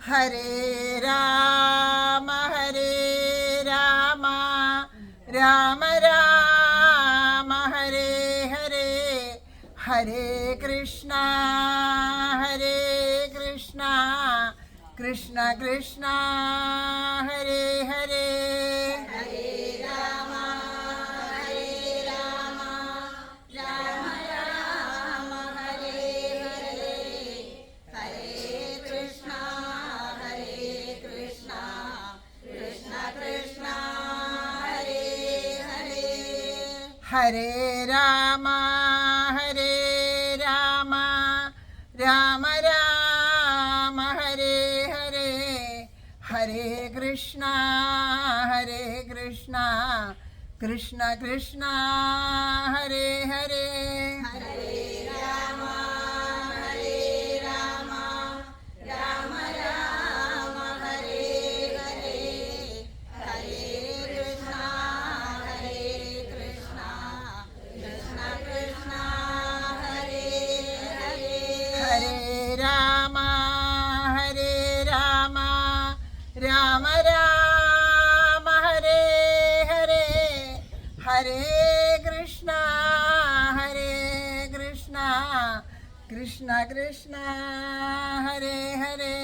ഹരേ രാമ രാമ രാമ ഹരേ ഹരേ, ഹരേ കൃഷ്ണ കൃഷ്ണ കൃഷ്ണ ഹരേ ഹരേ. ഹരേ രാമ രാമ രാമ ഹരേ ഹരേ, ഹരേ കൃഷ്ണ കൃഷ്ണ കൃഷ്ണ ഹരേ ഹരേ. രാമ രാമ ഹരേ ഹരേ, ഹരേ കൃഷ്ണ കൃഷ്ണ കൃഷ്ണ ഹരേ ഹരേ.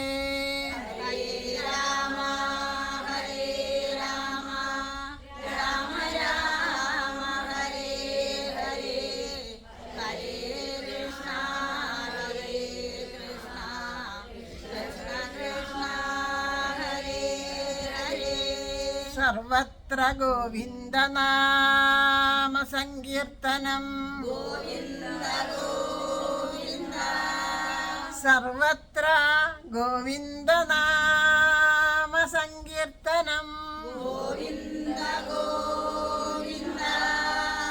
സർവത്ര ഗോവിന്ദനാമ സങ്കീർത്തനം, സർവത്ര ഗോവിന്ദനാമ സങ്കീർത്തനം,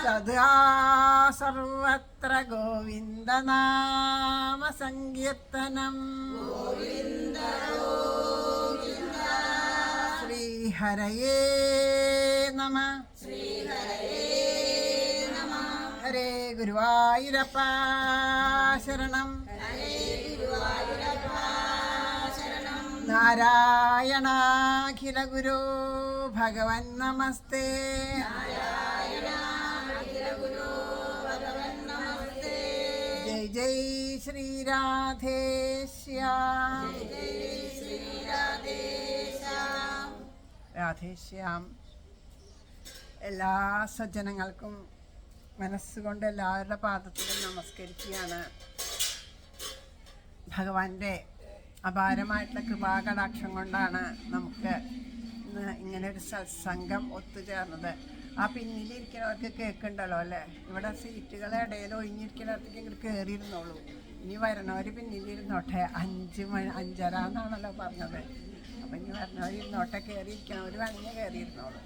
സദാ സർവത്ര ഗോവിന്ദനാമ സങ്കീർത്തനം. ഹരയേ നമ, ഹരേ ഗുരുവായൂരപ്പ ശരണം, നാരായണാഖില ഗുരു ഭഗവൻ നമസ്തേ. ജയ് ജയ് ശ്രീരാധേശ്യാം, രാധേശ്യാം. എല്ലാ സജ്ജനങ്ങൾക്കും മനസ്സുകൊണ്ട് എല്ലാവരുടെ പാദത്തിലും നമസ്കരിക്കുകയാണ്. ഭഗവാന്റെ അപാരമായിട്ടുള്ള കൃപാകടാക്ഷം കൊണ്ടാണ് നമുക്ക് ഇന്ന് ഇങ്ങനെ ഒരു സത്സംഗം ഒത്തുചേർന്നത്. ആ പിന്നിലിരിക്കുന്നവർക്ക് കേൾക്കുന്നുണ്ടല്ലോ അല്ലേ? ഇവിടെ സീറ്റുകളെ ഇടയിൽ ഒഴിഞ്ഞിരിക്കുന്നവർക്ക് ഇങ്ങോട്ട് കയറിയിരുന്നോളൂ. ഇനി വരണവർ പിന്നിലിരുന്നോട്ടെ. 5:30 എന്നാണല്ലോ പറഞ്ഞത്. അപ്പം ഇനി വരണവർ ഇരുന്നോട്ടെ, കയറിയിരിക്കണം. ഒരു വഞ്ഞ കയറിയിരുന്നോളൂ.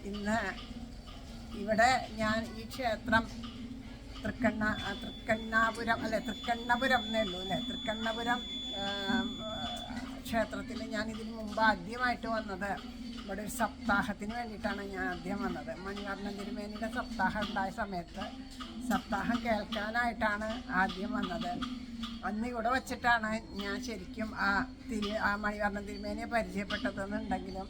ഇന്ന് ഇവിടെ ഞാൻ ഈ ക്ഷേത്രം തൃക്കണ്ണാപുരം എന്നേ ഉള്ളൂ അല്ലേ? തൃക്കണ്ണപുരം ക്ഷേത്രത്തിൽ ഞാൻ ഇതിന് മുമ്പ് ആദ്യമായിട്ട് വന്നത് ഇവിടെ ഒരു സപ്താഹത്തിന് വേണ്ടിയിട്ടാണ് ഞാൻ ആദ്യം വന്നത്. മണിവർണ്ണൻ തിരുമേനിയുടെ സപ്താഹം ഉണ്ടായ സമയത്ത് സപ്താഹം കേൾക്കാനായിട്ടാണ് ആദ്യം വന്നത്. അന്ന് ഇവിടെ വച്ചിട്ടാണ് ഞാൻ ശരിക്കും ആ മണിവർണ്ണൻ തിരുമേനിയെ പരിചയപ്പെട്ടതെന്നുണ്ടെങ്കിലും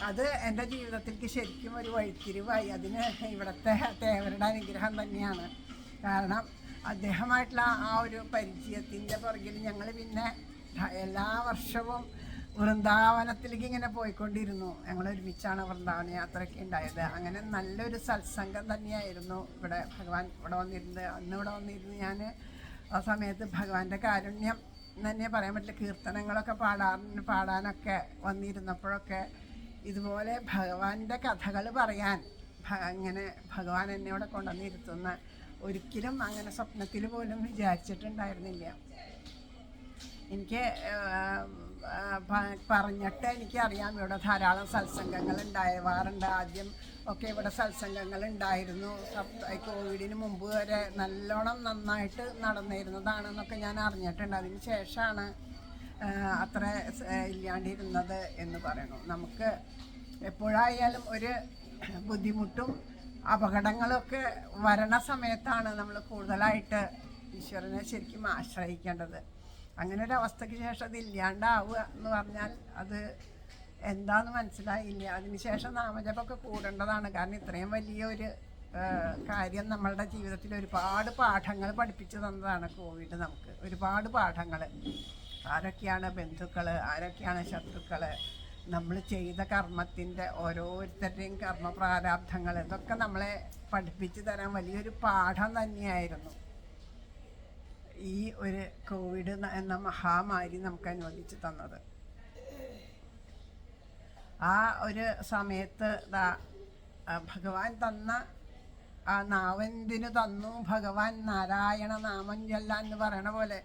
അത് എൻ്റെ ജീവിതത്തിലേക്ക് ശരിക്കും ഒരു വഴിത്തിരിവായി. അതിന് ഇവിടുത്തെ തേവരുടെ അനുഗ്രഹം തന്നെയാണ്. കാരണം അദ്ദേഹമായിട്ടുള്ള ആ ഒരു പരിചയത്തിൻ്റെ പുറകിൽ ഞങ്ങൾ പിന്നെ എല്ലാ വർഷവും വൃന്ദാവനത്തിലേക്ക് ഇങ്ങനെ പോയിക്കൊണ്ടിരുന്നു. ഞങ്ങൾ ഒരുമിച്ചാണ് വൃന്ദാവന യാത്രയൊക്കെ ഉണ്ടായത്. അങ്ങനെ നല്ലൊരു സത്സംഗം തന്നെയായിരുന്നു. ഇവിടെ ഭഗവാൻ ഇവിടെ വന്നിരുന്നത്. അന്ന് ഇവിടെ വന്നിരുന്ന് ഞാൻ ആ സമയത്ത് ഭഗവാന്റെ കാരുണ്യം തന്നെ പറയാൻ പറ്റില്ല. കീർത്തനങ്ങളൊക്കെ പാടാനൊക്കെ വന്നിരുന്നപ്പോഴൊക്കെ ഇതുപോലെ ഭഗവാന്റെ കഥകൾ പറയാൻ അങ്ങനെ ഭഗവാൻ എന്നെ ഇവിടെ കൊണ്ടുവന്നിരുത്തുന്ന ഒരിക്കലും അങ്ങനെ സ്വപ്നത്തിൽ പോലും വിചാരിച്ചിട്ടുണ്ടായിരുന്നില്ല. എനിക്ക് പറഞ്ഞിട്ട് എനിക്കറിയാം ഇവിടെ ധാരാളം സത്സംഗങ്ങൾ ഉണ്ടാവാറുണ്ട്. ആദ്യം ഒക്കെ ഇവിടെ സത്സംഗങ്ങൾ ഉണ്ടായിരുന്നു. കോവിഡിന് മുമ്പ് വരെ നല്ലോണം നന്നായിട്ട് നടന്നിരുന്നതാണെന്നൊക്കെ ഞാൻ അറിഞ്ഞിട്ടുണ്ട്. അതിന് ശേഷമാണ് അത്ര ഇല്ലാണ്ടിരുന്നത് എന്ന് പറയുന്നു. നമുക്ക് എപ്പോഴായാലും ഒരു ബുദ്ധിമുട്ടും അപകടങ്ങളൊക്കെ വരണ സമയത്താണ് നമ്മൾ കൂടുതലായിട്ട് ഈശ്വരനെ ശരിക്കും ആശ്രയിക്കേണ്ടത്. അങ്ങനെ ഒരു അവസ്ഥയ്ക്ക് ശേഷം അത് ഇല്ലാണ്ടാവുക എന്ന് പറഞ്ഞാൽ അത് എന്താന്ന് മനസ്സിലായില്ല. അതിനുശേഷം നാമജപമൊക്കെ കൂടേണ്ടതാണ്. കാരണം ഇത്രയും വലിയൊരു കാര്യം നമ്മളുടെ ജീവിതത്തിൽ ഒരുപാട് പാഠങ്ങൾ പഠിപ്പിച്ചു തന്നതാണ് കോവിഡ്. നമുക്ക് ഒരുപാട് പാഠങ്ങൾ. ആരൊക്കെയാണ് ബന്ധുക്കൾ, ആരൊക്കെയാണ് ശത്രുക്കൾ, നമ്മൾ ചെയ്ത കർമ്മത്തിൻ്റെ ഓരോരുത്തരുടെയും കർമ്മ പ്രാരാബ്ധങ്ങൾ, ഇതൊക്കെ നമ്മളെ പഠിപ്പിച്ചു തരാൻ വലിയൊരു പാഠം തന്നെയായിരുന്നു ഈ ഒരു കോവിഡ് എന്ന മഹാമാരി നമുക്ക് അനുവദിച്ചു തന്നത്. ആ ഒരു സമയത്ത് ഭഗവാൻ തന്ന ആ നാവെന്തിനു തന്നു ഭഗവാൻ നാരായണ നാമം ചൊല്ലാൻ എന്ന് പറയണ പോലെ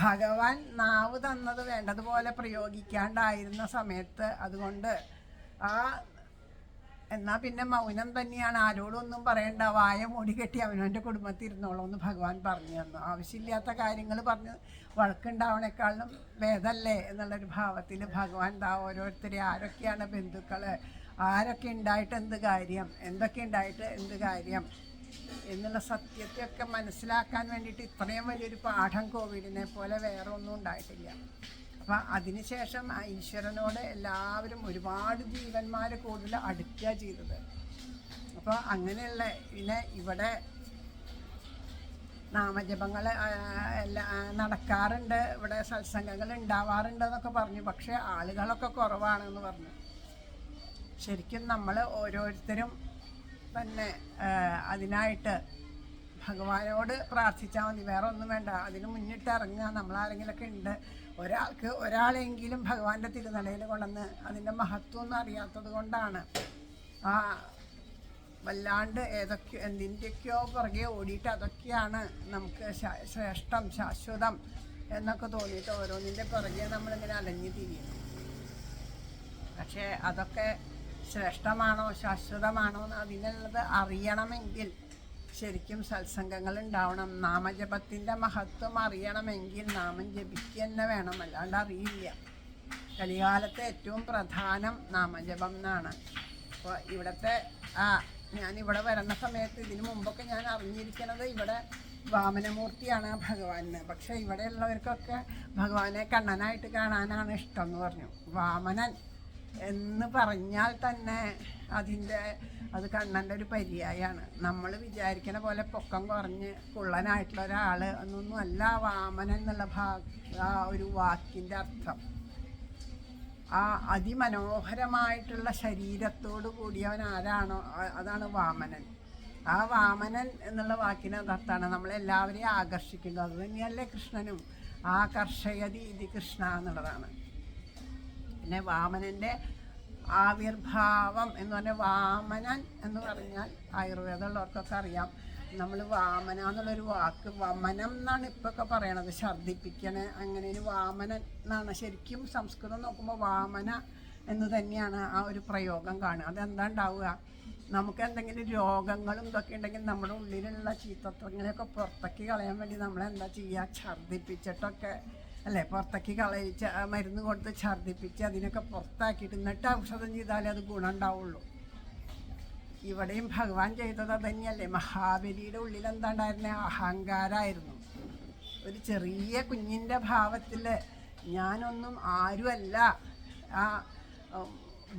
ഭഗവാൻ നാവ് തന്നത് വേണ്ടതുപോലെ പ്രയോഗിക്കാണ്ടായിരുന്ന സമയത്ത്, അതുകൊണ്ട് എന്നാൽ പിന്നെ മൗനം തന്നെയാണ്, ആരോടൊന്നും പറയണ്ട, വായ മൂടി കെട്ടി അവനവൻ്റെ കുടുംബത്തിൽ ഇരുന്നോളൂ എന്ന് ഭഗവാൻ പറഞ്ഞു തന്നു. ആവശ്യമില്ലാത്ത കാര്യങ്ങൾ പറഞ്ഞ് വഴക്കുണ്ടാവണേക്കാളും ഭേദമല്ലേ എന്നുള്ളൊരു ഭാവത്തിൽ ഭഗവാൻ ഓരോരുത്തരെ ആരൊക്കെയാണ് ബന്ധുക്കൾ, ആരൊക്കെ ഉണ്ടായിട്ട് എന്ത് കാര്യം, എന്തൊക്കെ ഉണ്ടായിട്ട് എന്ത് കാര്യം എന്നുള്ള സത്യത്തെയൊക്കെ മനസ്സിലാക്കാൻ വേണ്ടിയിട്ട് ഇത്രയും വലിയൊരു പാഠം കോവിഡിനെ പോലെ വേറെ ഒന്നും ഉണ്ടായിട്ടില്ല. അപ്പം അതിനുശേഷം ഈശ്വരനോട് എല്ലാവരും ഒരുപാട് ജീവന്മാർ കൂടുതൽ അടുക്കുക ചെയ്തത്. അപ്പോൾ അങ്ങനെയുള്ള പിന്നെ ഇവിടെ നാമജപങ്ങൾ നടക്കാറുണ്ട്, ഇവിടെ സത്സംഗങ്ങൾ ഉണ്ടാവാറുണ്ട് എന്നൊക്കെ പറഞ്ഞു. പക്ഷേ ആളുകളൊക്കെ കുറവാണെന്ന് പറഞ്ഞു. ശരിക്കും നമ്മൾ ഓരോരുത്തരും തന്നെ അതിനായിട്ട് ഭഗവാനോട് പ്രാർത്ഥിച്ചാൽ മതി, വേറെ ഒന്നും വേണ്ട. അതിന് മുന്നിട്ട് ഇറങ്ങുക. നമ്മളാരെങ്കിലൊക്കെ ഉണ്ട്, ഒരാളെങ്കിലും ഭഗവാന്റെ തിരുനടയിൽ കൊണ്ടുവന്ന് അതിൻ്റെ മഹത്വം ഒന്നും അറിയാത്തത് കൊണ്ടാണ് വല്ലാണ്ട് എന്തിൻ്റെയൊക്കെയോ പുറകെ ഓടിയിട്ട് അതൊക്കെയാണ് നമുക്ക് ശ്രേഷ്ഠം ശാശ്വതം എന്നൊക്കെ തോന്നിയിട്ട് ഓരോന്നിൻ്റെ പുറകെ നമ്മളിങ്ങനെ അലഞ്ഞു തിരിയുന്നു. പക്ഷേ അതൊക്കെ ശ്രേഷ്ഠമാണോ ശാശ്വതമാണോ എന്ന് അതിനുള്ളത് അറിയണമെങ്കിൽ ശരിക്കും സത്സംഗങ്ങൾ ഉണ്ടാവണം. നാമജപത്തിൻ്റെ മഹത്വം അറിയണമെങ്കിൽ നാമം ജപിക്കുക തന്നെ വേണം, അല്ലാണ്ട് അറിയില്ല. കലികാലത്തെ ഏറ്റവും പ്രധാനം നാമജപം എന്നാണ്. അപ്പോൾ ഇവിടുത്തെ ഞാനിവിടെ വരുന്ന സമയത്ത് ഇതിനു മുമ്പൊക്കെ ഞാൻ അറിഞ്ഞിരിക്കുന്നത് ഇവിടെ വാമനമൂർത്തിയാണ് ഭഗവാന്. പക്ഷേ ഇവിടെയുള്ളവർക്കൊക്കെ ഭഗവാനെ കണ്ണനായിട്ട് കാണാനാണ് ഇഷ്ടം എന്ന് പറഞ്ഞു. വാമനൻ എന്ന് പറഞ്ഞാൽ തന്നെ അത് കണ്ണൻ്റെ ഒരു പര്യായമാണ്. നമ്മൾ വിചാരിക്കണ പോലെ പൊക്കം കുറഞ്ഞ് കുള്ളനായിട്ടുള്ള ഒരാൾ എന്നൊന്നും അല്ല വാമനൻ എന്നുള്ള ആ ഒരു വാക്കിൻ്റെ അർത്ഥം. ആ അതിമനോഹരമായിട്ടുള്ള ശരീരത്തോടു കൂടിയവൻ ആരാണോ അതാണ് വാമനൻ. ആ വാമനൻ എന്നുള്ള വാക്കിന് അർത്ഥമാണ് നമ്മളെല്ലാവരെയും ആകർഷിക്കുന്നത്. അത് തന്നെയല്ലേ കൃഷ്ണനും ആകർഷയതി ഇത് കൃഷ്ണ എന്നുള്ളതാണ്. പിന്നെ വാമനൻ്റെ ആവിർഭാവം എന്ന് പറഞ്ഞാൽ വാമനൻ എന്ന് പറഞ്ഞാൽ ആയുർവേദമുള്ളവർക്കൊക്കെ അറിയാം. നമ്മൾ വാമന എന്നുള്ളൊരു വാക്ക് വമനം എന്നാണ് ഇപ്പൊക്കെ പറയണത്, ഛർദിപ്പിക്കണേ അങ്ങനെ ഒരു വാമനൻ എന്നാണ്. ശരിക്കും സംസ്കൃതം നോക്കുമ്പോൾ വാമന എന്ന് തന്നെയാണ് ആ ഒരു പ്രയോഗം കാണുക. അതെന്താ ഉണ്ടാവുക, നമുക്ക് എന്തെങ്കിലും രോഗങ്ങളും ഇതൊക്കെ ഉണ്ടെങ്കിൽ നമ്മുടെ ഉള്ളിലുള്ള ചീത്തത്വങ്ങളെയൊക്കെ പുറത്തേക്ക് കളയാൻ വേണ്ടി നമ്മളെന്താ ചെയ്യുക, ഛർദിപ്പിച്ചിട്ടൊക്കെ അല്ലേ, പുറത്തേക്ക് കളയിച്ച് മരുന്ന് കൊടുത്ത് ഛർദിപ്പിച്ച് അതിനൊക്കെ പുറത്താക്കിയിട്ട് എന്നിട്ട് ഔഷധം ചെയ്താലേ അത് ഗുണം ഉണ്ടാവുള്ളൂ. ഇവിടെയും ഭഗവാൻ ചെയ്തത് അത് തന്നെയല്ലേ. മഹാബലിയുടെ ഉള്ളിൽ എന്താ ഉണ്ടായിരുന്നത്, അഹങ്കാരമായിരുന്നു. ഒരു ചെറിയ കുഞ്ഞിൻ്റെ ഭാവത്തിൽ ഞാനൊന്നും ആരുമല്ല. ആ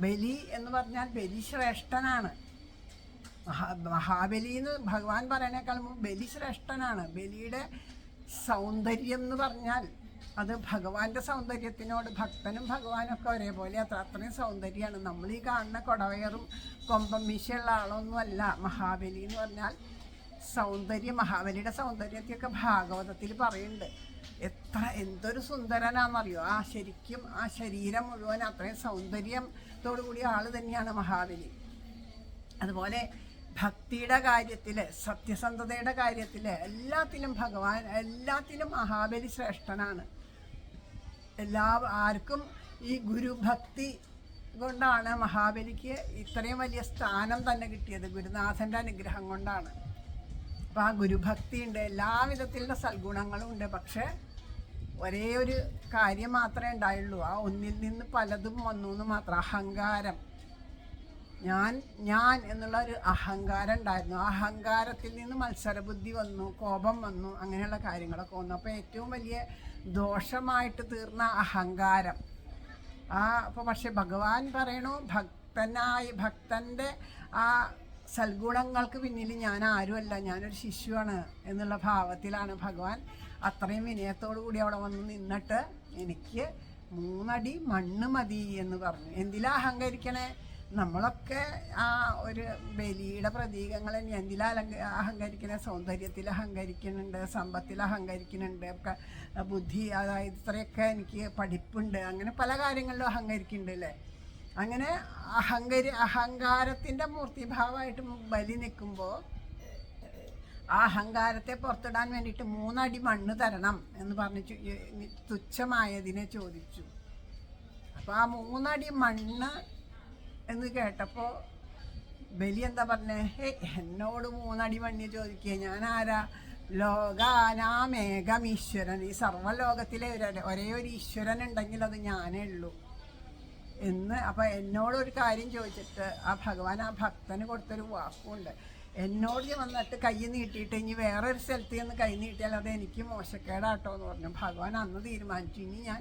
ബലി എന്ന് പറഞ്ഞാൽ ബലി ശ്രേഷ്ഠനാണ്. മഹാബലി എന്ന് ഭഗവാൻ പറയണേക്കാളും ബലി ശ്രേഷ്ഠനാണ്. ബലിയുടെ സൗന്ദര്യം എന്ന് പറഞ്ഞാൽ അത് ഭഗവാന്റെ സൗന്ദര്യത്തിനോട് ഭക്തനും ഭഗവാനും ഒക്കെ ഒരേപോലെ അത്രയും സൗന്ദര്യമാണ്. നമ്മൾ ഈ കാണുന്ന കൊടവയറും കൊമ്പം മീശയുള്ള ആളൊന്നുമല്ല മഹാബലി എന്ന് പറഞ്ഞാൽ. സൗന്ദര്യം, മഹാബലിയുടെ സൗന്ദര്യത്തെയൊക്കെ ഭാഗവതത്തിൽ പറയുന്നുണ്ട്. എന്തൊരു സുന്ദരനാണെന്നറിയോ. ശരിക്കും ആ ശരീരം മുഴുവൻ അത്രയും സൗന്ദര്യത്തോടു കൂടിയ ആൾ തന്നെയാണ് മഹാബലി. അതുപോലെ ഭക്തിയുടെ കാര്യത്തിൽ, സത്യസന്ധതയുടെ കാര്യത്തിൽ, എല്ലാത്തിലും മഹാബലി ശ്രേഷ്ഠനാണ്. ആർക്കും ഈ ഗുരുഭക്തി കൊണ്ടാണ് മഹാബലിക്ക് ഇത്രയും വലിയ സ്ഥാനം തന്നെ കിട്ടിയത്. ഗുരുനാഥൻ്റെ അനുഗ്രഹം കൊണ്ടാണ്. അപ്പോൾ ആ ഗുരുഭക്തി ഉണ്ട്, എല്ലാവിധത്തിലുള്ള സൽഗുണങ്ങളും ഉണ്ട്. പക്ഷേ ഒരേ ഒരു കാര്യം മാത്രമേ ഉണ്ടായുള്ളൂ, ആ ഒന്നിൽ നിന്ന് പലതും വന്നു എന്ന് മാത്രം. അഹങ്കാരം, ഞാൻ എന്നുള്ള ഒരു അഹങ്കാരം ഉണ്ടായിരുന്നു. ആ അഹങ്കാരത്തിൽ നിന്ന് മത്സരബുദ്ധി വന്നു, കോപം വന്നു, അങ്ങനെയുള്ള കാര്യങ്ങളൊക്കെ വന്നു. അപ്പോൾ ഏറ്റവും വലിയ ദോഷമായിട്ട് തീർന്ന അഹങ്കാരം. അപ്പോൾ പക്ഷെ ഭഗവാൻ പറയണു ഭക്തൻ്റെ ആ സൽഗുണങ്ങൾക്ക് പിന്നിൽ ഞാൻ ആരുമല്ല, ഞാനൊരു ശിശുവാണ് എന്നുള്ള ഭാവത്തിലാണ് ഭഗവാൻ അത്രയും വിനയത്തോടു കൂടി അവിടെ വന്ന് നിന്നിട്ട് എനിക്ക് 3 അടി മണ്ണ് മതി എന്ന് പറഞ്ഞു. എന്തിലാ അഹങ്കരിക്കണേ? നമ്മളൊക്കെ ആ ഒരു ബലിയുടെ പ്രതീകങ്ങൾ എന്തിലാ അഹങ്കരിക്കണേ? സൗന്ദര്യത്തിൽ അഹങ്കരിക്കുന്നുണ്ട്, സമ്പത്തിൽ അഹങ്കരിക്കുന്നുണ്ട്, ഒക്കെ ബുദ്ധി, അതായത് ഇത്രയൊക്കെ എനിക്ക് പഠിപ്പുണ്ട്, അങ്ങനെ പല കാര്യങ്ങളിലും അഹങ്കരിക്കുന്നുണ്ട് അല്ലേ. അങ്ങനെ അഹങ്കാരത്തിൻ്റെ മൂർത്തിഭാവമായിട്ട് ബലി നിൽക്കുമ്പോൾ ആ അഹങ്കാരത്തെ പുറത്തിടാൻ വേണ്ടിയിട്ട് 3 അടി മണ്ണ് തരണം എന്ന് പറഞ്ഞു തുച്ഛമായതിനെ ചോദിച്ചു. അപ്പോൾ ആ 3 അടി മണ്ണ് എന്ന് കേട്ടപ്പോൾ ബലി എന്താ പറഞ്ഞേ? എന്നോട് 3 അടി മണ്ണ് ചോദിക്കുക, ഞാൻ ആരാ? ലോകാനാമേകം ഈശ്വരൻ, ഈ സർവ്വലോകത്തിലെ ഒരേ ഒരു ഈശ്വരൻ ഉണ്ടെങ്കിൽ അത് ഞാനേ ഉള്ളൂ എന്ന്. അപ്പം എന്നോടൊരു കാര്യം ചോദിച്ചിട്ട് ആ ഭഗവാൻ ആ ഭക്തന് കൊടുത്തൊരു വാക്കുണ്ട്, എന്നോട് വന്നിട്ട് കൈ നീട്ടിയിട്ട് ഇനി വേറൊരു സ്ഥലത്ത് നിന്ന് കൈ നീട്ടിയാൽ അത് എനിക്ക് മോശക്കേടാട്ടോ എന്ന് പറഞ്ഞു. ഭഗവാൻ അന്ന് തീരുമാനിച്ചു, ഇനി ഞാൻ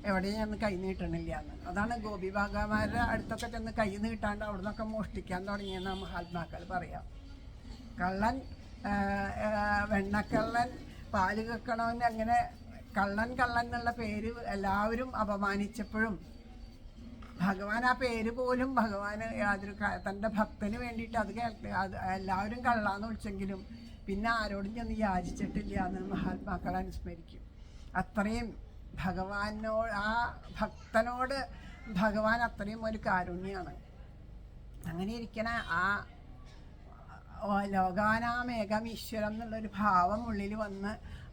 എവിടെയും ചെന്ന് കൈ നീട്ടണില്ല എന്ന്. അതാണ് ഗോപി ഭാഗവന്മാരുടെ അടുത്തൊക്കെ ചെന്ന് കൈ നീട്ടാണ്ട് അവിടെ നിന്നൊക്കെ മോഷ്ടിക്കാൻ തുടങ്ങിയെന്ന് മഹാത്മാക്കൾ പറയാം. കള്ളൻ, വെണ്ണക്കള്ളൻ, പാല് കക്കണവൻ, അങ്ങനെ കള്ളൻ എന്നുള്ള പേര് എല്ലാവരും അപമാനിച്ചപ്പോഴും ഭഗവാൻ ആ പേര് പോലും ഭഗവാന് യാതൊരു തൻ്റെ ഭക്തന് വേണ്ടിയിട്ട് അത് എല്ലാവരും കള്ളാന്ന് വിളിച്ചെങ്കിലും പിന്നെ ആരോടും ചെന്ന് യാചിച്ചിട്ടില്ല എന്ന് മഹാത്മാക്കൾ അനുസ്മരിക്കും. അത്രയും ഭഗവാനോട്, ആ ഭക്തനോട് ഭഗവാൻ അത്രയും ഒരു കാരുണ്യമാണ്. അങ്ങനെ ഇരിക്കണ ആ ലോകാനാമേകം ഈശ്വരം എന്നുള്ളൊരു ഭാവം ഉള്ളിൽ വന്ന്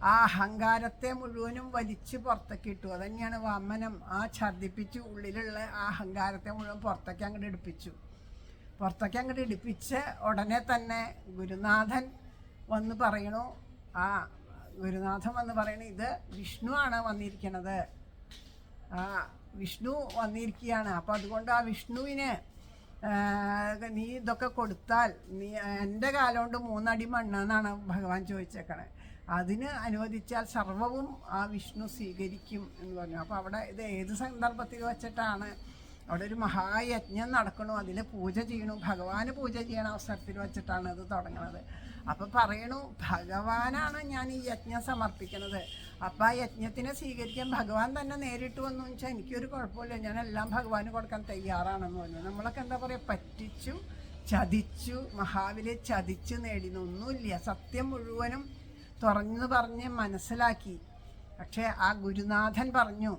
ആ അഹങ്കാരത്തെ മുഴുവനും വലിച്ച് പുറത്തേക്ക് ഇട്ടു. അതുതന്നെയാണ് വാമനം. ആ ഛർദ്ദിപ്പിച്ച് ഉള്ളിലുള്ള ആ അഹങ്കാരത്തെ മുഴുവൻ പുറത്തേക്ക് അങ്ങോട്ട് ഇടിപ്പിച്ച് ഉടനെ തന്നെ ഗുരുനാഥൻ വന്ന് പറയണു, ഗുരുനാഥൻ വന്ന് പറയണു, ഇത് വിഷ്ണു ആണ് വന്നിരിക്കണത്, വിഷ്ണു വന്നിരിക്കുകയാണ്. അപ്പോൾ അതുകൊണ്ട് ആ വിഷ്ണുവിന് നീ ഇതൊക്കെ കൊടുത്താൽ നീ എൻ്റെ കാലം കൊണ്ട് 3 അടി മണ്ണെന്നാണ് ഭഗവാൻ ചോദിച്ചേക്കണേ, അതിന് അനുവദിച്ചാൽ സർവവും ആ വിഷ്ണു സ്വീകരിക്കും എന്ന് പറഞ്ഞു. അപ്പോൾ അവിടെ ഇത് ഏത് സന്ദർഭത്തിൽ വെച്ചിട്ടാണ്? അവിടെ ഒരു മഹായജ്ഞം നടക്കണു, അതിൽ പൂജ ചെയ്യണു, ഭഗവാന് പൂജ ചെയ്യണ അവസരത്തിൽ വെച്ചിട്ടാണ് ഇത് തുടങ്ങുന്നത്. അപ്പം പറയണു, ഭഗവാനാണ് ഞാൻ ഈ യജ്ഞം സമർപ്പിക്കുന്നത്. അപ്പം ആ യജ്ഞത്തിനെ സ്വീകരിക്കാൻ ഭഗവാൻ തന്നെ നേരിട്ട് വന്നു വെച്ചാൽ എനിക്കൊരു കുഴപ്പമില്ല, ഞാനെല്ലാം ഭഗവാന് കൊടുക്കാൻ തയ്യാറാണെന്ന് പറഞ്ഞു. നമ്മളൊക്കെ എന്താ പറയുക, പറ്റിച്ചു, ചതിച്ചു, മഹാവിലെ ചതിച്ചു നേടിയൊന്നുമില്ല. സത്യം മുഴുവനും തുറന്നു പറഞ്ഞ് മനസ്സിലാക്കി. പക്ഷേ ആ ഗുരുനാഥൻ പറഞ്ഞു,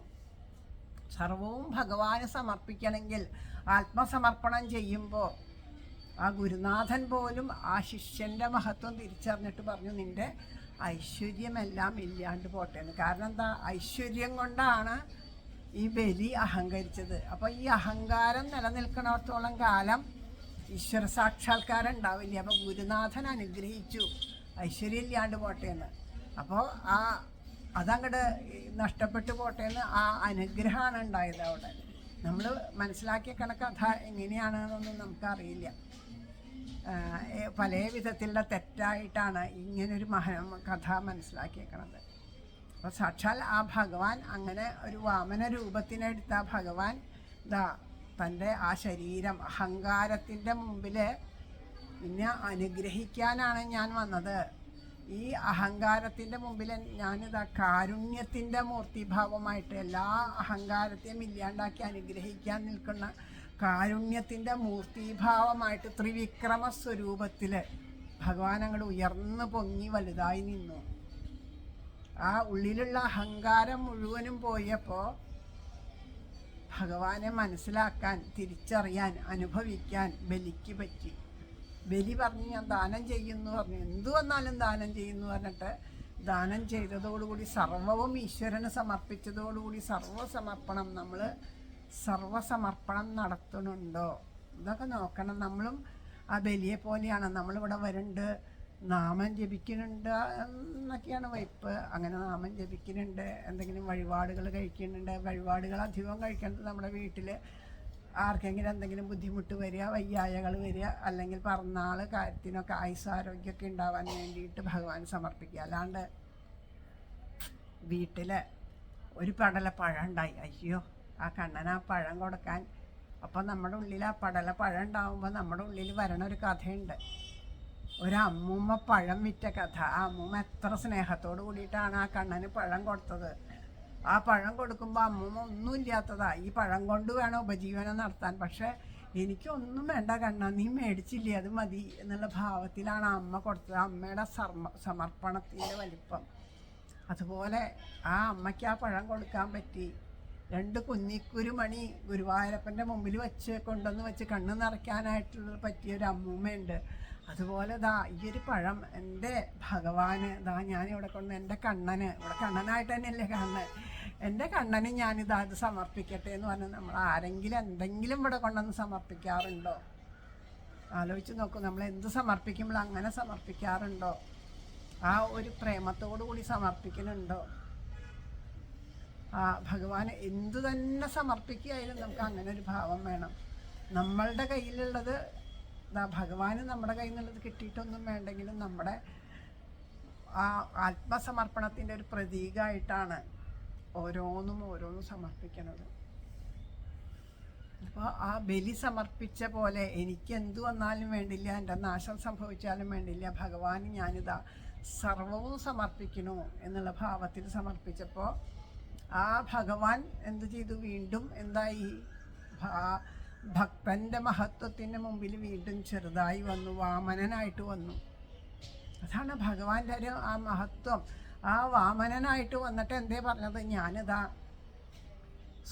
സർവവും ഭഗവാന് സമർപ്പിക്കണമെങ്കിൽ ആത്മസമർപ്പണം ചെയ്യുമ്പോൾ ആ ഗുരുനാഥൻ പോലും ആ ശിഷ്യൻ്റെ മഹത്വം തിരിച്ചറിഞ്ഞിട്ട് പറഞ്ഞു, നിൻ്റെ ഐശ്വര്യമെല്ലാം ഇല്ലാണ്ട് പോട്ടെ എന്ന്. കാരണം എന്താ? ഐശ്വര്യം കൊണ്ടാണ് ഈ ബലി അഹങ്കരിച്ചത്. അപ്പോൾ ഈ അഹങ്കാരം നിലനിൽക്കുന്നിടത്തോളം കാലം ഈശ്വര സാക്ഷാത്കാരം ഉണ്ടാവില്ല. അപ്പോൾ ഗുരുനാഥൻ അനുഗ്രഹിച്ചു ഐശ്വര്യം ഇല്ലാണ്ട് പോട്ടെ എന്ന്. അപ്പോൾ അതങ്ങോട്ട് നഷ്ടപ്പെട്ടു പോട്ടെ എന്ന് ആ അനുഗ്രഹമാണ് ഉണ്ടായത്. അവിടെ നമ്മൾ മനസ്സിലാക്കിയ കഥ എങ്ങനെയാണെന്നൊന്നും നമുക്കറിയില്ല. പല വിധത്തിലുള്ള തെറ്റായിട്ടാണ് ഇങ്ങനൊരു കഥ മനസ്സിലാക്കിയേക്കണത്. അപ്പോൾ സാക്ഷാൽ ആ ഭഗവാൻ അങ്ങനെ ഒരു വാമന രൂപത്തിനെടുത്ത ഭഗവാൻ തൻ്റെ ആ ശരീരം അഹങ്കാരത്തിൻ്റെ മുമ്പിൽ പിന്നെ അനുഗ്രഹിക്കാനാണ് ഞാൻ വന്നത്. ഈ അഹങ്കാരത്തിൻ്റെ മുമ്പിൽ കാരുണ്യത്തിൻ്റെ മൂർത്തിഭാവമായിട്ട് എല്ലാ അഹങ്കാരത്തെയും ഇല്ലാണ്ടാക്കി അനുഗ്രഹിക്കാൻ നിൽക്കുന്ന കാരുണ്യത്തിൻ്റെ മൂർത്തിഭാവമായിട്ട് ത്രിവിക്രമ സ്വരൂപത്തിൽ ഭഗവാൻ അങ്ങോട്ട് ഉയർന്നു പൊങ്ങി വലുതായി നിന്നു. ആ ഉള്ളിലുള്ള അഹങ്കാരം മുഴുവനും പോയപ്പോൾ ഭഗവാനെ മനസ്സിലാക്കാൻ, തിരിച്ചറിയാൻ, അനുഭവിക്കാൻ ബലിക്ക് പറ്റി. ബലി പറഞ്ഞ് ഞാൻ ദാനം ചെയ്യുന്നു പറഞ്ഞു, എന്തു വന്നാലും ദാനം ചെയ്യുന്നു പറഞ്ഞിട്ട് ദാനം ചെയ്തതോടുകൂടി സർവവും ഈശ്വരന് സമർപ്പിച്ചതോടുകൂടി സർവസമർപ്പണം, നമ്മൾ സർവസമർപ്പണം നടത്തുന്നുണ്ടോ ഇതൊക്കെ നോക്കണം. നമ്മളും ആ ബലിയെ പോലെയാണ്. നമ്മളിവിടെ വരുന്നുണ്ട്, നാമം ജപിക്കുന്നുണ്ട് എന്നൊക്കെയാണ് വയ്പ്പ്. അങ്ങനെ നാമം ജപിക്കുന്നുണ്ട്, എന്തെങ്കിലും വഴിപാടുകൾ കഴിക്കുന്നുണ്ട്. വഴിപാടുകൾ അധികം കഴിക്കേണ്ടത് നമ്മുടെ വീട്ടിൽ ആർക്കെങ്കിലും എന്തെങ്കിലും ബുദ്ധിമുട്ട് വരിക, വയ്യായകൾ വരിക, അല്ലെങ്കിൽ പിറന്നാൾ കാര്യത്തിനൊക്കെ ആയുസ്സാരോഗ്യമൊക്കെ ഉണ്ടാവാൻ വേണ്ടിയിട്ട് ഭഗവാൻ സമർപ്പിക്കുക. അല്ലാണ്ട് വീട്ടിൽ ഒരു പടലപ്പഴം ഉണ്ടായി. അയ്യോ, ആ കണ്ണൻ ആ പഴം കൊടുക്കാൻ. അപ്പം നമ്മുടെ ഉള്ളിൽ ആ പടലപ്പഴം ഉണ്ടാകുമ്പോൾ നമ്മുടെ ഉള്ളിൽ വരണ ഒരു കഥയുണ്ട്. ഒരു അമ്മൂമ്മ പഴം വിറ്റ കഥ. ആ അമ്മൂമ്മ എത്ര സ്നേഹത്തോട് കൂടിയിട്ടാണ് ആ കണ്ണന് പഴം കൊടുത്തത്. ആ പഴം കൊടുക്കുമ്പോൾ അമ്മൂമ്മ ഒന്നുമില്ലാത്തതാ, ഈ പഴം കൊണ്ട് വേണം ഉപജീവനം നടത്താൻ. പക്ഷെ എനിക്കൊന്നും വേണ്ട കണ്ണ, നീ മേടിച്ചില്ലേ, അത് മതി എന്നുള്ള ഭാവത്തിലാണ് അമ്മ കൊടുത്തത്. അമ്മയുടെ സമർപ്പണത്തിൻ്റെ വലിപ്പം. അതുപോലെ ആ അമ്മയ്ക്ക് ആ പഴം കൊടുക്കാൻ പറ്റി. 2 കുന്നിക്കുരുമണി ഗുരുവായൂരപ്പൻ്റെ മുമ്പിൽ കൊണ്ടുവന്ന് വെച്ച് കണ്ണ് നിറയ്ക്കാനായിട്ടുള്ള പറ്റിയൊരു അമ്മൂമ്മയുണ്ട്. അതുപോലെ ഈ ഒരു പഴം എൻ്റെ ഭഗവാന് ഞാനിവിടെ കൊണ്ട് എൻ്റെ കണ്ണന്, ഇവിടെ കണ്ണനായിട്ട് തന്നെയല്ലേ കാണുന്നത്, എൻ്റെ കണ്ണന് അത് സമർപ്പിക്കട്ടെ എന്ന് പറഞ്ഞാൽ നമ്മൾ ആരെങ്കിലും എന്തെങ്കിലും ഇവിടെ കൊണ്ടുവന്ന് സമർപ്പിക്കാറുണ്ടോ? ആലോചിച്ച് നോക്കൂ. നമ്മൾ എന്ത് സമർപ്പിക്കുമ്പോൾ അങ്ങനെ സമർപ്പിക്കാറുണ്ടോ? ആ ഒരു പ്രേമത്തോടു കൂടി സമർപ്പിക്കുന്നുണ്ടോ? ഭഗവാന് എന്തു തന്നെ സമർപ്പിക്കുകയായാലും നമുക്ക് അങ്ങനെ ഒരു ഭാവം വേണം. നമ്മളുടെ കയ്യിലുള്ളത് ഭഗവാന് നമ്മുടെ കയ്യിൽ നിന്നുള്ളത് കിട്ടിയിട്ടൊന്നും വേണ്ടെങ്കിലും നമ്മുടെ ആ ആത്മസമർപ്പണത്തിൻ്റെ ഒരു പ്രതീകമായിട്ടാണ് ഓരോന്നും സമർപ്പിക്കുന്നത്. അപ്പോൾ ആ ബലി സമർപ്പിച്ച പോലെ എനിക്ക് എന്തു വന്നാലും വേണ്ടില്ല, എൻ്റെ നാശം സംഭവിച്ചാലും വേണ്ടില്ല, ഭഗവാന് ഞാനിതാ സർവവും സമർപ്പിക്കണു എന്നുള്ള ഭാവത്തിൽ സമർപ്പിച്ചപ്പോൾ ആ ഭഗവാൻ എന്തു ചെയ്തു? വീണ്ടും എന്തായി? ഭക്തൻ്റെ മഹത്വത്തിൻ്റെ മുമ്പിൽ വീണ്ടും ചെറുതായി വന്നു, വാമനനായിട്ട് വന്നു. അതാണ് ഭഗവാന്റെ ഒരു ആ മഹത്വം. ആ വാമനനായിട്ട് വന്നിട്ട് എന്തേ പറഞ്ഞത്? ഞാനിതാ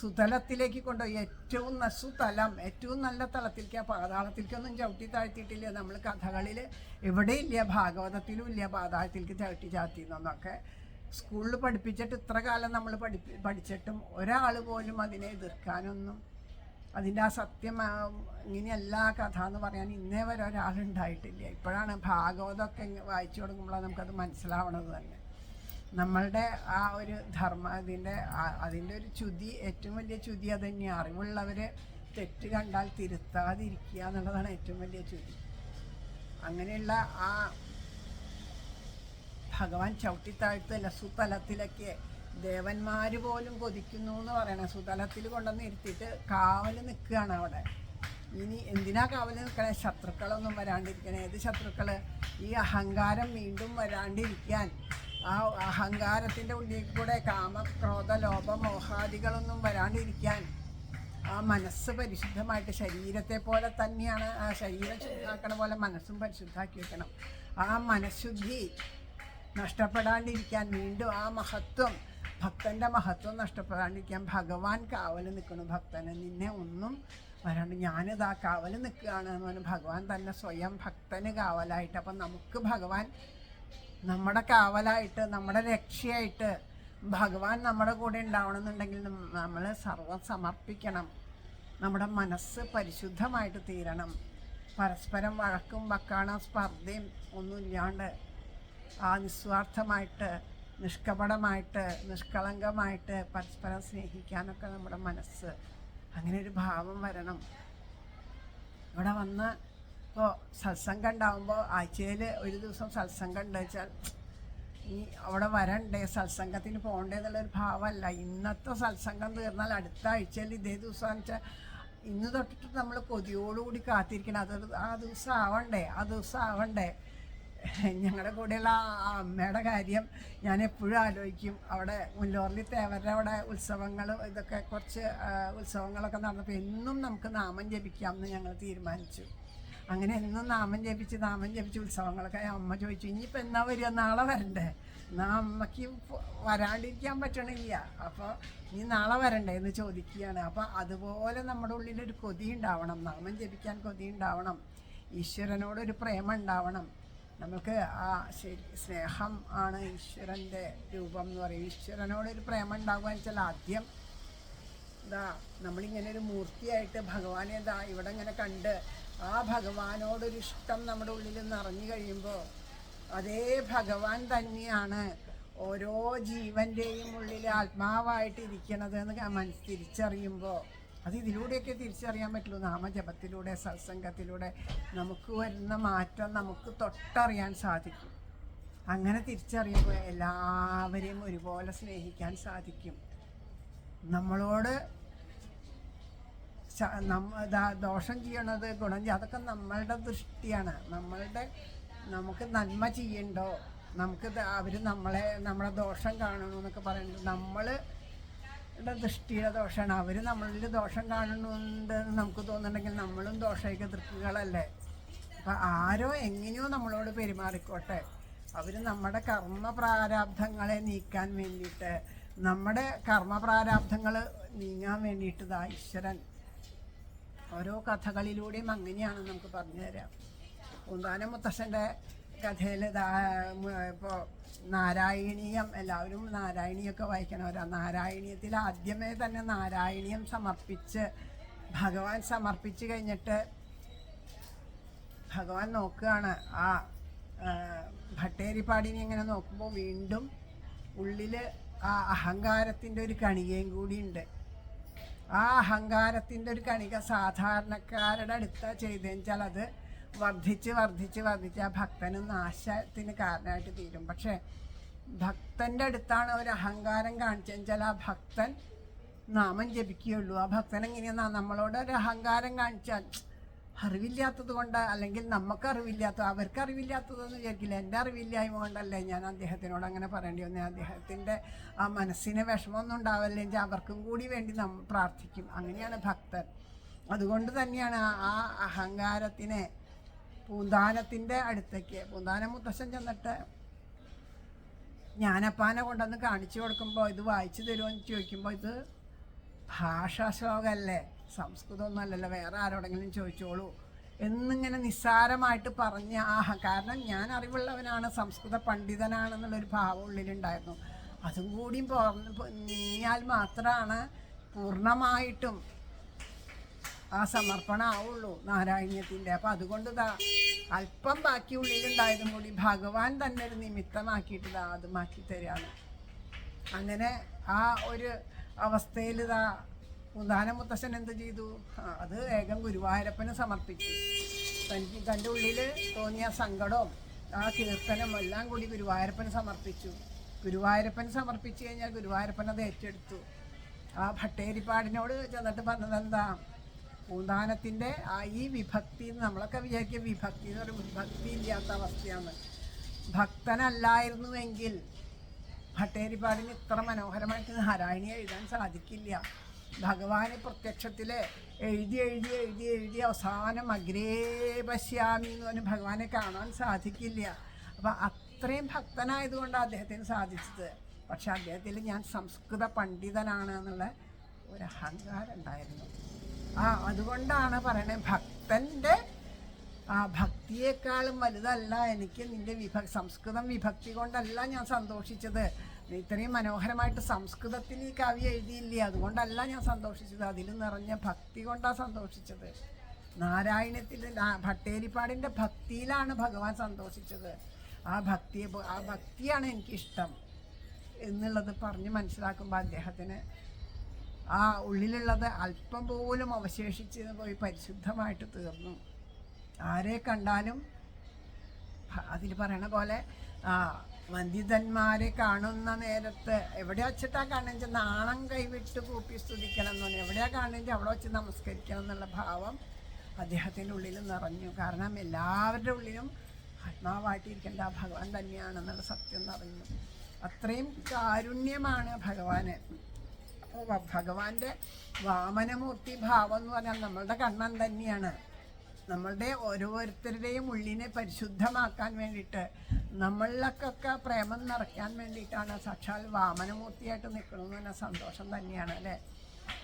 സുതലത്തിലേക്ക് കൊണ്ടുപോയി. ഏറ്റവും നല്ല തലത്തിലേക്ക്, ആ പാതാളത്തിലേക്കൊന്നും ചവിട്ടി താഴ്ത്തിയിട്ടില്ല. നമ്മൾ കഥകളിൽ എവിടെയില്ല, ഭാഗവതത്തിലും ഇല്ല പാതാളത്തിലേക്ക് ചവിട്ടി ചാത്തിന്നൊക്കെ. സ്കൂളിൽ പഠിപ്പിച്ചിട്ട് ഇത്ര കാലം നമ്മൾ പഠിച്ചിട്ടും ഒരാൾ പോലും അതിനെ എതിർക്കാനൊന്നും, അതിൻ്റെ ആ സത്യം ഇങ്ങനെയല്ല കഥ എന്ന് പറയാൻ ഇന്നേ വരെ ഒരാളുണ്ടായിട്ടില്ല. ഇപ്പോഴാണ് ഭാഗവതമൊക്കെ വായിച്ചു തുടങ്ങുമ്പോഴാണ് നമുക്കത് മനസ്സിലാവണത് തന്നെ. നമ്മളുടെ ആ ഒരു അതിൻ്റെ ഒരു ചുതി, ഏറ്റവും വലിയ ചുതി അത് തന്നെയാണ്. അറിവുള്ളവർ തെറ്റ് കണ്ടാൽ തിരുത്താതിരിക്കുക എന്നുള്ളതാണ് ഏറ്റവും വലിയ ചുതി. അങ്ങനെയുള്ള ആ ഭഗവാൻ ചവിട്ടിത്താഴ്ത്തല്ല, സുതലത്തിലൊക്കെ ദേവന്മാർ പോലും കൊതിക്കുന്നു എന്ന് പറയണേ. സുതലത്തിൽ കൊണ്ടുവന്ന് ഇരുത്തിയിട്ട് കാവൽ നിൽക്കുകയാണ് അവിടെ. ഇനി എന്തിനാ കാവൽ നിൽക്കണേ? ശത്രുക്കളൊന്നും വരാണ്ടിരിക്കണേ. ഏത് ശത്രുക്കൾ? ഈ അഹങ്കാരം വീണ്ടും വരാണ്ടിരിക്കാൻ, ആ അഹങ്കാരത്തിൻ്റെ ഉള്ളിൽ കൂടെ കാമക്രോധ ലോഭ മോഹാദികളൊന്നും വരാണ്ടിരിക്കാൻ ആ മനസ്സ് പരിശുദ്ധമായിട്ട്, ശരീരത്തെ പോലെ തന്നെയാണ് ആ ശരീരം ശുദ്ധാക്കണ പോലെ മനസ്സും പരിശുദ്ധാക്കി വെക്കണം. ആ മനഃശുദ്ധി നഷ്ടപ്പെടാണ്ടിരിക്കാൻ, വീണ്ടും ആ മഹത്വം, ഭക്തൻ്റെ മഹത്വം നഷ്ടപ്പെടാണ്ടിരിക്കാൻ ഭഗവാൻ കാവൽ നിൽക്കണം. ഭക്തന് നിന്നെ ഒന്നും വരാണ്ട് ഞാനിതാ കാവൽ നിൽക്കുകയാണ് എന്ന് പറഞ്ഞാൽ ഭഗവാൻ തന്നെ സ്വയം ഭക്തന് കാവലായിട്ട്. അപ്പം നമുക്ക് ഭഗവാൻ നമ്മുടെ കാവലായിട്ട്, നമ്മുടെ രക്ഷയായിട്ട് ഭഗവാൻ നമ്മുടെ കൂടെ ഉണ്ടാവണമെന്നുണ്ടെങ്കിൽ നമ്മൾ സർവ്വം സമർപ്പിക്കണം. നമ്മുടെ മനസ്സ് പരിശുദ്ധമായിട്ട് തീരണം. പരസ്പരം വഴക്കും വക്കാണ സ്പർദ്ധയും ഒന്നുമില്ലാണ്ട് ആ നിസ്വാർത്ഥമായിട്ട്, നിഷ്കപടമായിട്ട്, നിഷ്കളങ്കമായിട്ട് പരസ്പരം സ്നേഹിക്കാനൊക്കെ നമ്മുടെ മനസ്സ്, അങ്ങനെ ഒരു ഭാവം വരണം. ഇവിടെ വന്ന് ഇപ്പോൾ സത്സംഗം ഉണ്ടാകുമ്പോൾ ആഴ്ചയിൽ ഒരു ദിവസം സത്സംഗം ഉണ്ട് വെച്ചാൽ ഈ അവിടെ വരണ്ടേ, സത്സംഗത്തിന് പോകണ്ടേ എന്നുള്ളൊരു ഭാവമല്ല. ഇന്നത്തെ സത്സംഗം തീർന്നാൽ അടുത്ത ആഴ്ചയിൽ ഇതേ ദിവസം വെച്ചാൽ ഇന്ന് തൊട്ടിട്ട് നമ്മൾ കൊതിയോടുകൂടി കാത്തിരിക്കണം. ആ ദിവസം ആവണ്ടേ. ഞങ്ങളുടെ കൂടെയുള്ള ആ അമ്മയുടെ കാര്യം ഞാൻ എപ്പോഴും ആലോചിക്കും. അവിടെ മുല്ലോർലി തേവരുടെ അവിടെ ഉത്സവങ്ങൾ, ഇതൊക്കെ കുറച്ച് ഉത്സവങ്ങളൊക്കെ നടന്നപ്പോൾ എന്നും നമുക്ക് നാമം ജപിക്കാമെന്ന് ഞങ്ങൾ തീരുമാനിച്ചു. അങ്ങനെ എന്നും നാമം ജപിച്ച് ഉത്സവങ്ങളൊക്കെ അമ്മ ചോദിച്ചു, ഇനിയിപ്പോൾ എന്നാ വരിക, നാളെ വരണ്ടേ? എന്നാൽ അമ്മയ്ക്ക് വരാണ്ടിരിക്കാൻ പറ്റണില്ല. അപ്പോൾ ഇനി നാളെ വരണ്ടേ എന്ന് ചോദിക്കുകയാണ്. അപ്പോൾ അതുപോലെ നമ്മുടെ ഉള്ളിലൊരു കൊതി ഉണ്ടാവണം, നാമം ജപിക്കാൻ കൊതി ഉണ്ടാവണം, ഈശ്വരനോടൊരു പ്രേമം ഉണ്ടാവണം. നമുക്ക് ആ സ്നേഹം ആണ് ഈശ്വരൻ്റെ രൂപം എന്ന് പറയും. ഈശ്വരനോടൊരു പ്രേമം ഉണ്ടാകുക എന്ന് വെച്ചാൽ ആദ്യം നമ്മളിങ്ങനെ ഒരു മൂർത്തിയായിട്ട് ഭഗവാനെ ഇവിടെ ഇങ്ങനെ കണ്ട് ആ ഭഗവാനോടൊരു ഇഷ്ടം നമ്മുടെ ഉള്ളിൽ നിറഞ്ഞു കഴിയുമ്പോൾ അതേ ഭഗവാൻ തന്നെയാണ് ഓരോ ജീവൻ്റെയും ഉള്ളിൽ ആത്മാവായിട്ട് ഇരിക്കണത് എന്ന് തിരിച്ചറിയുമ്പോൾ, അത് ഇതിലൂടെയൊക്കെ തിരിച്ചറിയാൻ പറ്റുള്ളൂ. നാമജപത്തിലൂടെ, സത്സംഗത്തിലൂടെ നമുക്ക് വരുന്ന മാറ്റം നമുക്ക് തൊട്ടറിയാൻ സാധിക്കും. അങ്ങനെ തിരിച്ചറിയുമ്പോൾ എല്ലാവരെയും ഒരുപോലെ സ്നേഹിക്കാൻ സാധിക്കും. നമ്മളോട് ദോഷം ചെയ്യണത് ഗുണം അതൊക്കെ നമ്മളുടെ ദൃഷ്ടിയാണ്. നമുക്ക് നന്മ ചെയ്യണ്ടോ, നമുക്ക് അവർ നമ്മളെ ദോഷം കാണണമെന്നൊക്കെ പറയുന്നത് നമ്മളുടെ ദൃഷ്ടിയുടെ ദോഷമാണ്. അവർ നമ്മളിൽ ദോഷം കാണുന്നുണ്ടെന്ന് നമുക്ക് തോന്നുന്നുണ്ടെങ്കിൽ നമ്മളും ദോഷൈക ദൃക്കുകളല്ലേ. അപ്പം ആരോ എങ്ങനെയോ നമ്മളോട് പെരുമാറിക്കോട്ടെ, അവർ നമ്മുടെ കർമ്മപ്രാരാബ്ധങ്ങളെ നീക്കാൻ വേണ്ടിയിട്ട്, നമ്മുടെ കർമ്മപ്രാരാബ്ധങ്ങൾ നീങ്ങാൻ വേണ്ടിയിട്ട് ഈശ്വരൻ ഓരോ കഥകളിലൂടെയും അങ്ങനെയാണ് നമുക്ക് പറഞ്ഞു തരാം. പൂന്താനം മുത്തശ്ശൻ്റെ കഥയിൽ ഇപ്പോൾ നാരായണീയം, എല്ലാവരും നാരായണീയമൊക്കെ വായിക്കണവരാ. നാരായണീയത്തിൽ ആദ്യമേ തന്നെ നാരായണീയം ഭഗവാൻ സമർപ്പിച്ച് കഴിഞ്ഞിട്ട് ഭഗവാൻ നോക്കുകയാണ്. ആ ഭട്ടേരിപ്പാടിനെ ഇങ്ങനെ നോക്കുമ്പോൾ വീണ്ടും ഉള്ളിൽ ആ അഹങ്കാരത്തിൻ്റെ ഒരു കണികയും കൂടിയുണ്ട്. ആ അഹങ്കാരത്തിൻ്റെ ഒരു കണിക സാധാരണക്കാരുടെ അടുത്ത ചെയ്തതെന്ന് വെച്ചാൽ അത് വർദ്ധിച്ച് ആ ഭക്തന് നാശത്തിന് കാരണമായിട്ട് തീരും. പക്ഷേ ഭക്തൻ്റെ അടുത്താണ് ഒരു അഹങ്കാരം കാണിച്ചതെന്ന് വെച്ചാൽ ആ ഭക്തൻ നാമം ജപിക്കുകയുള്ളൂ. ആ ഭക്തൻ എങ്ങനെയാ നമ്മളോട് ഒരു അഹങ്കാരം കാണിച്ചാൽ അറിവില്ലാത്തത് കൊണ്ട്, അല്ലെങ്കിൽ നമുക്ക് അവർക്ക് അറിവില്ലാത്തതെന്ന് വിചാരിക്കില്ല. എൻ്റെ അറിവില്ലായ്മ കൊണ്ടല്ലേ ഞാൻ അദ്ദേഹത്തിനോട് അങ്ങനെ പറയേണ്ടി വന്നേ. അദ്ദേഹത്തിൻ്റെ ആ മനസ്സിന് വിഷമമൊന്നും ഉണ്ടാവില്ലെങ്കിൽ അവർക്കും കൂടി വേണ്ടി പ്രാർത്ഥിക്കും. അങ്ങനെയാണ് ഭക്തൻ. അതുകൊണ്ട് തന്നെയാണ് ആ അഹങ്കാരത്തിനെ പൂന്താനത്തിൻ്റെ അടുത്തേക്ക് പൂന്താനം മുത്തശ്ശൻ ചെന്നിട്ട് ജ്ഞാനപ്പാനെ കൊണ്ടുവന്ന് കാണിച്ചു കൊടുക്കുമ്പോൾ ഇത് വായിച്ചു തരുമോ എന്ന് ചോദിക്കുമ്പോൾ ഇത് ഭാഷാ ശ്ലോകമല്ലേ, സംസ്കൃതമൊന്നുമല്ലല്ലോ, വേറെ ആരോടെങ്കിലും ചോദിച്ചോളൂ എന്നിങ്ങനെ നിസ്സാരമായിട്ട് പറഞ്ഞ കാരണം ഞാൻ അറിവുള്ളവനാണ്, സംസ്കൃത പണ്ഡിതനാണെന്നുള്ളൊരു ഭാവം ഉള്ളിലുണ്ടായിരുന്നു. അതും കൂടിയും നീങ്ങിയാൽ മാത്രമാണ് പൂർണ്ണമായിട്ടും ആ സമർപ്പണം ആവുള്ളൂ നാരായണീയത്തിൻ്റെ. അപ്പം അതുകൊണ്ട് അല്പം ബാക്കി ഉള്ളിലുണ്ടായതും കൂടി ഭഗവാൻ തന്നെ ഒരു നിമിത്തമാക്കിയിട്ട് അത് മാറ്റി തരാണ്. അങ്ങനെ ആ ഒരു അവസ്ഥയിൽ പൂന്താനം മുത്തശ്ശൻ എന്ത് ചെയ്തു, അത് വേഗം ഗുരുവായൂരപ്പന് സമർപ്പിച്ചു. തൻ്റെ ഉള്ളിൽ തോന്നിയ സങ്കടവും ആ കീർത്തനം എല്ലാം കൂടി ഗുരുവായൂരപ്പന് സമർപ്പിച്ചു. ഗുരുവായൂരപ്പൻ സമർപ്പിച്ചു കഴിഞ്ഞാൽ ഗുരുവായൂരപ്പൻ അത് ഏറ്റെടുത്തു. ആ ഭട്ടേരിപ്പാടിനോട് ചെന്നിട്ട് പറഞ്ഞതെന്താ, പൂന്താനത്തിൻ്റെ ഈ വിഭക്തി, നമ്മളൊക്കെ വിചാരിക്കുക വിഭക്തി എന്ന് പറയുമ്പോൾ വിഭക്തി ഇല്ലാത്ത അവസ്ഥയാണ്. ഭക്തനല്ലായിരുന്നുവെങ്കിൽ ഭട്ടേരിപ്പാടിന് ഇത്ര മനോഹരമായിട്ട് നാരായണി എഴുതാൻ സാധിക്കില്ല. ഭഗവാന് പ്രത്യക്ഷത്തിൽ എഴുതി അവസാനം അഗ്രേ പശ്യാമി എന്ന് പറഞ്ഞ് ഭഗവാനെ കാണാൻ സാധിക്കില്ല. അപ്പം അത്രയും ഭക്തനായതുകൊണ്ടാണ് അദ്ദേഹത്തിന് സാധിച്ചത്. പക്ഷെ അദ്ദേഹത്തിൽ ഞാൻ സംസ്കൃത പണ്ഡിതനാണ് എന്നുള്ള ഒരു അഹങ്കാരം ഉണ്ടായിരുന്നു. അതുകൊണ്ടാണ് പറയണത്, ഭക്തൻ്റെ ഭക്തിയേക്കാളും വലുതല്ല എനിക്ക് നിൻ്റെ സംസ്കൃതം വിഭക്തി കൊണ്ടല്ല ഞാൻ സന്തോഷിച്ചത്. ഇത്രയും മനോഹരമായിട്ട് സംസ്കൃതത്തിൽ ഈ കവി എഴുതിയില്ലേ, അതുകൊണ്ടല്ല ഞാൻ സന്തോഷിച്ചത്, അതിൽ നിറഞ്ഞ ഭക്തി കൊണ്ടാണ് സന്തോഷിച്ചത്. നാരായണത്തിൽ ഭട്ടേരിപ്പാടിൻ്റെ ഭക്തിയിലാണ് ഭഗവാൻ സന്തോഷിച്ചത്. ആ ഭക്തിയാണ് എനിക്കിഷ്ടം എന്നുള്ളത് പറഞ്ഞ് മനസ്സിലാക്കുമ്പോൾ അദ്ദേഹത്തിന് ആ ഉള്ളിലുള്ളത് അല്പം പോലും അവശേഷിച്ച് പോയി പരിശുദ്ധമായിട്ട് തീർന്നു. ആരെ കണ്ടാലും അതിൽ പറയണ പോലെ വന്ദിതന്മാരെ കാണുന്ന നേരത്ത് എവിടെ വച്ചിട്ടാണ് കാണുന്നത്, നാണം കൈവിട്ട് കൂപ്പി സ്തുതിക്കണം എന്ന് പറഞ്ഞു. എവിടെയാണ് കാണുന്നത് അവിടെ വെച്ച് നമസ്കരിക്കണം എന്നുള്ള ഭാവം അദ്ദേഹത്തിൻ്റെ ഉള്ളിൽ നിറഞ്ഞു. കാരണം എല്ലാവരുടെ ഉള്ളിലും ആത്മാവായിട്ടിരിക്കേണ്ട ആ ഭഗവാൻ തന്നെയാണെന്നുള്ള സത്യം നിറഞ്ഞു. അത്രയും കാരുണ്യമാണ് ഭഗവാന്. അപ്പോൾ ഭഗവാന്റെ വാമനമൂർത്തി ഭാവം എന്ന് പറഞ്ഞാൽ നമ്മളുടെ കണ്ണൻ തന്നെയാണ്. നമ്മളുടെ ഓരോരുത്തരുടെയും ഉള്ളിനെ പരിശുദ്ധമാക്കാൻ വേണ്ടിയിട്ട്, നമ്മളിലൊക്കെ പ്രേമം നിറയ്ക്കാൻ വേണ്ടിയിട്ടാണ് സാക്ഷാൽ വാമനമൂർത്തിയായിട്ട് നിൽക്കണമെന്ന് പറഞ്ഞാൽ സന്തോഷം തന്നെയാണ് അല്ലേ.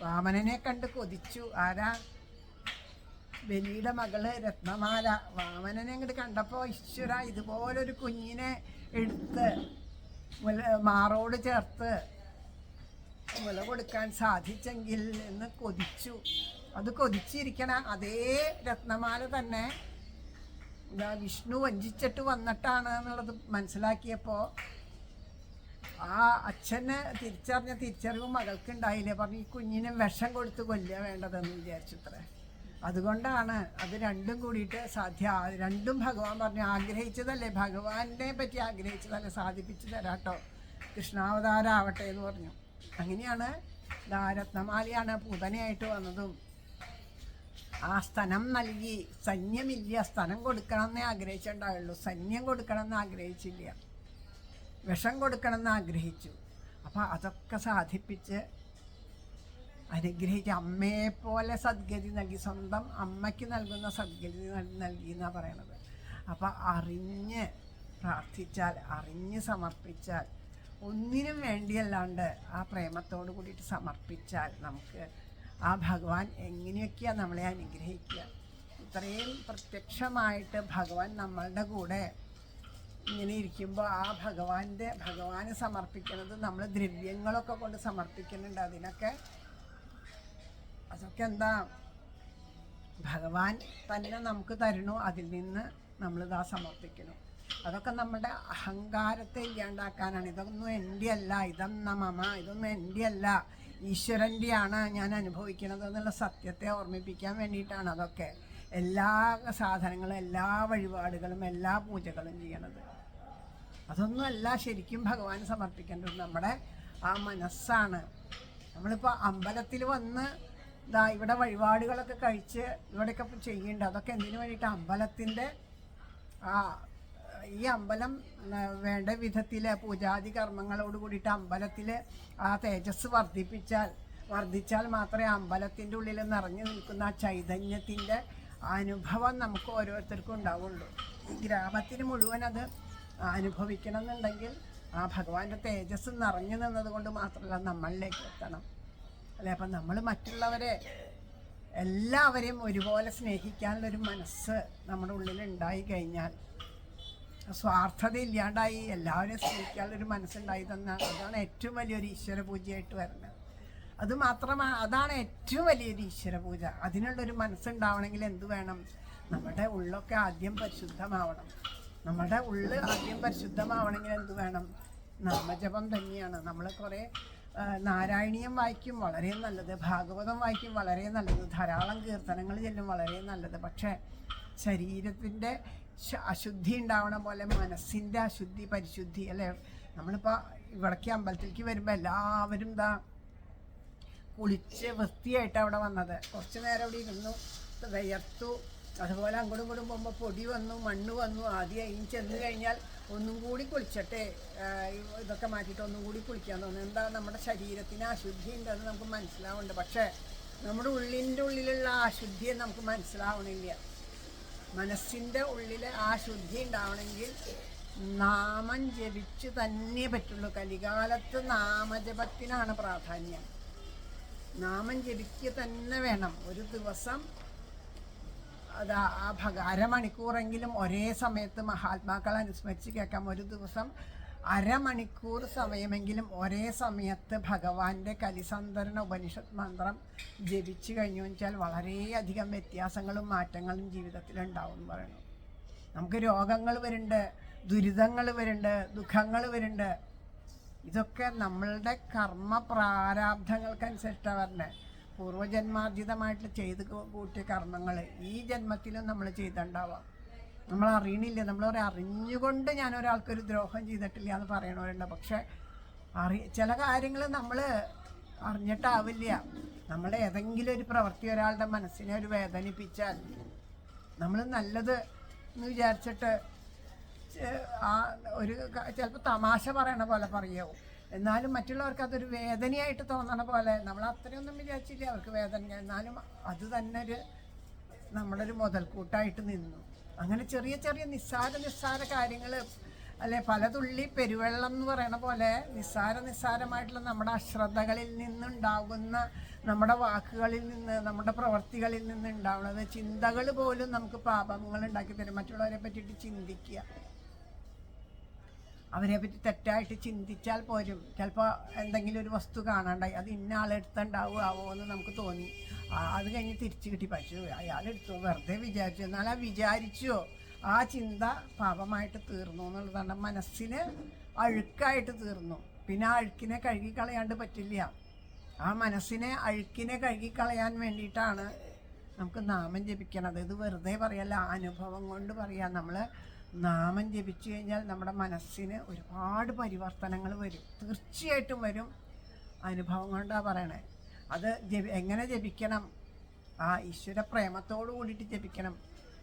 വാമനനെ കണ്ട് കൊതിച്ചു ആരാ, ബലിയുടെ മകള് രത്നമാല. വാമനനെ അങ്ങോട്ട് കണ്ടപ്പോൾ ഈശ്വര ഇതുപോലൊരു കുഞ്ഞിനെ എടുത്ത് മാറോട് ചേർത്ത് മുല കൊടുക്കാൻ സാധിച്ചെങ്കിൽ എന്ന് കൊതിച്ചു. അത് കൊതിച്ചിരിക്കണ അതേ രത്നമാല തന്നെ വിഷ്ണു വഞ്ചിച്ചിട്ട് വന്നിട്ടാണ് എന്നുള്ളത് മനസ്സിലാക്കിയപ്പോൾ ആ അച്ഛന് തിരിച്ചറിവ് മകൾക്ക് ഉണ്ടായില്ലേ. പറഞ്ഞു ഈ കുഞ്ഞിനെ വിഷം കൊടുത്ത് കൊല്ലുക വേണ്ടതെന്ന് വിചാരിച്ചത്രേ. അതുകൊണ്ടാണ് അത് രണ്ടും കൂടിയിട്ട് രണ്ടും ഭഗവാൻ പറഞ്ഞു ആഗ്രഹിച്ചതല്ലേ, ഭഗവാനെ പറ്റി ആഗ്രഹിച്ചതല്ലേ, സാധിപ്പിച്ചു തരാട്ടോ, കൃഷ്ണാവതാരം ആവട്ടെ എന്ന് പറഞ്ഞു. അങ്ങനെയാണ് രത്നമാലയാണ് പൂതനയായിട്ട് വന്നതും. ആ സ്തനം നൽകി. സൈന്യമില്ല, സ്തനം കൊടുക്കണമെന്നേ ആഗ്രഹിച്ചിട്ടുണ്ടാവുള്ളൂ. സൈന്യം കൊടുക്കണമെന്ന് ആഗ്രഹിച്ചില്ല, വിഷം കൊടുക്കണമെന്ന് ആഗ്രഹിച്ചു. അപ്പോൾ അതൊക്കെ സാധിപ്പിച്ച് അനുഗ്രഹിച്ച് അമ്മയെപ്പോലെ സദ്ഗതി നൽകി. സ്വന്തം അമ്മയ്ക്ക് നൽകുന്ന സദ്ഗതി നൽകി എന്നാണ് പറയണത്. അപ്പോൾ അറിഞ്ഞ് പ്രാർത്ഥിച്ചാൽ, അറിഞ്ഞ് സമർപ്പിച്ചാൽ, ഒന്നിനും വേണ്ടിയല്ലാണ്ട് ആ പ്രേമത്തോട് കൂടിയിട്ട് സമർപ്പിച്ചാൽ നമുക്ക് ആ ഭഗവാൻ എങ്ങനെയൊക്കെയാണ് നമ്മളെ അനുഗ്രഹിക്കുക. ഇത്രയും പ്രത്യക്ഷമായിട്ട് ഭഗവാൻ നമ്മളുടെ കൂടെ ഇങ്ങനെ ഇരിക്കുമ്പോൾ ആ ഭഗവാന് സമർപ്പിക്കുന്നത് നമ്മൾ ദ്രവ്യങ്ങളൊക്കെ കൊണ്ട് സമർപ്പിക്കുന്നുണ്ട്. അതൊക്കെ എന്താ, ഭഗവാൻ തന്നെ നമുക്ക് തരണു, അതിൽ നിന്ന് നമ്മളിതാ സമർപ്പിക്കുന്നു. അതൊക്കെ നമ്മുടെ അഹങ്കാരത്തെ ഇല്ലാണ്ടാക്കാനാണ്. ഇതൊന്നും എൻ്റെ അല്ല, ഇതൊന്നും എൻ്റെ അല്ല, ഈശ്വരൻ്റെയാണ് ഞാൻ അനുഭവിക്കുന്നത് എന്നുള്ള സത്യത്തെ ഓർമ്മിപ്പിക്കാൻ വേണ്ടിയിട്ടാണ് അതൊക്കെ. എല്ലാ സാധനങ്ങളും, എല്ലാ വഴിപാടുകളും, എല്ലാ പൂജകളും ചെയ്യണത്. അതൊന്നുമല്ല ശരിക്കും ഭഗവാന് സമർപ്പിക്കേണ്ടത് നമ്മുടെ ആ മനസ്സാണ്. നമ്മളിപ്പോൾ അമ്പലത്തിൽ വന്ന് ഇവിടെ വഴിപാടുകളൊക്കെ കഴിച്ച് ഇവിടെയൊക്കെ ചെയ്യുന്നുണ്ട്. അതൊക്കെ എന്തിനു വേണ്ടിയിട്ട്? അമ്പലത്തിൻ്റെ ഈ അമ്പലം വേണ്ട വിധത്തിൽ പൂജാതി കർമ്മങ്ങളോട് കൂടിയിട്ട് അമ്പലത്തിൽ ആ തേജസ് വർദ്ധിച്ചാൽ മാത്രമേ അമ്പലത്തിൻ്റെ ഉള്ളിൽ നിറഞ്ഞു നിൽക്കുന്ന ആ ചൈതന്യത്തിൻ്റെ അനുഭവം നമുക്ക് ഓരോരുത്തർക്കും ഉണ്ടാവുള്ളൂ. ഈ ഗ്രാമത്തിന് മുഴുവൻ അത് അനുഭവിക്കണം എന്നുണ്ടെങ്കിൽ ആ ഭഗവാന്റെ തേജസ് നിറഞ്ഞു നിന്നത് കൊണ്ട് മാത്രമല്ല നമ്മളിലേക്ക് എത്തണം അല്ലേ. അപ്പം നമ്മൾ മറ്റുള്ളവരെ എല്ലാവരെയും ഒരുപോലെ സ്നേഹിക്കാനുള്ളൊരു മനസ്സ് നമ്മുടെ ഉള്ളിൽ ഉണ്ടായി കഴിഞ്ഞാൽ, സ്വാർത്ഥത ഇല്ലാണ്ടായി എല്ലാവരെയും സ്നേഹിക്കാനുള്ളൊരു മനസ്സുണ്ടായി തന്നാൽ അതാണ് ഏറ്റവും വലിയൊരു ഈശ്വര പൂജയായിട്ട് വരുന്നത്. അതാണ് ഏറ്റവും വലിയൊരു ഈശ്വര പൂജ. അതിനുള്ളൊരു മനസ്സുണ്ടാവണമെങ്കിൽ എന്ത് വേണം? നമ്മുടെ ഉള്ളൊക്കെ ആദ്യം പരിശുദ്ധമാവണം. നമ്മുടെ ഉള്ള് ആദ്യം പരിശുദ്ധമാവണമെങ്കിൽ എന്ത് വേണം? നാമജപം തന്നെയാണ്. നമ്മൾ കുറേ നാരായണീയം വായിക്കും, വളരെ നല്ലത്. ഭാഗവതം വായിക്കും, വളരെ നല്ലത്. ധാരാളം കീർത്തനങ്ങൾ ചെല്ലും, വളരെ നല്ലത്. പക്ഷേ ശരീരത്തിൻ്റെ അശുദ്ധി ഉണ്ടാവണ പോലെ മനസ്സിൻ്റെ അശുദ്ധി, പരിശുദ്ധി അല്ലേ. നമ്മളിപ്പോൾ ഇവിടേക്ക് അമ്പലത്തിലേക്ക് വരുമ്പോൾ എല്ലാവരും കുളിച്ച് വൃത്തിയായിട്ട് അവിടെ വന്നത്. കുറച്ച് നേരം അവിടെ ഇരുന്നു, വിയർത്തു. അതുപോലെ അങ്ങോട്ടും ഇങ്ങോട്ടും പോകുമ്പോൾ പൊടി വന്നു, മണ്ണ് വന്നു. ആദ്യം അതിന് ചെന്ന് കഴിഞ്ഞാൽ ഒന്നും കൂടി കുളിച്ചട്ടെ, ഇതൊക്കെ മാറ്റിയിട്ട് ഒന്നും കൂടി കുളിക്കാൻ തോന്നുന്നു. എന്താ, നമ്മുടെ ശരീരത്തിന് അശുദ്ധി ഉണ്ടെന്ന് നമുക്ക് മനസ്സിലാവുന്നുണ്ട്. പക്ഷേ നമ്മുടെ ഉള്ളിലുള്ള ആ അശുദ്ധിയെ നമുക്ക് മനസ്സിലാവണില്ല. മനസ്സിൻ്റെ ഉള്ളിൽ ആ ശുദ്ധി ഉണ്ടാവണമെങ്കിൽ നാമം ജപിച്ച് തന്നെ പറ്റുള്ളൂ. കലികാലത്ത് നാമജപത്തിനാണ് പ്രാധാന്യം. നാമം ജപിക്കുക തന്നെ വേണം. ഒരു ദിവസം അരമണിക്കൂറെങ്കിലും ഒരേ സമയത്ത് മഹാത്മാക്കളെ അനുസ്മരിച്ച് കേൾക്കാം. ഒരു ദിവസം അരമണിക്കൂർ സമയമെങ്കിലും ഒരേ സമയത്ത് ഭഗവാന്റെ കലിസന്ധരണ ഉപനിഷത്ത് മന്ത്രം ജപിച്ചു കഴിഞ്ഞു വെച്ചാൽ വളരെയധികം വ്യത്യാസങ്ങളും മാറ്റങ്ങളും ജീവിതത്തിലുണ്ടാവും എന്ന് പറയുന്നു. നമുക്ക് രോഗങ്ങൾ വരുന്നുണ്ട്, ദുരിതങ്ങൾ വരുന്നുണ്ട്, ദുഃഖങ്ങൾ വരുന്നുണ്ട്. ഇതൊക്കെ നമ്മളുടെ കർമ്മ പ്രാരാബ്ധങ്ങൾക്കനുസരിച്ചാണ് പറഞ്ഞത്. പൂർവ്വജന്മാർജിതമായിട്ട് ചെയ്ത് കൂട്ടിയ കർമ്മങ്ങൾ ഈ ജന്മത്തിലും നമ്മൾ ചെയ്തിട്ടുണ്ടാവാം. നമ്മൾ അറിയണില്ല. അറിഞ്ഞുകൊണ്ട് ഞാൻ ഒരാൾക്കൊരു ദ്രോഹം ചെയ്തിട്ടില്ല എന്ന് പറയണവരുണ്ട്. പക്ഷെ ചില കാര്യങ്ങൾ നമ്മൾ അറിഞ്ഞിട്ടാവില്ല. നമ്മുടെ ഏതെങ്കിലും ഒരു പ്രവൃത്തി ഒരാളുടെ മനസ്സിനെ ഒരു വേദനിപ്പിച്ചാൽ നമ്മൾ നല്ലത് എന്ന് വിചാരിച്ചിട്ട് ചിലപ്പോൾ തമാശ പറയണ പോലെ പറയാവും. എന്നാലും മറ്റുള്ളവർക്ക് അതൊരു വേദനയായിട്ട് തോന്നണ പോലെ നമ്മൾ അത്രയൊന്നും വിചാരിച്ചില്ല അവർക്ക് വേദന. എന്നാലും അത് തന്നെ നമ്മുടെ ഒരു മുതൽക്കൂട്ടായിട്ട് നിന്നു. അങ്ങനെ ചെറിയ ചെറിയ നിസ്സാര കാര്യങ്ങൾ അല്ലെ, പലതുള്ളി പെരുവെള്ളം എന്ന് പറയണ പോലെ നിസ്സാരമായിട്ടുള്ള നമ്മുടെ അശ്രദ്ധകളിൽ നിന്നുണ്ടാകുന്ന, നമ്മുടെ വാക്കുകളിൽ നിന്ന്, നമ്മുടെ പ്രവർത്തികളിൽ നിന്ന് ഉണ്ടാവുന്നത് ചിന്തകൾ പോലും നമുക്ക് പാപങ്ങൾ ഉണ്ടാക്കി തരും. മറ്റുള്ളവരെ പറ്റിയിട്ട് ചിന്തിക്കുക, അവരെ പറ്റി തെറ്റായിട്ട് ചിന്തിച്ചാൽ പോലും ചിലപ്പോൾ എന്തെങ്കിലും ഒരു വസ്തു കാണാണ്ടായി, അത് ഇന്ന ആളെടുത്തുണ്ടാവുമോ എന്ന് നമുക്ക് തോന്നി. അത് കഴിഞ്ഞ് തിരിച്ചു കിട്ടി. പക്ഷേ അയാളെടുത്തു, വെറുതെ വിചാരിച്ചു. എന്നാൽ ആ വിചാരിച്ചോ ആ ചിന്ത പാപമായിട്ട് തീർന്നു എന്നുള്ളതാണ്. മനസ്സിന് അഴുക്കായിട്ട് തീർന്നു. പിന്നെ ആ അഴുക്കിനെ കഴുകിക്കളയാണ്ട് പറ്റില്ല. ആ മനസ്സിനെ അഴുക്കിനെ കഴുകിക്കളയാൻ വേണ്ടിയിട്ടാണ് നമുക്ക് നാമം ജപിക്കണത്. ഇത് വെറുതെ പറയല്ല, അനുഭവം കൊണ്ട് പറയാം. നമ്മൾ നാമം ജപിച്ചു കഴിഞ്ഞാൽ നമ്മുടെ മനസ്സിന് ഒരുപാട് പരിവർത്തനങ്ങൾ വരും, തീർച്ചയായിട്ടും വരും. അനുഭവം കൊണ്ടാണ് പറയണേ. അത് എങ്ങനെ ജപിക്കണം? ആ ഈശ്വര പ്രേമത്തോടു കൂടിയിട്ട് ജപിക്കണം.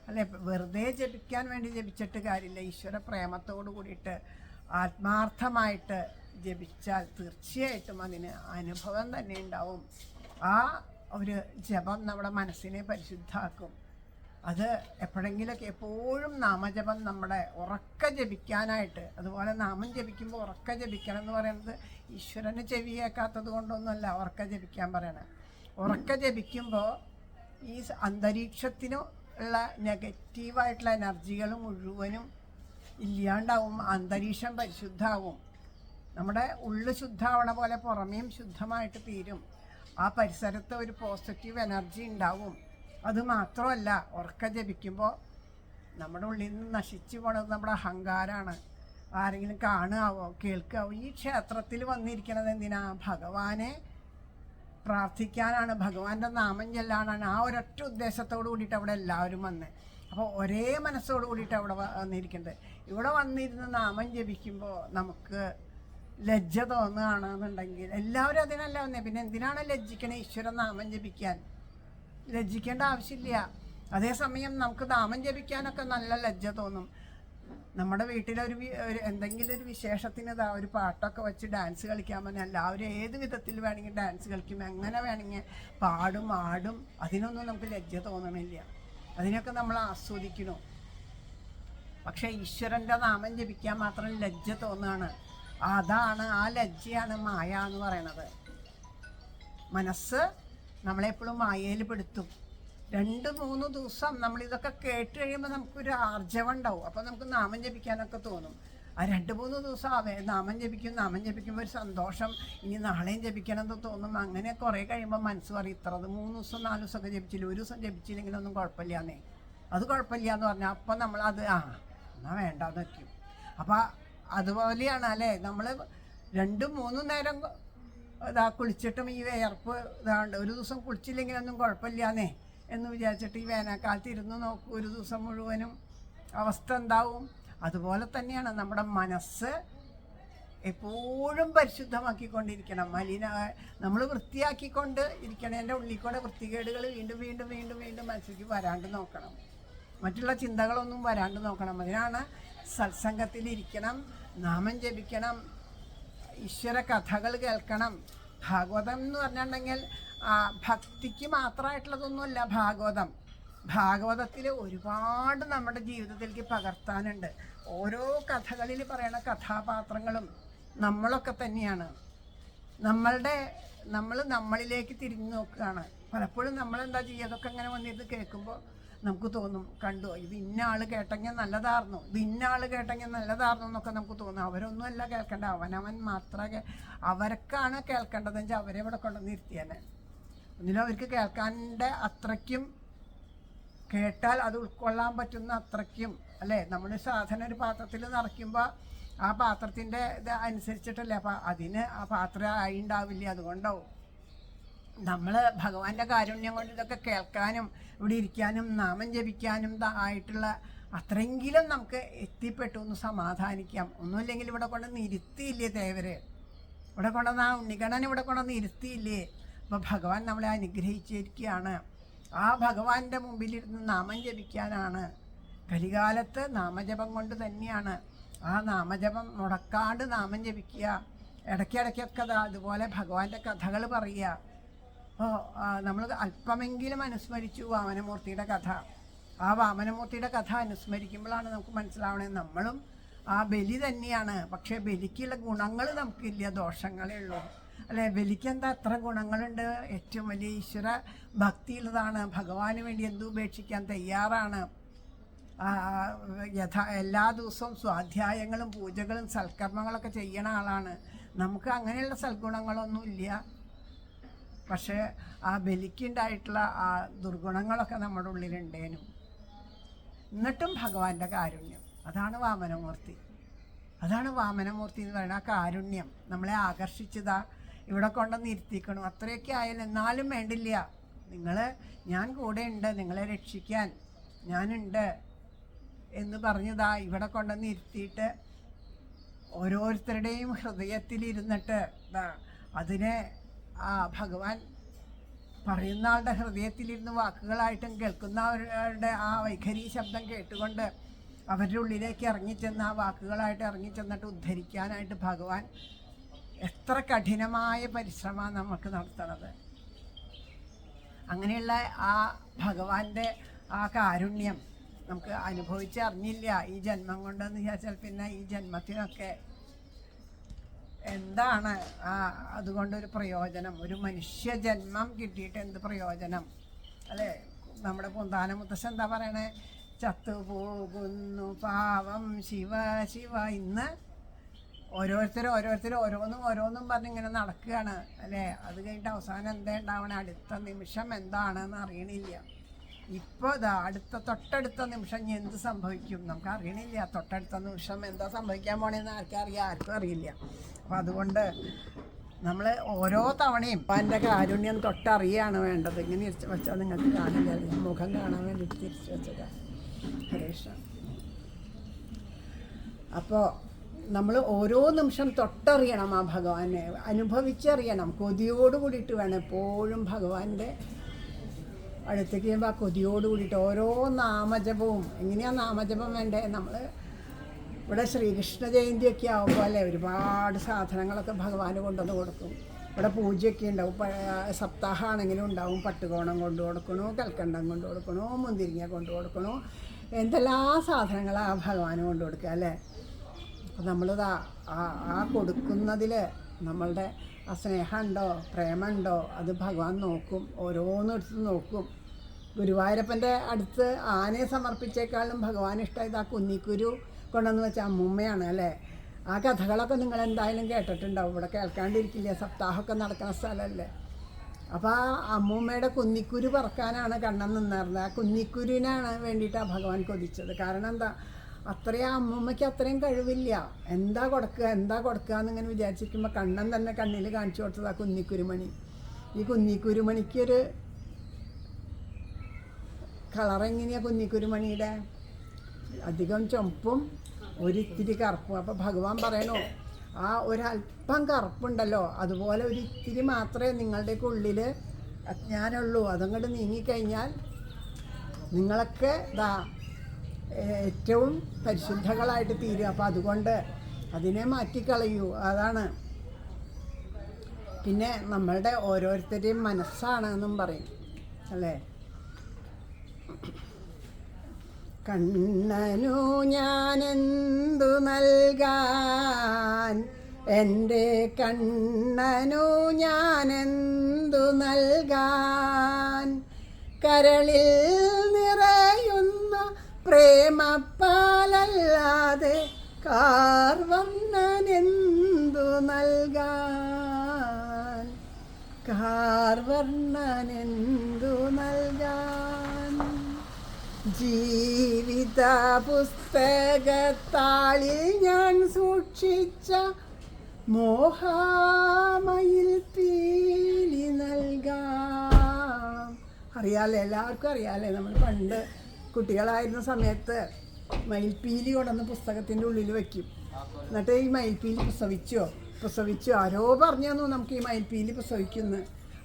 അല്ലെ, വെറുതെ ജപിക്കാൻ വേണ്ടി ജപിച്ചിട്ട് കാര്യമില്ല. ഈശ്വര പ്രേമത്തോടു കൂടിയിട്ട് ആത്മാർത്ഥമായിട്ട് ജപിച്ചാൽ തീർച്ചയായിട്ടും അതിന് അനുഭവം തന്നെ ഉണ്ടാവും. ആ ഒരു ജപം നമ്മുടെ മനസ്സിനെ പരിശുദ്ധമാക്കും. അത് എപ്പോഴെങ്കിലൊക്കെ എപ്പോഴും നാമജപം നമ്മുടെ ഉറക്ക ജപിക്കാനായിട്ട്, അതുപോലെ നാമം ജപിക്കുമ്പോൾ ഉറക്ക ജപിക്കണം എന്ന് പറയുന്നത് ഈശ്വരന് ചെവി കേൾക്കാത്തത് കൊണ്ടൊന്നുമല്ല ഉറക്ക ജപിക്കാൻ പറയണത്. ഉറക്ക ജപിക്കുമ്പോൾ ഈ അന്തരീക്ഷത്തിന് ഉള്ള നെഗറ്റീവായിട്ടുള്ള എനർജികൾ മുഴുവനും ഇല്ലാണ്ടാവും. അന്തരീക്ഷം പരിശുദ്ധമാവും. നമ്മുടെ ഉള്ളു ശുദ്ധമാവണ പോലെ പുറമേയും ശുദ്ധമായിട്ട് തീരും. ആ പരിസരത്ത് ഒരു പോസിറ്റീവ് എനർജി ഉണ്ടാവും. അതുമാത്രമല്ല, ഉറക്കം ജപിക്കുമ്പോൾ നമ്മുടെ ഉള്ളിൽ നിന്ന് നശിച്ചു പോണത് നമ്മുടെ അഹങ്കാരമാണ്. ആരെങ്കിലും കാണുകയാവോ കേൾക്കാവോ? ഈ ക്ഷേത്രത്തിൽ വന്നിരിക്കണത് എന്തിനാ? ഭഗവാനെ പ്രാർത്ഥിക്കാനാണ്, ഭഗവാന്റെ നാമം ചെല്ലാനാണ്. ആ ഒരൊറ്റ ഉദ്ദേശത്തോടു കൂടിയിട്ട് അവിടെ എല്ലാവരും വന്ന്, അപ്പോൾ ഒരേ മനസ്സോട് കൂടിയിട്ട് അവിടെ വന്നിരിക്കുന്നത്. ഇവിടെ വന്നിരുന്ന് നാമം ജപിക്കുമ്പോൾ നമുക്ക് ലജ്ജ തോന്നുകയാണെന്നുണ്ടെങ്കിൽ എല്ലാവരും അതിനല്ല വന്നേ. പിന്നെ എന്തിനാണ് ലജ്ജിക്കണേ? ഈശ്വര നാമം ജപിക്കാൻ ലജ്ജിക്കേണ്ട ആവശ്യമില്ല. അതേസമയം നമുക്ക് നാമം ജപിക്കാനൊക്കെ നല്ല ലജ്ജ തോന്നും. നമ്മുടെ വീട്ടിലൊരു എന്തെങ്കിലും ഒരു വിശേഷത്തിന് ഒരു പാട്ടൊക്കെ വെച്ച് ഡാൻസ് കളിക്കാൻ പറഞ്ഞാൽ എല്ലാവരും ഏത് വിധത്തിൽ വേണമെങ്കിൽ ഡാൻസ് കളിക്കും, എങ്ങനെ വേണമെങ്കിൽ പാടും ആടും. അതിനൊന്നും നമുക്ക് ലജ്ജ തോന്നണില്ല. അതിനൊക്കെ നമ്മൾ ആസ്വദിക്കണം. പക്ഷേ ഈശ്വരൻ്റെ നാമം ജപിക്കാൻ മാത്രം ലജ്ജ തോന്നുകയാണ്. അതാണ്, ആ ലജ്ജയാണ് മായ എന്ന് പറയണത്. മനസ്സ് നമ്മളെപ്പോഴും മായയിൽ പെടുത്തും. 2-3 ദിവസം നമ്മളിതൊക്കെ കേട്ട് കഴിയുമ്പോൾ നമുക്കൊരു ആർജവം ഉണ്ടാവും. അപ്പോൾ നമുക്ക് നാമം ജപിക്കാനൊക്കെ തോന്നും. ആ 2-3 ദിവസം നാമം ജപിക്കുമ്പോൾ ഒരു സന്തോഷം, ഇനി നാളെയും ജപിക്കണം എന്ന് തോന്നും. അങ്ങനെ കുറേ കഴിയുമ്പോൾ മനസ്സ് പറയും, ഇത്രത് 3 ദിവസം 4 ദിവസമൊക്കെ ജപിച്ചില്ല, ഒരു ദിവസം ജപിച്ചില്ലെങ്കിലൊന്നും കുഴപ്പമില്ലാന്നേ. അത് കുഴപ്പമില്ല എന്ന് പറഞ്ഞാൽ അപ്പം നമ്മളത് എന്നാൽ വേണ്ടാന്ന് വയ്ക്കും. അപ്പം അതുപോലെയാണ് അല്ലേ, നമ്മൾ 2-3 നേരം കുളിച്ചിട്ടും ഈ വിയർപ്പ് ഇതാണ്ട് ഒരു ദിവസം കുളിച്ചില്ലെങ്കിലൊന്നും കുഴപ്പമില്ലാന്നേ എന്ന് വിചാരിച്ചിട്ട് ഈ വേനൽക്കാലത്ത് ഇരുന്ന് നോക്കും, ഒരു ദിവസം മുഴുവനും അവസ്ഥ എന്താവും? അതുപോലെ തന്നെയാണ് നമ്മുടെ മനസ്സ് എപ്പോഴും പരിശുദ്ധമാക്കിക്കൊണ്ടിരിക്കണം. നമ്മൾ വൃത്തിയാക്കിക്കൊണ്ട് ഇരിക്കണം. എൻ്റെ ഉള്ളിൽ കൂടെ വൃത്തികേടുകൾ വീണ്ടും വീണ്ടും വീണ്ടും വീണ്ടും മനസ്സിലേക്ക് വരാണ്ട് നോക്കണം. മറ്റുള്ള ചിന്തകളൊന്നും വരാണ്ട് നോക്കണം. അതിനാണ് സത്സംഗത്തിലിരിക്കണം, നാമം ജപിക്കണം, ഈശ്വര കഥകൾ കേൾക്കണം. ഭാഗവതം എന്ന് പറഞ്ഞിട്ടുണ്ടെങ്കിൽ ഭക്തിക്ക് മാത്രമായിട്ടുള്ളതൊന്നുമല്ല ഭാഗവതം. ഭാഗവതത്തിൽ ഒരുപാട് നമ്മുടെ ജീവിതത്തിലേക്ക് പകർത്താനുണ്ട്. ഓരോ കഥകളിൽ പറയുന്ന കഥാപാത്രങ്ങളും നമ്മളൊക്കെ തന്നെയാണ്. നമ്മൾ നമ്മളിലേക്ക് തിരിഞ്ഞു നോക്കുകയാണ്. പലപ്പോഴും നമ്മളെന്താ ചെയ്യുക, അതൊക്കെ അങ്ങനെ വന്നിരുന്ന് കേൾക്കുമ്പോൾ നമുക്ക് തോന്നും, കണ്ടു ഇത് ഇന്ന ആൾ കേട്ടെങ്കിൽ നല്ലതായിരുന്നു, ഇത് ഇന്ന ആൾ കേട്ടെങ്കിൽ നല്ലതായിരുന്നു എന്നൊക്കെ നമുക്ക് തോന്നും. അവരൊന്നും അല്ല കേൾക്കേണ്ട, അവനവൻ മാത്രമേ അവർക്കാണ് കേൾക്കേണ്ടതെന്ന് വെച്ചാൽ അവരെ ഇവിടെ കൊണ്ടുവന്ന് ഇരുത്തിയാനെ. ഒന്നിലും അവർക്ക് കേൾക്കാണ്ട അത്രയ്ക്കും, കേട്ടാൽ അത് ഉൾക്കൊള്ളാൻ പറ്റുന്ന അത്രയ്ക്കും അല്ലേ. നമ്മൾ സാധനം ഒരു പാത്രത്തിൽ നിറയ്ക്കുമ്പോൾ ആ പാത്രത്തിൻ്റെ ഇത് അനുസരിച്ചിട്ടല്ലേ അപ്പം അതിന് ആ പാത്രം ആയി ഉണ്ടാവില്ല. അതുകൊണ്ടാവും നമ്മൾ ഭഗവാന്റെ കാരുണ്യം കൊണ്ട് ഇതൊക്കെ കേൾക്കാനും ഇവിടെ ഇരിക്കാനും നാമം ജപിക്കാനും ആയിട്ടുള്ള അത്രയെങ്കിലും നമുക്ക് എത്തിപ്പെട്ടു എന്ന് സമാധാനിക്കാം. ഒന്നുമില്ലെങ്കിൽ ഇവിടെ കൊണ്ടുവന്ന് ഇരുത്തിയില്ലേ തേവര്, ഇവിടെ കൊണ്ടുവന്ന് ആ ഉണ്ണിക്കണ്ണൻ ഇവിടെ കൊണ്ടുവന്ന് ഇരുത്തിയില്ലേ. അപ്പോൾ ഭഗവാൻ നമ്മളെ അനുഗ്രഹിച്ചിരിക്കുകയാണ്. ആ ഭഗവാന്റെ മുമ്പിലിരുന്ന് നാമം ജപിക്കാനാണ്. കലികാലത്ത് നാമജപം കൊണ്ട് തന്നെയാണ്. ആ നാമജപം മുടക്കാണ്ട് നാമം ജപിക്കുക. ഇടയ്ക്കിടയ്ക്കൊക്കെ അതുപോലെ ഭഗവാന്റെ കഥകൾ പറയുക. അപ്പോൾ നമ്മൾ അല്പമെങ്കിലും അനുസ്മരിച്ചു വാമനമൂർത്തിയുടെ കഥ. ആ വാമനമൂർത്തിയുടെ കഥ അനുസ്മരിക്കുമ്പോഴാണ് നമുക്ക് മനസ്സിലാവണേ നമ്മളും ആ ബലി തന്നെയാണ്. പക്ഷേ ബലിക്കുള്ള ഗുണങ്ങൾ നമുക്കില്ല, ദോഷങ്ങളേ ഉള്ളൂ അല്ലേ. ബലിക്ക് എന്താ എത്ര ഗുണങ്ങളുണ്ട്. ഏറ്റവും വലിയ ഈശ്വര ഭക്തിയുള്ളതാണ്. ഭഗവാന് വേണ്ടി എന്തും ഉപേക്ഷിക്കാൻ തയ്യാറാണ്. എല്ലാ ദിവസവും സ്വാധ്യായങ്ങളും പൂജകളും സൽക്കർമ്മങ്ങളൊക്കെ ചെയ്യണ ആളാണ്. നമുക്ക് അങ്ങനെയുള്ള സൽഗുണങ്ങളൊന്നുമില്ല. പക്ഷേ ആ ബലിക്കുണ്ടായിട്ടുള്ള ആ ദുർഗുണങ്ങളൊക്കെ നമ്മുടെ ഉള്ളിലുണ്ടേനും. എന്നിട്ടും ഭഗവാന്റെ കാരുണ്യം, അതാണ് വാമനമൂർത്തി. അതാണ് വാമനമൂർത്തി എന്ന് പറയുന്നത്. ആ കാരുണ്യം നമ്മളെ ആകർഷിച്ചതാ, ഇവിടെ കൊണ്ടുവന്ന് ഇരുത്തിക്കണം. അത്രയൊക്കെ ആയാലും എന്നാലും വേണ്ടില്ല, ഞാൻ കൂടെ ഉണ്ട്, നിങ്ങളെ രക്ഷിക്കാൻ ഞാനുണ്ട് എന്ന് പറഞ്ഞതാ ഇവിടെ കൊണ്ടുവന്ന് ഇരുത്തിയിട്ട് ഓരോരുത്തരുടെയും ഹൃദയത്തിലിരുന്നിട്ട് അതിനെ ഭഗവാൻ പറയുന്ന ആളുടെ ഹൃദയത്തിലിരുന്ന് വാക്കുകളായിട്ടും കേൾക്കുന്നവരുടെ ആ വൈഖരി ശബ്ദം കേട്ടുകൊണ്ട് അവരുടെ ഉള്ളിലേക്ക് ഇറങ്ങിച്ചെന്ന് ആ വാക്കുകളായിട്ട് ഇറങ്ങിച്ചെന്നിട്ട് ഉദ്ധരിക്കാനായിട്ട് ഭഗവാൻ എത്ര കഠിനമായ പരിശ്രമമാണ് നമുക്ക് നടത്തണത്. അങ്ങനെയുള്ള ആ ഭഗവാന്റെ ആ കാരുണ്യം നമുക്ക് അനുഭവിച്ചറിഞ്ഞില്ല ഈ ജന്മം കൊണ്ടെന്ന് വിചാരിച്ചാൽ പിന്നെ ഈ ജന്മത്തിനൊക്കെ എന്താണ് അതുകൊണ്ടൊരു പ്രയോജനം? ഒരു മനുഷ്യജന്മം കിട്ടിയിട്ട് എന്ത് പ്രയോജനം അല്ലേ? നമ്മുടെ പൊന്താന മുത്തശ്ശൻ എന്താ പറയണേ? ചത്തുപോകുന്നു പാവം ശിവ ശിവ. ഇന്ന് ഓരോരുത്തർ ഓരോന്നും പറഞ്ഞിങ്ങനെ നടക്കുകയാണ് അല്ലേ? അത് കഴിഞ്ഞിട്ട് അവസാനം എന്താ ഉണ്ടാവണേ? അടുത്ത നിമിഷം എന്താണെന്ന് അറിയണില്ല. ഇപ്പോൾ തൊട്ടടുത്ത നിമിഷം ഇനി എന്ത് സംഭവിക്കും നമുക്ക് അറിയണില്ല. തൊട്ടടുത്ത നിമിഷം എന്താ സംഭവിക്കാൻ പോണേന്ന് ആർക്കും അറിയില്ല. അപ്പം അതുകൊണ്ട് നമ്മൾ ഓരോ തവണയും എൻ്റെ കാരുണ്യം തൊട്ടറിയാണ് വേണ്ടത്. ഇങ്ങനെ തിരിച്ച് വെച്ചാൽ നിങ്ങൾക്ക് കാണില്ല, മുഖം കാണാൻ വേണ്ടിയിട്ട് തിരിച്ച് വെച്ചേക്കാം. ഹരേഷ. അപ്പോൾ നമ്മൾ ഓരോ നിമിഷം തൊട്ടറിയണം ആ ഭഗവാനെ, അനുഭവിച്ചറിയണം. കൊതിയോട് കൂടിയിട്ട് വേണം എപ്പോഴും ഭഗവാന്റെ അടുത്തേക്ക് ചെയ്യുമ്പോൾ ആ കൊതിയോട് കൂടിയിട്ട് ഓരോ നാമജപവും. എങ്ങനെയാണ് നാമജപം വേണ്ടേ? നമ്മൾ ഇവിടെ ശ്രീകൃഷ്ണ ജയന്തിയൊക്കെ ആകുമ്പോൾ അല്ലേ ഒരുപാട് സാധനങ്ങളൊക്കെ ഭഗവാന് കൊണ്ടുവന്ന് കൊടുക്കും. ഇവിടെ പൂജയൊക്കെ ഉണ്ടാവും. സപ്താഹമാണെങ്കിലും ഉണ്ടാവും. പട്ടുകോണം കൊണ്ടു കൊടുക്കണോ, കൽക്കണ്ടം കൊണ്ടു കൊടുക്കണോ, മുന്തിരിങ്ങ കൊണ്ടു കൊടുക്കണോ, എന്തെല്ലാം സാധനങ്ങളാണ് ആ ഭഗവാന് കൊണ്ടു കൊടുക്കുക അല്ലേ? അപ്പോൾ നമ്മളിതാ ആ കൊടുക്കുന്നതിൽ നമ്മളുടെ ആ സ്നേഹമുണ്ടോ പ്രേമമുണ്ടോ അത് ഭഗവാൻ നോക്കും. ഓരോന്നെടുത്ത് നോക്കും. ഗുരുവായൂരപ്പൻ്റെ അടുത്ത് ആനയെ സമർപ്പിച്ചേക്കാളും ഭഗവാൻ ഇഷ്ടമായത് ആ കുന്നിക്കുരു കൊണ്ടെന്ന് വെച്ചാൽ അമ്മൂമ്മയാണ് അല്ലേ? ആ കഥകളൊക്കെ നിങ്ങൾ എന്തായാലും കേട്ടിട്ടുണ്ടാവും. ഇവിടെ കേൾക്കാണ്ടിരിക്കില്ല. സപ്താഹമൊക്കെ നടക്കുന്ന സ്ഥലമല്ലേ? അപ്പോൾ ആ അമ്മൂമ്മയുടെ കുന്നിക്കുരു പറക്കാനാണ് കണ്ണൻ നിന്നിരുന്നത്. ആ കുന്നിക്കുരുവിനാണ് വേണ്ടിയിട്ടാണ് ഭഗവാൻ കൊതിച്ചത്. കാരണം എന്താ? അത്രയും അമ്മൂമ്മയ്ക്ക് അത്രയും കഴിവില്ല. എന്താ കൊടുക്കുക എന്നിങ്ങനെ വിചാരിച്ചിരിക്കുമ്പോൾ കണ്ണൻ തന്നെ കണ്ണിൽ കാണിച്ചു കൊടുത്തത് ആ കുന്നിക്കുരുമണി. ഈ കുന്നിക്കുരുമണിക്കൊരു കളറെങ്ങനെയാണ്? കുന്നിക്കുരുമണിയുടെ അധികം ചുമപ്പും ഒരിത്തിരി കറുപ്പും. അപ്പോൾ ഭഗവാൻ പറയണോ ആ ഒരല്പം കറുപ്പുണ്ടല്ലോ അതുപോലെ ഒരിത്തിരി മാത്രമേ നിങ്ങളുടെയൊക്കെ ഉള്ളിൽ അജ്ഞാനമുള്ളൂ. അതങ്ങോട്ട് നീങ്ങിക്കഴിഞ്ഞാൽ നിങ്ങളൊക്കെ ഏറ്റവും പരിശുദ്ധകളായിട്ട് തീരും. അപ്പോൾ അതുകൊണ്ട് അതിനെ മാറ്റിക്കളയൂ. അതാണ്. പിന്നെ നമ്മളുടെ ഓരോരുത്തരെയും മനസ്സാണ് എന്നും പറയും അല്ലേ? കണ്ണനു ഞാനെന്തു നൽകാൻ, എൻ്റെ കണ്ണനു ഞാനെന്തു നൽകാൻ, കരളിൽ നിറയുന്ന പ്രേമപ്പാലല്ലാതെ കാർവർണ്ണനെന്തു നൽകാൻ, കാർവർണ്ണനെന്തു നൽകാൻ. ജീവിത പുസ്തകത്താളിൽ ഞാൻ സൂക്ഷിച്ച മോഹമയിൽ പീലി നൽകാം. അറിയാലേ? എല്ലാവർക്കും അറിയാലേ? നമ്മൾ പണ്ട് കുട്ടികളായിരുന്ന സമയത്ത് മയിൽപ്പീലി കൊണ്ടുവന്ന് പുസ്തകത്തിൻ്റെ ഉള്ളിൽ വയ്ക്കും. എന്നിട്ട് ഈ മയിൽപ്പീലി പ്രസവിച്ചോ ആരോ പറഞ്ഞു തന്നു നമുക്ക് ഈ മയിൽപ്പീലി പ്രസവിക്കുന്നു.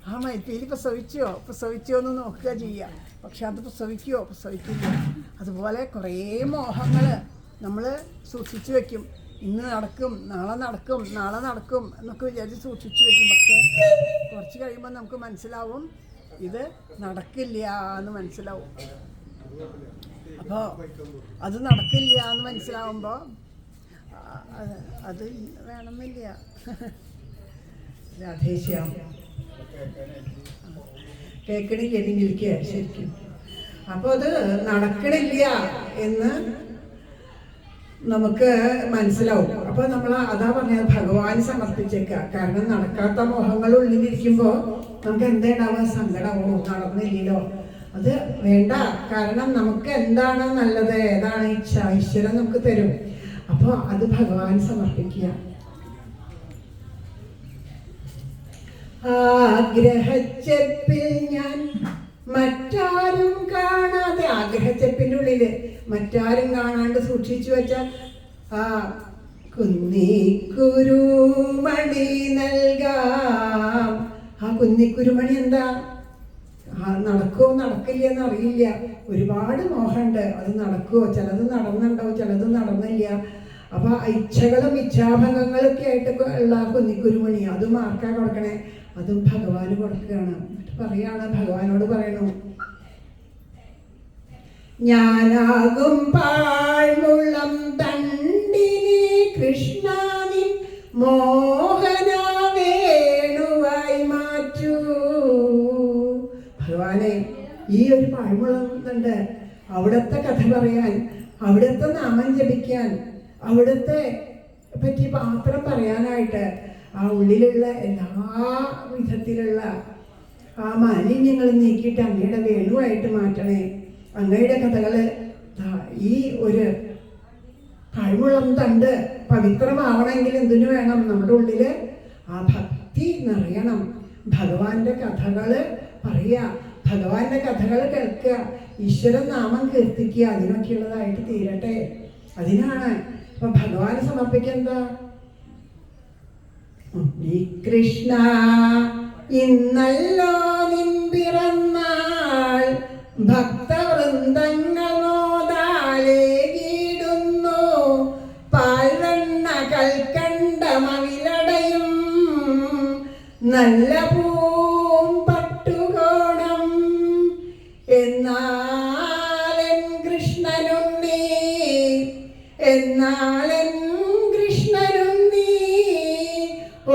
ആ മയിൽപ്പീലി പ്രസവിച്ചോ എന്ന് നോക്കുക ചെയ്യുക. പക്ഷെ അത് പ്രസവിക്കില്ല. അതുപോലെ കുറേ മോഹങ്ങൾ നമ്മൾ സൂക്ഷിച്ചു വെക്കും. ഇന്ന് നടക്കും, നാളെ നടക്കും എന്നൊക്കെ വിചാരിച്ച് സൂക്ഷിച്ചു വെക്കും. പക്ഷേ കുറച്ച് കഴിയുമ്പോൾ നമുക്ക് മനസ്സിലാവും ഇത് നടക്കില്ല എന്ന് മനസ്സിലാവും. അപ്പോൾ അത് നടക്കില്ല എന്ന് മനസ്സിലാവുമ്പോൾ അത് വേണമെന്നില്ല. രാധേശ്യാം കേൾക്കണില്ലെങ്കിൽ ശരിക്കും. അപ്പോൾ അത് നടക്കണില്ല എന്ന് നമുക്ക് മനസ്സിലാവും. അപ്പോൾ നമ്മൾ അതാ പറഞ്ഞത് ഭഗവാന് സമർപ്പിച്ചേക്കുക. കാരണം നടക്കാത്ത മോഹങ്ങൾ ഉള്ളിലിരിക്കുമ്പോൾ നമുക്ക് എന്താണ്ടാവുക? സങ്കടമോ, നടന്നില്ലല്ലോ. അത് വേണ്ട. കാരണം നമുക്ക് എന്താണ് നല്ലത്, ഏതാണ് ഇച്ഛ, ഈശ്വരൻ നമുക്ക് തരും. അപ്പോൾ അത് ഭഗവാൻ സമർപ്പിക്കുക. ആഗ്രഹച്ചെപ്പിൽ ഞാൻ മറ്റാരും കാണാതെ, ആഗ്രഹച്ചെപ്പിൻ്റെ ഉള്ളിൽ മറ്റാരും കാണാണ്ട് സൂക്ഷിച്ചു വെച്ച ആ കുന്നിക്കുരുമണി നൽകാം. ആ കുന്നിക്കുരുമണി എന്താ? നടക്കുമോ നടക്കില്ല എന്നറിയില്ല. ഒരുപാട് മോഹമുണ്ട്. അത് നടക്കുമോ? ചിലത് നടന്നുണ്ടാവും, ചിലത് നടന്നില്ല. അപ്പൊ ഇച്ഛകളും ഇച്ഛാഭംഗങ്ങളൊക്കെ ആയിട്ട് ഉള്ള കുഞ്ഞിക്കുരുമണി അതും ആർക്കാ കൊടുക്കണേ? അതും ഭഗവാന് കൊടുക്കുകയാണ്. പറയാണ്, ഭഗവാനോട് പറയണു, ഞാനാകും പാഴ്മുളം തണ്ടിനെ കൃഷ്ണാനി മോഹന വേണുവായി മാറ്റൂ. ഭഗവാനെ, ഈ ഒരു പാഴ്മുളം തണ്ട് അവിടുത്തെ കഥ പറയാൻ, അവിടുത്തെ നാമം ജപിക്കാൻ, അവിടുത്തെ പറ്റി മാത്രം പറയാനായിട്ട് ആ ഉള്ളിലുള്ള എല്ലാ വിധത്തിലുള്ള ആ മാലിന്യങ്ങൾ നീക്കിയിട്ട് അങ്ങയുടെ വേണുവായിട്ട് മാറ്റണേ. അങ്ങയുടെ കഥകള് ഈ ഒരു പാഴ്മുളം തണ്ട് പവിത്രമാവണമെങ്കിൽ എന്തിനു വേണം? നമ്മുടെ ഉള്ളില് ആ ഭക്തി നിറയണം. ഭഗവാന്റെ കഥകള് പറയുക, ഭഗവാന്റെ കഥകൾ കേൾക്കുക, ഈശ്വരൻ നാമം കീർത്തിക്കുക, അതിനൊക്കെയുള്ളതായിട്ട് തീരട്ടെ. അതിനാണ് അപ്പൊ ഭഗവാന് സമർപ്പിക്കെന്താ? കൃഷ്ണ ഇന്നല്ലോ നിൻ പിറന്നാൾ, ഭക്തവൃന്ദങ്ങൾ മോദാലേ കീടുന്നു, പാൽവെണ്ണ കൽക്കണ്ടമവിലടയും നല്ല പൂമ്പട്ടുകോണം. എന്നാലൻ കൃഷ്ണനുണ്ണി, എന്നാലൻ കൃഷ്ണനുണ്ണി,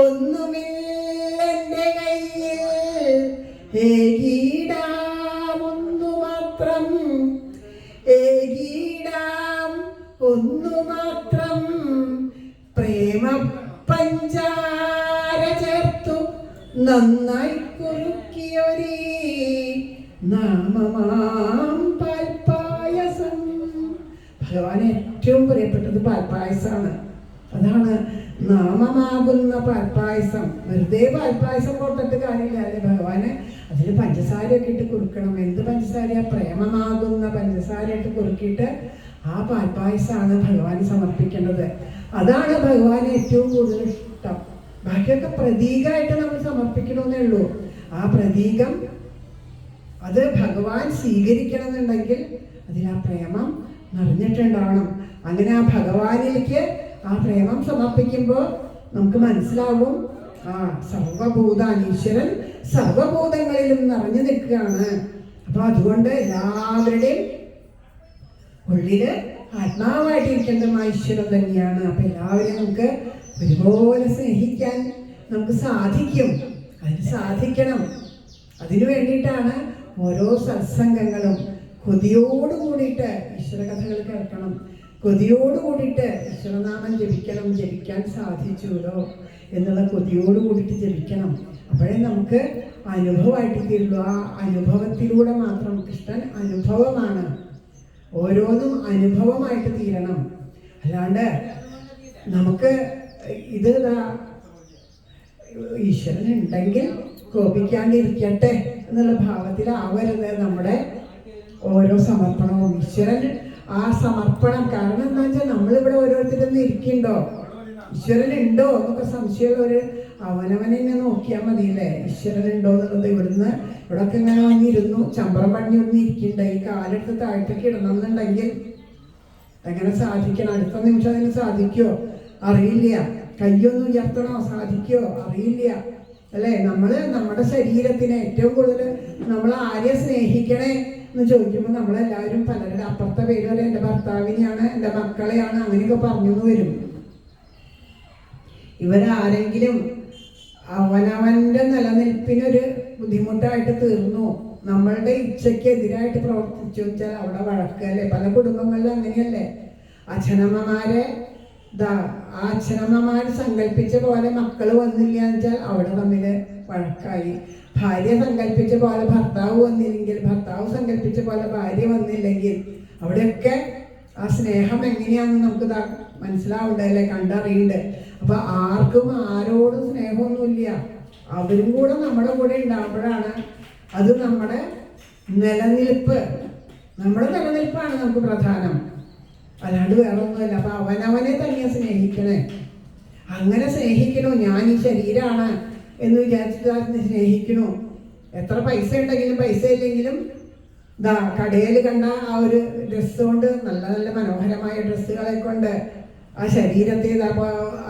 ഒന്നുമില്ലെന്റെ കയ്യിൽ ഏകീടാം ഒന്നു മാത്രം, ഏകീടാം ഒന്നു മാത്രം, പ്രേമ പഞ്ചാര ചേർത്തു നന്നായി കുറുക്കിയൊരീ നാമമാം പാൽപ്പായസം. ഭഗവാൻ ഏറ്റവും പ്രിയപ്പെട്ടത് പാൽപ്പായസമാണ്. അതാണ് നാമമാകുന്ന പാൽപ്പായസം. വെറുതെ പാൽപ്പായസം കൊടുത്തിട്ട് കാര്യമില്ല അല്ലേ ഭഗവാന്. അതിൽ പഞ്ചസാരയൊക്കെ ഇട്ട് കുറുക്കണം. എന്ത് പഞ്ചസാരയാ? പ്രേമമാകുന്ന പഞ്ചസാര ഇട്ട് കുറുക്കിയിട്ട് ആ പാൽപ്പായസമാണ് ഭഗവാൻ സമർപ്പിക്കേണ്ടത്. അതാണ് ഭഗവാന് ഏറ്റവും കൂടുതൽ ഇഷ്ടം. ബാക്കിയൊക്കെ പ്രതീകമായിട്ട് നമ്മൾ സമർപ്പിക്കണമെന്നേ ഉള്ളൂ. ആ പ്രതീകം അത് ഭഗവാൻ സ്വീകരിക്കണം എന്നുണ്ടെങ്കിൽ അതിൽ ആ പ്രേമം നിറഞ്ഞിട്ടുണ്ടാവണം. അങ്ങനെ ആ ഭഗവാനിലേക്ക് ആ പ്രേമം സമർപ്പിക്കുമ്പോൾ നമുക്ക് മനസ്സിലാവും, ആ സർവഭൂതാനീശ്വരൻ സർവഭൂതങ്ങളിലും നിറഞ്ഞു നിൽക്കുകയാണ്. അപ്പൊ അതുകൊണ്ട് എല്ലാവരുടെയും ഉള്ളില് ആത്മാവായിട്ടിരിക്കേണ്ടത് ഈശ്വരൻ തന്നെയാണ്. അപ്പൊ എല്ലാവരെയും നമുക്ക് ഒരുപോലെ സ്നേഹിക്കാൻ നമുക്ക് സാധിക്കും. അതിന് സാധിക്കണം. അതിനു വേണ്ടിയിട്ടാണ് ഓരോ സത്സംഗങ്ങളും. കൊതിയോട് കൂടിയിട്ട് ഈശ്വര കഥകൾ കേൾക്കണം, കൊതിയോട് കൂടിയിട്ട് ഈശ്വരനാമം ജപിക്കണം. ജപിക്കാൻ സാധിച്ചുല്ലോ എന്നുള്ള കൊതിയോട് കൂടിയിട്ട് ജപിക്കണം. അപ്പോഴേ നമുക്ക് അനുഭവമായിട്ട് തീരുള്ളൂ. ആ അനുഭവത്തിലൂടെ മാത്രം, കൃഷ്ണൻ അനുഭവമാണ്, ഓരോന്നും അനുഭവമായിട്ട് തീരണം. അല്ലാണ്ട് നമുക്ക് ഇത് ഈശ്വരൻ ഉണ്ടെങ്കിൽ കോപിക്കാണ്ടിരിക്കട്ടെ എന്നുള്ള ഭാവത്തിലാവരുത് നമ്മുടെ ഓരോ സമർപ്പണവും. ഈശ്വരൻ ആ സമർപ്പണം, കാരണം എന്താ വെച്ചാൽ നമ്മളിവിടെ ഓരോരുത്തരൊന്നും ഇരിക്കണ്ടോ, ഈശ്വരൻ ഉണ്ടോ എന്നൊക്കെ സംശയമുള്ളവര് അവനവനെ നോക്കിയാൽ മതിയല്ലേ. ഈശ്വരൻ ഉണ്ടോ എന്നുള്ളത് ഇവിടുന്ന് ഇവിടൊക്കെ ഇങ്ങനെ വന്നിരുന്നു ചമ്പറം പണി ഒന്നും ഇരിക്കണ്ട. ഈ കാലെടുത്ത് താഴ്ത്തേക്ക് ഇടണം എന്നുണ്ടെങ്കിൽ എങ്ങനെ സാധിക്കണം? അടുത്ത നിമിഷം അതിന് സാധിക്കുമോ? അറിയില്ല. കയ്യൊന്നും ഉയർത്തണോ? സാധിക്കുമോ? അറിയില്ല അല്ലേ. നമ്മുടെ ശരീരത്തിന് ഏറ്റവും കൂടുതൽ നമ്മൾ ആരെ സ്നേഹിക്കണേ എന്ന് ചോദിക്കുമ്പോൾ നമ്മളെല്ലാവരും പലരുടെ അപ്പുറത്തെ പേര് വരെ എൻ്റെ ഭർത്താവിനെയാണ്, എൻ്റെ മക്കളെയാണ്, അങ്ങനെയൊക്കെ പറഞ്ഞു വരും. ഇവരാരെങ്കിലും അവനവൻ്റെ നിലനിൽപ്പിനൊരു ബുദ്ധിമുട്ടായിട്ട് തീർന്നു, നമ്മളുടെ ഇച്ഛയ്ക്കെതിരായിട്ട് പ്രവർത്തിച്ചു വെച്ചാൽ അവിടെ വഴക്കല്ലേ. പല കുടുംബങ്ങളിലും അങ്ങനെയല്ലേ. അച്ഛനമ്മമാരെ അച്ഛനമ്മമാർ സങ്കല്പിച്ച പോലെ മക്കൾ വന്നില്ല എന്ന് വെച്ചാൽ അവിടെ തമ്മിൽ വഴക്കായി. ഭാര്യ സങ്കല്പിച്ച പോലെ ഭർത്താവ് വന്നില്ലെങ്കിൽ, ഭർത്താവ് സങ്കല്പിച്ച പോലെ ഭാര്യ വന്നില്ലെങ്കിൽ, അവിടെയൊക്കെ ആ സ്നേഹം എങ്ങനെയാണെന്ന് നമുക്ക് മനസ്സിലാവുണ്ടല്ലേ, കണ്ടറിയണ്ട്. അപ്പൊ ആർക്കും ആരോടും സ്നേഹമൊന്നുമില്ല. അവരും കൂടെ നമ്മുടെ കൂടെ ഉണ്ടാകുമ്പോഴാണ് അത് നമ്മുടെ നിലനിൽപ്പാണ് നമുക്ക് പ്രധാനം, അല്ലാണ്ട് വേറെ ഒന്നുമല്ല. അപ്പൊ അവനവനെ തന്നെ സ്നേഹിക്കണേ. അങ്ങനെ സ്നേഹിക്കണോ, ഞാൻ ഈ ശരീരമാണ് എന്ന് വിചാരിച്ചിട്ട് സ്നേഹിക്കണോ എത്ര പൈസ ഉണ്ടെങ്കിലും പൈസ ഇല്ലെങ്കിലും കടയിൽ കണ്ട ആ ഒരു ഡ്രസ്സ് കൊണ്ട്, നല്ല നല്ല മനോഹരമായ ഡ്രസ്സുകളെ കൊണ്ട് ആ ശരീരത്തെ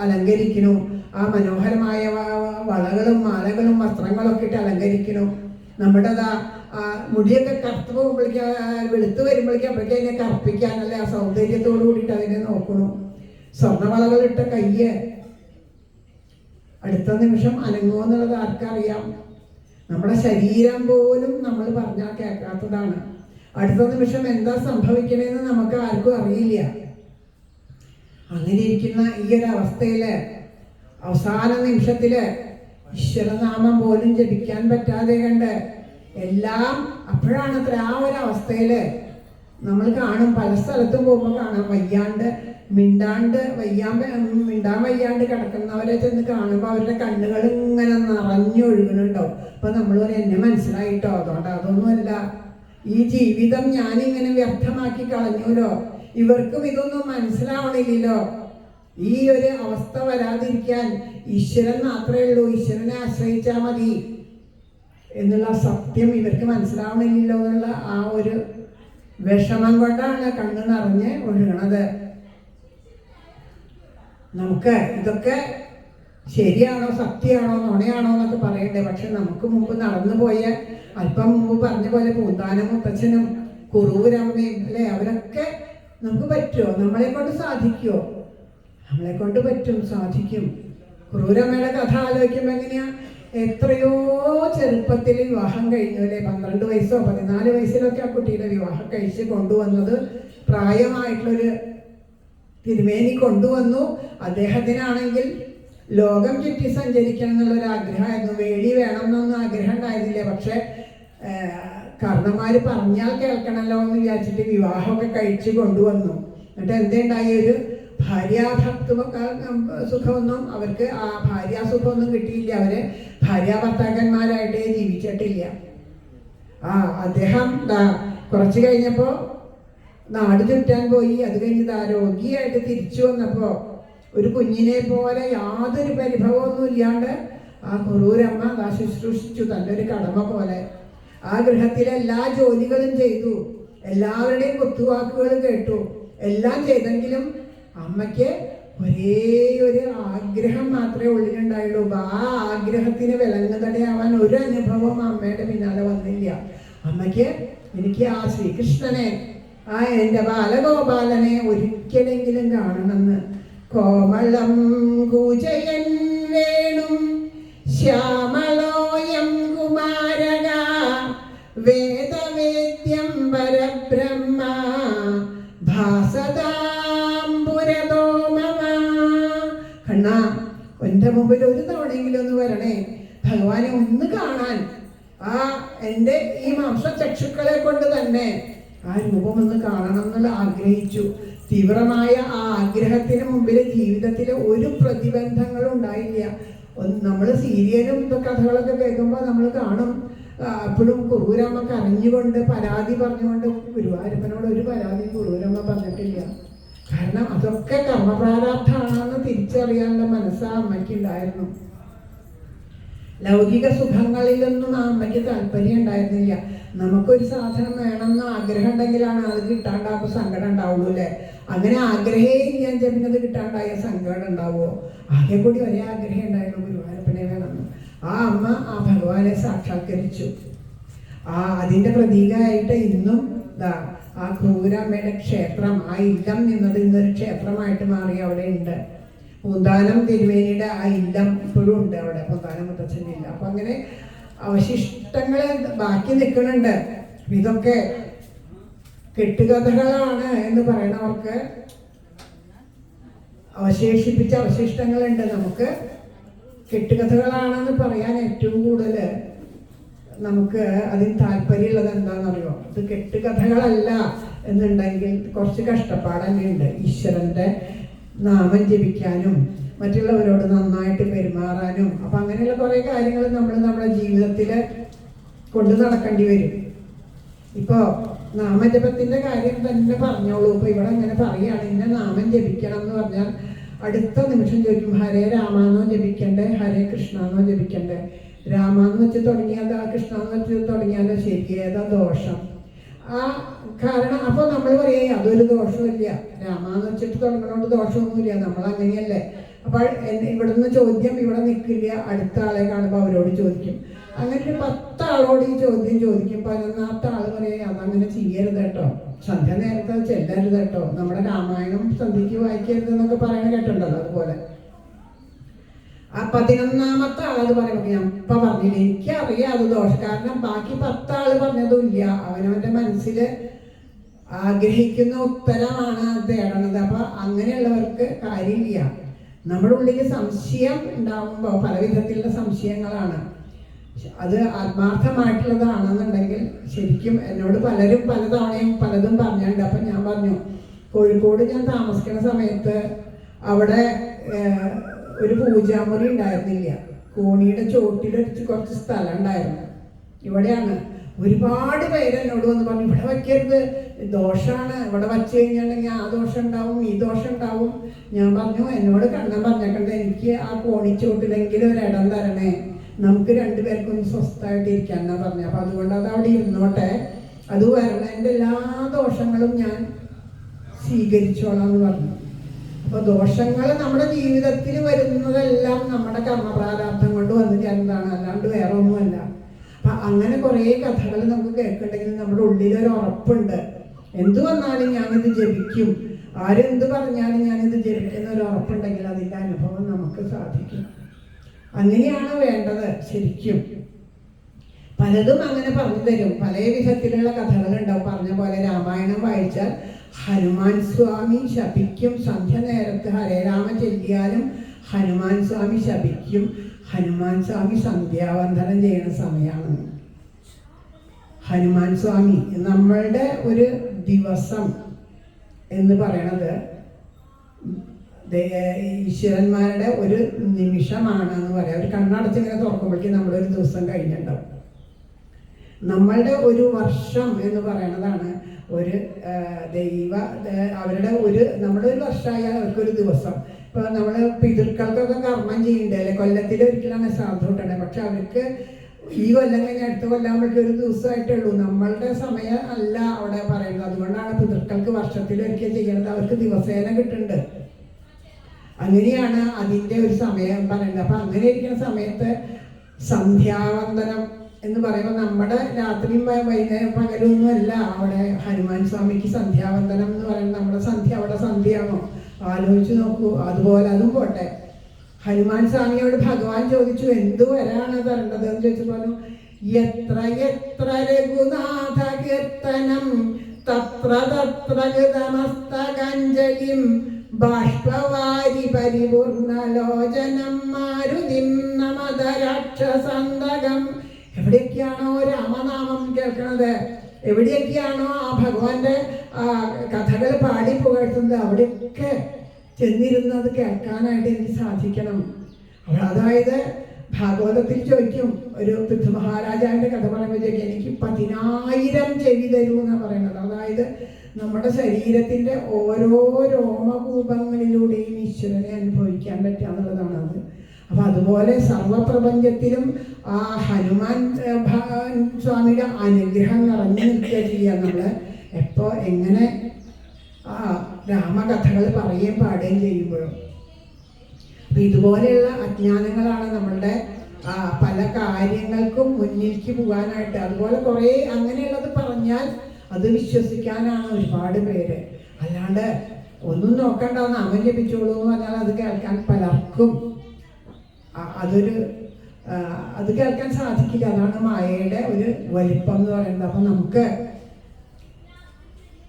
അലങ്കരിക്കുന്നു. ആ മനോഹരമായ വളകളും മാലകളും വസ്ത്രങ്ങളൊക്കെ ഇട്ട് അലങ്കരിക്കുന്നു. നമ്മുടെ മുടിയൊക്കെ കറുത്ത് പോകുമ്പോഴേക്കും, വെളുത്ത് വരുമ്പോഴേക്കും അപ്പോഴേക്കും അതിനെ കറുപ്പിക്കാനല്ലേ ആ സൗന്ദര്യത്തോടു കൂടിയിട്ട് അതിനെ നോക്കണം. സ്വർണ്ണവളകളിട്ട കയ്യ് അടുത്ത നിമിഷം അനങ്ങുമോ എന്നുള്ളത് ആർക്കറിയാം? നമ്മുടെ ശരീരം പോലും നമ്മൾ പറഞ്ഞാൽ കേൾക്കാത്തതാണ്. അടുത്ത നിമിഷം എന്താ സംഭവിക്കണേന്ന് നമുക്ക് ആർക്കും അറിയില്ല. അങ്ങനെ ഇരിക്കുന്ന ഈ ഒരു അവസ്ഥയില് അവസാന നിമിഷത്തില് ഈശ്വരനാമം പോലും ജപിക്കാൻ പറ്റാതെ കണ്ട് എല്ലാം അപ്പോഴാണ് അത്ര ആ ഒരു അവസ്ഥയില് നമ്മൾ കാണും. പല സ്ഥലത്തും പോകുമ്പോൾ കാണാം മിണ്ടാൻ വയ്യാണ്ട് കിടക്കുന്നവരെ ചെന്ന് കാണുമ്പോൾ അവരുടെ കണ്ണുകൾ ഇങ്ങനെ നിറഞ്ഞൊഴുകുന്നുണ്ടാവും. അപ്പൊ നമ്മൾ പറയും, എന്നെ മനസ്സിലായിട്ടോ, അതുകൊണ്ട് അതൊന്നുമല്ല, ഈ ജീവിതം ഞാനിങ്ങനെ വ്യർത്ഥമാക്കി കളഞ്ഞൂലോ, ഇവർക്കും ഇതൊന്നും മനസ്സിലാവണില്ലല്ലോ. ഈ ഒരു അവസ്ഥ വരാതിരിക്കാൻ ഈശ്വരൻ മാത്രമേ ഉള്ളൂ, ഈശ്വരനെ ആശ്രയിച്ചാൽ മതി എന്നുള്ള സത്യം ഇവർക്ക് മനസ്സിലാവണില്ലല്ലോ എന്നുള്ള ആ ഒരു വിഷമം കൊണ്ടാണ് കണ്ണ് നിറഞ്ഞ് ഒഴുകണത്. നമുക്ക് ഇതൊക്കെ ശരിയാണോ, സത്യമാണോ, നുണയാണോ എന്നൊക്കെ പറയണ്ടേ. പക്ഷെ നമുക്ക് മുമ്പ് നടന്നു പോയ, അല്പം മുമ്പ് പറഞ്ഞ പോലെ പൂന്താനം മുത്തച്ഛനും കുറൂരമ്മയും അല്ലെ, അവരൊക്കെ നമുക്ക് പറ്റുമോ? നമ്മളെ കൊണ്ട് സാധിക്കുമോ? നമ്മളെ കൊണ്ട് പറ്റും, സാധിക്കും. കുറൂരമ്മയുടെ കഥ ആലോചിക്കുമ്പോൾ എങ്ങനെയാ, എത്രയോ ചെറുപ്പത്തിൽ വിവാഹം കഴിഞ്ഞു അല്ലെ, 12 വയസ്സോ 14 വയസ്സിലൊക്കെ ആ കുട്ടിയുടെ വിവാഹം കഴിച്ച് കൊണ്ടുവന്നത്. പ്രായമായിട്ടുള്ളൊരു തിരുമേനി കൊണ്ടുവന്നു. അദ്ദേഹത്തിനാണെങ്കിൽ ലോകം ചുറ്റി സഞ്ചരിക്കണം എന്നുള്ളൊരു ആഗ്രഹമായിരുന്നു. വേടി വേണം എന്നൊന്നും ആഗ്രഹം ഉണ്ടായിരുന്നില്ല. പക്ഷെ കാരണന്മാര് പറഞ്ഞാൽ കേൾക്കണമല്ലോ എന്ന് വിചാരിച്ചിട്ട് വിവാഹമൊക്കെ കഴിച്ച് കൊണ്ടുവന്നു. എന്നിട്ട് എന്തുണ്ടായി, ഒരു ഭാര്യാഭക്ത സുഖമൊന്നും അവർക്ക്, ആ ഭാര്യാസുഖമൊന്നും കിട്ടിയില്ല. അവര് ഭാര്യാഭർത്താക്കന്മാരായിട്ടേ ജീവിച്ചിട്ടില്ല. അദ്ദേഹം കുറച്ച് കഴിഞ്ഞപ്പോ നാട് ചുറ്റാൻ പോയി. അത് കഴിഞ്ഞ് രോഗിയായിട്ട് തിരിച്ചു വന്നപ്പോ ഒരു കുഞ്ഞിനെ പോലെ യാതൊരു പരിഭവമൊന്നും ഇല്ലാണ്ട് ആ കുറൂരമ്മ ശുശ്രൂഷിച്ചു, തൻ്റെ ഒരു കടമ പോലെ. ആ ഗൃഹത്തിലെ എല്ലാ ജോലികളും ചെയ്തു, എല്ലാവരുടെയും കുത്തുവാക്കുകൾ കേട്ടു, എല്ലാം ചെയ്തെങ്കിലും അമ്മയ്ക്ക് ഒരേ ഒരു ആഗ്രഹം മാത്രമേ ഉള്ളിലുണ്ടായുള്ളൂ. ആ ആഗ്രഹത്തിന് വിലങ്ങുതടയാവാൻ ഒരു അനുഭവം അമ്മയുടെ പിന്നാലെ വന്നില്ല. അമ്മയ്ക്ക് എനിക്ക് ആ ശ്രീകൃഷ്ണനെ, ആ എൻ്റെ ബാലഗോപാലനെ ഒരിക്കലെങ്കിലും കാണണമെന്ന്. കോമളം കൂജയൻ വേണും ശ്യാമളോയം കുമാരക വേദവേദ്യം പരബ്രഹ്മ ഭാസതാം പുരതോ മമ. കണ്ണാ, എൻ്റെ മുമ്പിൽ ഒരു തവണയെങ്കിലും ഒന്ന് വരണേ, ഭഗവാനെ ഒന്ന് കാണാൻ. ആ എൻ്റെ ഈ മാംസചക്ഷുക്കളെ കൊണ്ട് തന്നെ ആ രൂപം ഒന്ന് കാണണം എന്നുള്ള ആഗ്രഹിച്ചു. തീവ്രമായ ആ ആഗ്രഹത്തിന് മുമ്പിൽ ജീവിതത്തിലെ ഒരു പ്രതിബന്ധങ്ങളും ഉണ്ടായില്ല. നമ്മൾ സീരിയലും കഥകളൊക്കെ കേൾക്കുമ്പോൾ നമ്മൾ കാണും, അപ്പോഴും കുറൂരമ്മ കരഞ്ഞുകൊണ്ട് പരാതി പറഞ്ഞുകൊണ്ട്. ഗുരുവായൂരപ്പനോട് ഒരു പരാതിയും കുറൂരമ്മ പറഞ്ഞിട്ടില്ല. കാരണം അതൊക്കെ കർമ്മപ്രാരാബ്ധമാണെന്ന് തിരിച്ചറിയാനുള്ള മനസ്സാ അമ്മയ്ക്കുണ്ടായിരുന്നു. ലൗകിക സുഖങ്ങളിലൊന്നും ആ അമ്മയ്ക്ക് താല്പര്യം ഉണ്ടായിരുന്നില്ല. നമുക്കൊരു സാധനം വേണമെന്ന് ആഗ്രഹം ഉണ്ടെങ്കിലാണ് അത് കിട്ടാണ്ടാകുമ്പോൾ സങ്കടം ഉണ്ടാവുള്ളൂ അല്ലേ? അങ്ങനെ ആഗ്രഹേ ഞാൻ ചെന്നത് കിട്ടാണ്ടായ സങ്കടം ഉണ്ടാവുമോ? ആകെ കൂടി ഒരേ ആഗ്രഹം ഉണ്ടായിരുന്നു, ഗുരുവായൂരപ്പനെ വേണമെന്ന്. ആ അമ്മ ആ ഭഗവാനെ സാക്ഷാത്കരിച്ചു. അതിൻ്റെ പ്രതീകമായിട്ട് ഇന്നും ആ ക്രൂരമ്മയുടെ ക്ഷേത്രം, ആ ഇല്ലം നിന്നത് ഇന്നൊരു ക്ഷേത്രമായിട്ട് മാറി അവിടെ ഉണ്ട്. പൂന്താനം തിരുമേനിയുടെ ആ ഇല്ലം ഇപ്പോഴും ഉണ്ട് അവിടെ, പൂന്താനം മുത്തച്ഛൻ്റെ ഇല്ല. അപ്പൊ അങ്ങനെ അവശിഷ്ടങ്ങള് ബാക്കി നിൽക്കുന്നുണ്ട്. ഇതൊക്കെ കെട്ടുകഥകളാണ് എന്ന് പറയണവർക്ക് അവശേഷിപ്പിച്ച അവശിഷ്ടങ്ങളുണ്ട്. നമുക്ക് കെട്ടുകഥകളാണെന്ന് പറയാൻ ഏറ്റവും കൂടുതൽ നമുക്ക് അതിന് താല്പര്യമുള്ളത് എന്താണെന്നറിയോ? ഇത് കെട്ടുകഥകളല്ല എന്നുണ്ടെങ്കിൽ കുറച്ച് കഷ്ടപ്പാടന്നെ ഉണ്ട്. ഈശ്വരന്റെ നാമം ജപിക്കാനും മറ്റുള്ളവരോട് നന്നായിട്ട് പെരുമാറാനും അപ്പം അങ്ങനെയുള്ള കുറേ കാര്യങ്ങൾ നമ്മൾ നമ്മുടെ ജീവിതത്തിൽ കൊണ്ടു നടക്കേണ്ടി വരും. ഇപ്പോൾ നാമജപത്തിൻ്റെ കാര്യം തന്നെ പറഞ്ഞോളൂ. ഇപ്പോൾ ഇവിടെ അങ്ങനെ പറയുകയാണ്, ഇന്ന നാമം ജപിക്കണം എന്ന് പറഞ്ഞാൽ അടുത്ത നിമിഷം ചോദിക്കും, ഹരേ രാമാന്നോ ജപിക്കണ്ടേ, ഹരേ കൃഷ്ണന്നോ ജപിക്കണ്ടേ? രാമാന്ന് വെച്ച് തുടങ്ങിയതാ കൃഷ്ണ എന്ന് വെച്ച് തുടങ്ങിയാലോ ശരി, ഏതാ ദോഷം? ആ കാരണം അപ്പോൾ നമ്മൾ പറയേ അതൊരു ദോഷമില്ല, രാമാന്ന് വെച്ചിട്ട് തുടങ്ങണോണ്ട് ദോഷമൊന്നുമില്ല, നമ്മൾ അങ്ങനെയല്ലേ. അപ്പോൾ ഇവിടുന്ന് ചോദ്യം ഇവിടെ നിൽക്കില്ല, അടുത്ത ആളെ കാണുമ്പോൾ അവരോട് ചോദിക്കും. അങ്ങനെ ഒരു 10 ആളോട് ഈ ചോദ്യം ചോദിക്കും. 11ാമത്തെ ആൾ പറയേ അതങ്ങനെ ചെയ്യരുത് കേട്ടോ, സന്ധ്യ നേരത്തെ ചെല്ലരുത് കേട്ടോ, നമ്മുടെ രാമായണം സന്ധ്യക്ക് വായിക്കരുത് എന്നൊക്കെ പറയണ കേട്ടിട്ടുണ്ടല്ലോ. അതുപോലെ ആ 11ാമത്തെ ആളത് പറയുമ്പോൾ ഞാൻ ഇപ്പം പറഞ്ഞില്ല, എനിക്കറിയാം അത് ദോഷം. കാരണം ബാക്കി 10 ആള് പറഞ്ഞതും ഇല്ല, അവനവൻ്റെ മനസ്സിൽ ആഗ്രഹിക്കുന്ന ഉത്തരമാണ് തേടണത്. അപ്പൊ അങ്ങനെയുള്ളവർക്ക് കാര്യമില്ല. നമ്മുടെ ഉള്ളിൽ സംശയം ഉണ്ടാവുമ്പോൾ പല വിധത്തിലുള്ള സംശയങ്ങളാണ്, അത് ആത്മാർത്ഥമായിട്ടുള്ളതാണെന്നുണ്ടെങ്കിൽ ശരിക്കും എന്നോട് പലരും പലതവണയും പലതും പറഞ്ഞിട്ടുണ്ട്. അപ്പം ഞാൻ പറഞ്ഞു, കോഴിക്കോട് ഞാൻ താമസിക്കുന്ന സമയത്ത് അവിടെ ഒരു പൂജാമുറി ഉണ്ടായിരുന്നില്ല, കോണിയുടെ ചോട്ടിലൊരു കുറച്ച് സ്ഥലം ഉണ്ടായിരുന്നു. ഇവിടെയാണ് ഒരുപാട് പേര് എന്നോട് വന്ന് പറഞ്ഞു ഇവിടെ വയ്ക്കരുത്, ദോഷമാണ്, ഇവിടെ വച്ച് കഴിഞ്ഞിട്ടുണ്ടെങ്കിൽ ആ ദോഷം ഉണ്ടാവും, ഈ ദോഷം ഉണ്ടാവും. ഞാൻ പറഞ്ഞു എന്നോട് കണ്ണൻ പറഞ്ഞേക്കണ്ട, എനിക്ക് ആ കോണിച്ചോട്ടിലെങ്കിലും ഒരിടം തരണേ, നമുക്ക് 2 പേർക്കും സ്വസ്ഥമായിട്ട് ഇരിക്കാൻ എന്നാ പറഞ്ഞു. അപ്പം അതുകൊണ്ട് അത് അവിടെ ഇരുന്നോട്ടെ, അത് വരണതിൻ്റെ എല്ലാ ദോഷങ്ങളും ഞാൻ സ്വീകരിച്ചോളാം എന്ന് പറഞ്ഞു. അപ്പോൾ ദോഷങ്ങൾ നമ്മുടെ ജീവിതത്തിൽ വരുന്നതെല്ലാം നമ്മുടെ കർമ്മപ്രാരാബ്ധം കൊണ്ട് വന്നു ചേർന്നതാണ്, അല്ലാണ്ട് വേറെ ഒന്നുമല്ല. അപ്പം അങ്ങനെ കുറേ കഥകൾ നമുക്ക് കേൾക്കുന്നുണ്ടെങ്കിൽ നമ്മുടെ ഉള്ളിലൊരു ഉറപ്പുണ്ട്, എന്തു വന്നാലും ഞാനിത് ജപിക്കും, ആരെന്ത് പറഞ്ഞാലും ഞാനിത് ജപിക്കുന്ന ഒരു ഉറപ്പുണ്ടെങ്കിൽ അതിൻ്റെ അനുഭവം നമുക്ക് സാധിക്കും. അങ്ങനെയാണ് വേണ്ടത് ശരിക്കും. പലതും അങ്ങനെ പറഞ്ഞു തരും, പല വിധത്തിലുള്ള കഥകളുണ്ടാവും. പറഞ്ഞ പോലെ രാമായണം വായിച്ചാൽ ഹനുമാൻ സ്വാമി ശപിക്കും, സന്ധ്യ നേരത്ത് ഹരേ രാമ ചൊല്ലിയാലും ഹനുമാൻ സ്വാമി ശപിക്കും. ഹനുമാൻ സ്വാമി സന്ധ്യാവന്ദനം ചെയ്യുന്ന സമയമാണ്. ഹനുമാൻ സ്വാമി നമ്മളുടെ ഒരു ദിവസം എന്ന് പറയണത് ഈശ്വരന്മാരുടെ ഒരു നിമിഷമാണ് എന്ന് പറയാം. ഒരു കണ്ണടച്ചിങ്ങനെ തുറക്കുമ്പോഴേക്കും നമ്മളൊരു ദിവസം കഴിഞ്ഞിട്ടുണ്ടാവും. നമ്മളുടെ ഒരു വർഷം എന്ന് പറയണതാണ് ഒരു അവരുടെ നമ്മുടെ ഒരു വർഷമായാൽ അവർക്കൊരു ദിവസം. ഇപ്പോൾ നമ്മൾ പിതൃക്കൾക്കൊക്കെ കർമ്മം ചെയ്യണ്ടേ, അല്ലെ, കൊല്ലത്തിലൊരിക്കലാണ് ശ്രാദ്ധം കിട്ടണേ. പക്ഷെ അവർക്ക് ഈ കൊല്ലം കഴിഞ്ഞ് അടുത്ത കൊല്ലാകുമ്പോഴേക്കും ഒരു ദിവസമായിട്ടുള്ളൂ. നമ്മളുടെ സമയം അല്ല അവിടെ പറയുന്നത്. അതുകൊണ്ടാണ് പിതൃക്കൾക്ക് വർഷത്തിലൊരിക്കൽ ചെയ്യണത്, അവർക്ക് ദിവസേന കിട്ടുന്നുണ്ട്. അങ്ങനെയാണ് അതിൻ്റെ ഒരു സമയം പറയുന്നത്. അപ്പം അങ്ങനെ ഇരിക്കുന്ന സമയത്ത് സന്ധ്യാവന്ദനം എന്ന് പറയുമ്പോൾ നമ്മുടെ രാത്രിയും വൈകുന്നേരം പകലൊന്നുമല്ല അവിടെ ഹനുമാൻ സ്വാമിക്ക് സന്ധ്യാവന്ദനം എന്ന് പറയുന്നത്. നമ്മുടെ സന്ധ്യ അവിടെ സന്ധ്യയാണോ ആലോചിച്ച് നോക്കൂ. അതുപോലെ അതും പോട്ടെ, ഹനുമാൻ സ്വാമിയോട് ഭഗവാൻ ചോദിച്ചു എന്ത് വരാണ് തരേണ്ടത് എന്ന് ചോദിച്ചു. പറഞ്ഞു, എത്ര എത്ര രഘുനാഥ കീർത്തനം തത്ര തത്ര ഗതമസ്തകഞ്ജലിം ബാഷ്പവാരി പരിപൂർണലോചനം മാരുതിം നമദ രാക്ഷസന്തകം. എവിടെയൊക്കെയാണോ രാമനാമം കേൾക്കണത്, എവിടെയൊക്കെയാണോ ആ ഭഗവാന്റെ കഥകൾ പാടി പുകഴ്ത്തുന്നത്, അവിടെയൊക്കെ ചെന്നിരുന്നത് കേൾക്കാനായിട്ട് എനിക്ക് സാധിക്കണം. അതായത് ഭാഗവതത്തിൽ ചോദിക്കും, ഒരു പൃഥ്വി മഹാരാജാവിൻ്റെ കഥ പറയുമ്പോൾ ചോദിക്കും, എനിക്ക് 10,000 ചെവി തരൂ എന്നാണ് പറയുന്നത്. അതായത് നമ്മുടെ ശരീരത്തിൻ്റെ ഓരോ രോമകൂപങ്ങളിലൂടെയും ഈശ്വരനെ അനുഭവിക്കാൻ പറ്റുക എന്നുള്ളതാണ് അത്. അപ്പം അതുപോലെ സർവപ്രപഞ്ചത്തിലും ആ ഹനുമാൻ സ്വാമിയുടെ അനുഗ്രഹം നിറഞ്ഞു നിൽക്കുക ചെയ്യുക. നമ്മൾ എപ്പോൾ എങ്ങനെ രാമകഥകൾ പറയുകയും പാടുകയും ചെയ്യുമ്പോഴും. അപ്പം ഇതുപോലെയുള്ള അജ്ഞാനങ്ങളാണ് നമ്മളുടെ പല കാര്യങ്ങൾക്കും മുന്നിലേക്ക് പോകാനായിട്ട്. അതുപോലെ കുറേ അങ്ങനെയുള്ളത് പറഞ്ഞാൽ അത് വിശ്വസിക്കാനാണ് ഒരുപാട് പേര്. അല്ലാണ്ട് ഒന്നും നോക്കണ്ട നാമം ജപിച്ചോളൂ എന്ന് പറഞ്ഞാൽ അത് കേൾക്കാൻ പലർക്കും അത് കേൾക്കാൻ സാധിക്കില്ല. അതാണ് മായയുടെ ഒരു വലിപ്പം എന്ന് പറയുന്നത്. അപ്പം നമുക്ക്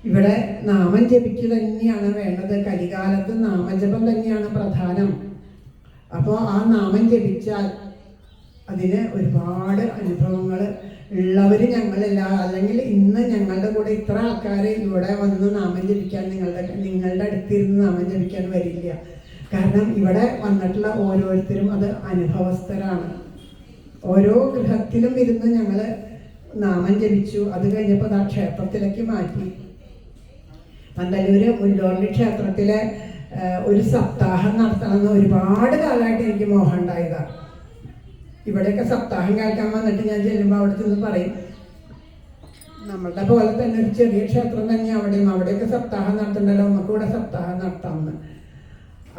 ഇവിടെ നാമം ജപിക്കുക തന്നെയാണ് വേണ്ടത്. കലികാലത്ത് നാമജപം തന്നെയാണ് പ്രധാനം. അപ്പോൾ ആ നാമം ജപിച്ചാൽ അതിന് ഒരുപാട് അനുഭവങ്ങൾ ഉള്ളവർ ഞങ്ങളെല്ലാം, അല്ലെങ്കിൽ ഇന്ന് ഞങ്ങളുടെ കൂടെ ഇത്ര ആൾക്കാർ ഇവിടെ വന്ന് നാമം ജപിക്കാൻ നിങ്ങളുടെ അടുത്തിരുന്ന് നാമം ജപിക്കാൻ വരില്ല. കാരണം ഇവിടെ വന്നിട്ടുള്ള ഓരോരുത്തരും അത് അനുഭവസ്ഥരാണ്. ഓരോ ഗൃഹത്തിലും ഇരുന്ന് ഞങ്ങൾ നാമം ജപിച്ചു. അത് കഴിഞ്ഞപ്പോൾ ആ ക്ഷേത്രത്തിലേക്ക് മാറ്റി. പന്തല്ലൂര് മുല്ലോർലി ക്ഷേത്രത്തിലെ ഒരു സപ്താഹം നടത്തണമെന്ന് ഒരുപാട് കാലമായിട്ട് എനിക്ക് മോഹം ഉണ്ടായതാണ്. ഇവിടെയൊക്കെ സപ്താഹം കേൾക്കാൻ വന്നിട്ട് ഞാൻ ചെല്ലുമ്പോൾ അവിടെ ചെന്ന് പറയും, നമ്മളുടെ പോലെ തന്നെ ഒരു ചെറിയ ക്ഷേത്രം തന്നെ അവിടെയൊക്കെ സപ്താഹം നടത്തണ്ടല്ലോ, നമുക്ക് ഇവിടെ സപ്താഹം നടത്താമെന്ന്.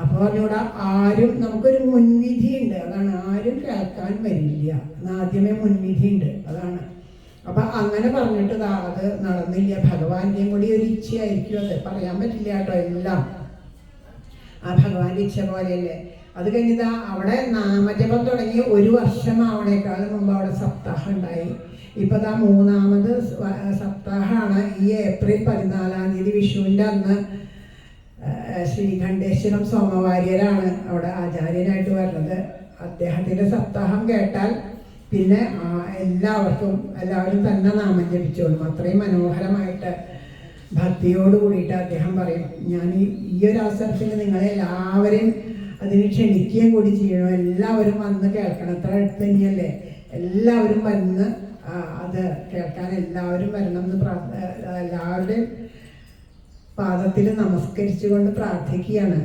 അപ്പോൾ പറഞ്ഞൂടെ ആരും, നമുക്കൊരു മുൻവിധിയുണ്ട്, അതാണ് ആരും കേൾക്കാൻ വരില്ല, ആദ്യമേ മുൻവിധിയുണ്ട്, അതാണ്. അപ്പം അങ്ങനെ പറഞ്ഞിട്ട് അത് നടന്നില്ല. ഭഗവാന്റെയും കൂടി ഒരു ഇച്ഛയായിരിക്കും അത്, പറയാൻ പറ്റില്ല കേട്ടോ. എല്ലാം ആ ഭഗവാന്റെ ഇച്ഛ പോലെയല്ലേ. അത് കഴിഞ്ഞിതാ അവിടെ നാമജപം തുടങ്ങി 1 വർഷമാവണേക്കാളും മുമ്പ് അവിടെ സപ്താഹം ഉണ്ടായി. ഇപ്പം ദാ 3ാമത് സപ്താഹമാണ്. ഈ ഏപ്രിൽ 14-ാം തീയതി വിഷുവിൻ്റെ അന്ന് ശ്രീകണ്ഠേശ്വരം സോമവാര്യരാണ് അവിടെ ആചാര്യനായിട്ട് വരുന്നത്. അദ്ദേഹത്തിൻ്റെ സപ്താഹം കേട്ടാൽ പിന്നെ എല്ലാവരും തന്നെ നാമം ജപിച്ചോളും. അത്രയും മനോഹരമായിട്ട് ഭക്തിയോട് കൂടിയിട്ട് അദ്ദേഹം പറയും, ഞാൻ ഈ ഒരു അവസരത്തിൽ നിങ്ങളെല്ലാവരെയും അതിന് ക്ഷണിക്കുകയും കൂടി ചെയ്യണം. എല്ലാവരും വന്ന് കേൾക്കണം. അത്ര അടുത്ത് തന്നെയല്ലേ, എല്ലാവരും വന്ന് അത് കേൾക്കാൻ എല്ലാവരും വരണം എന്ന് എല്ലാവരുടെയും പാദത്തിൽ നമസ്കരിച്ചുകൊണ്ട് പ്രാർത്ഥിക്കുകയാണ്.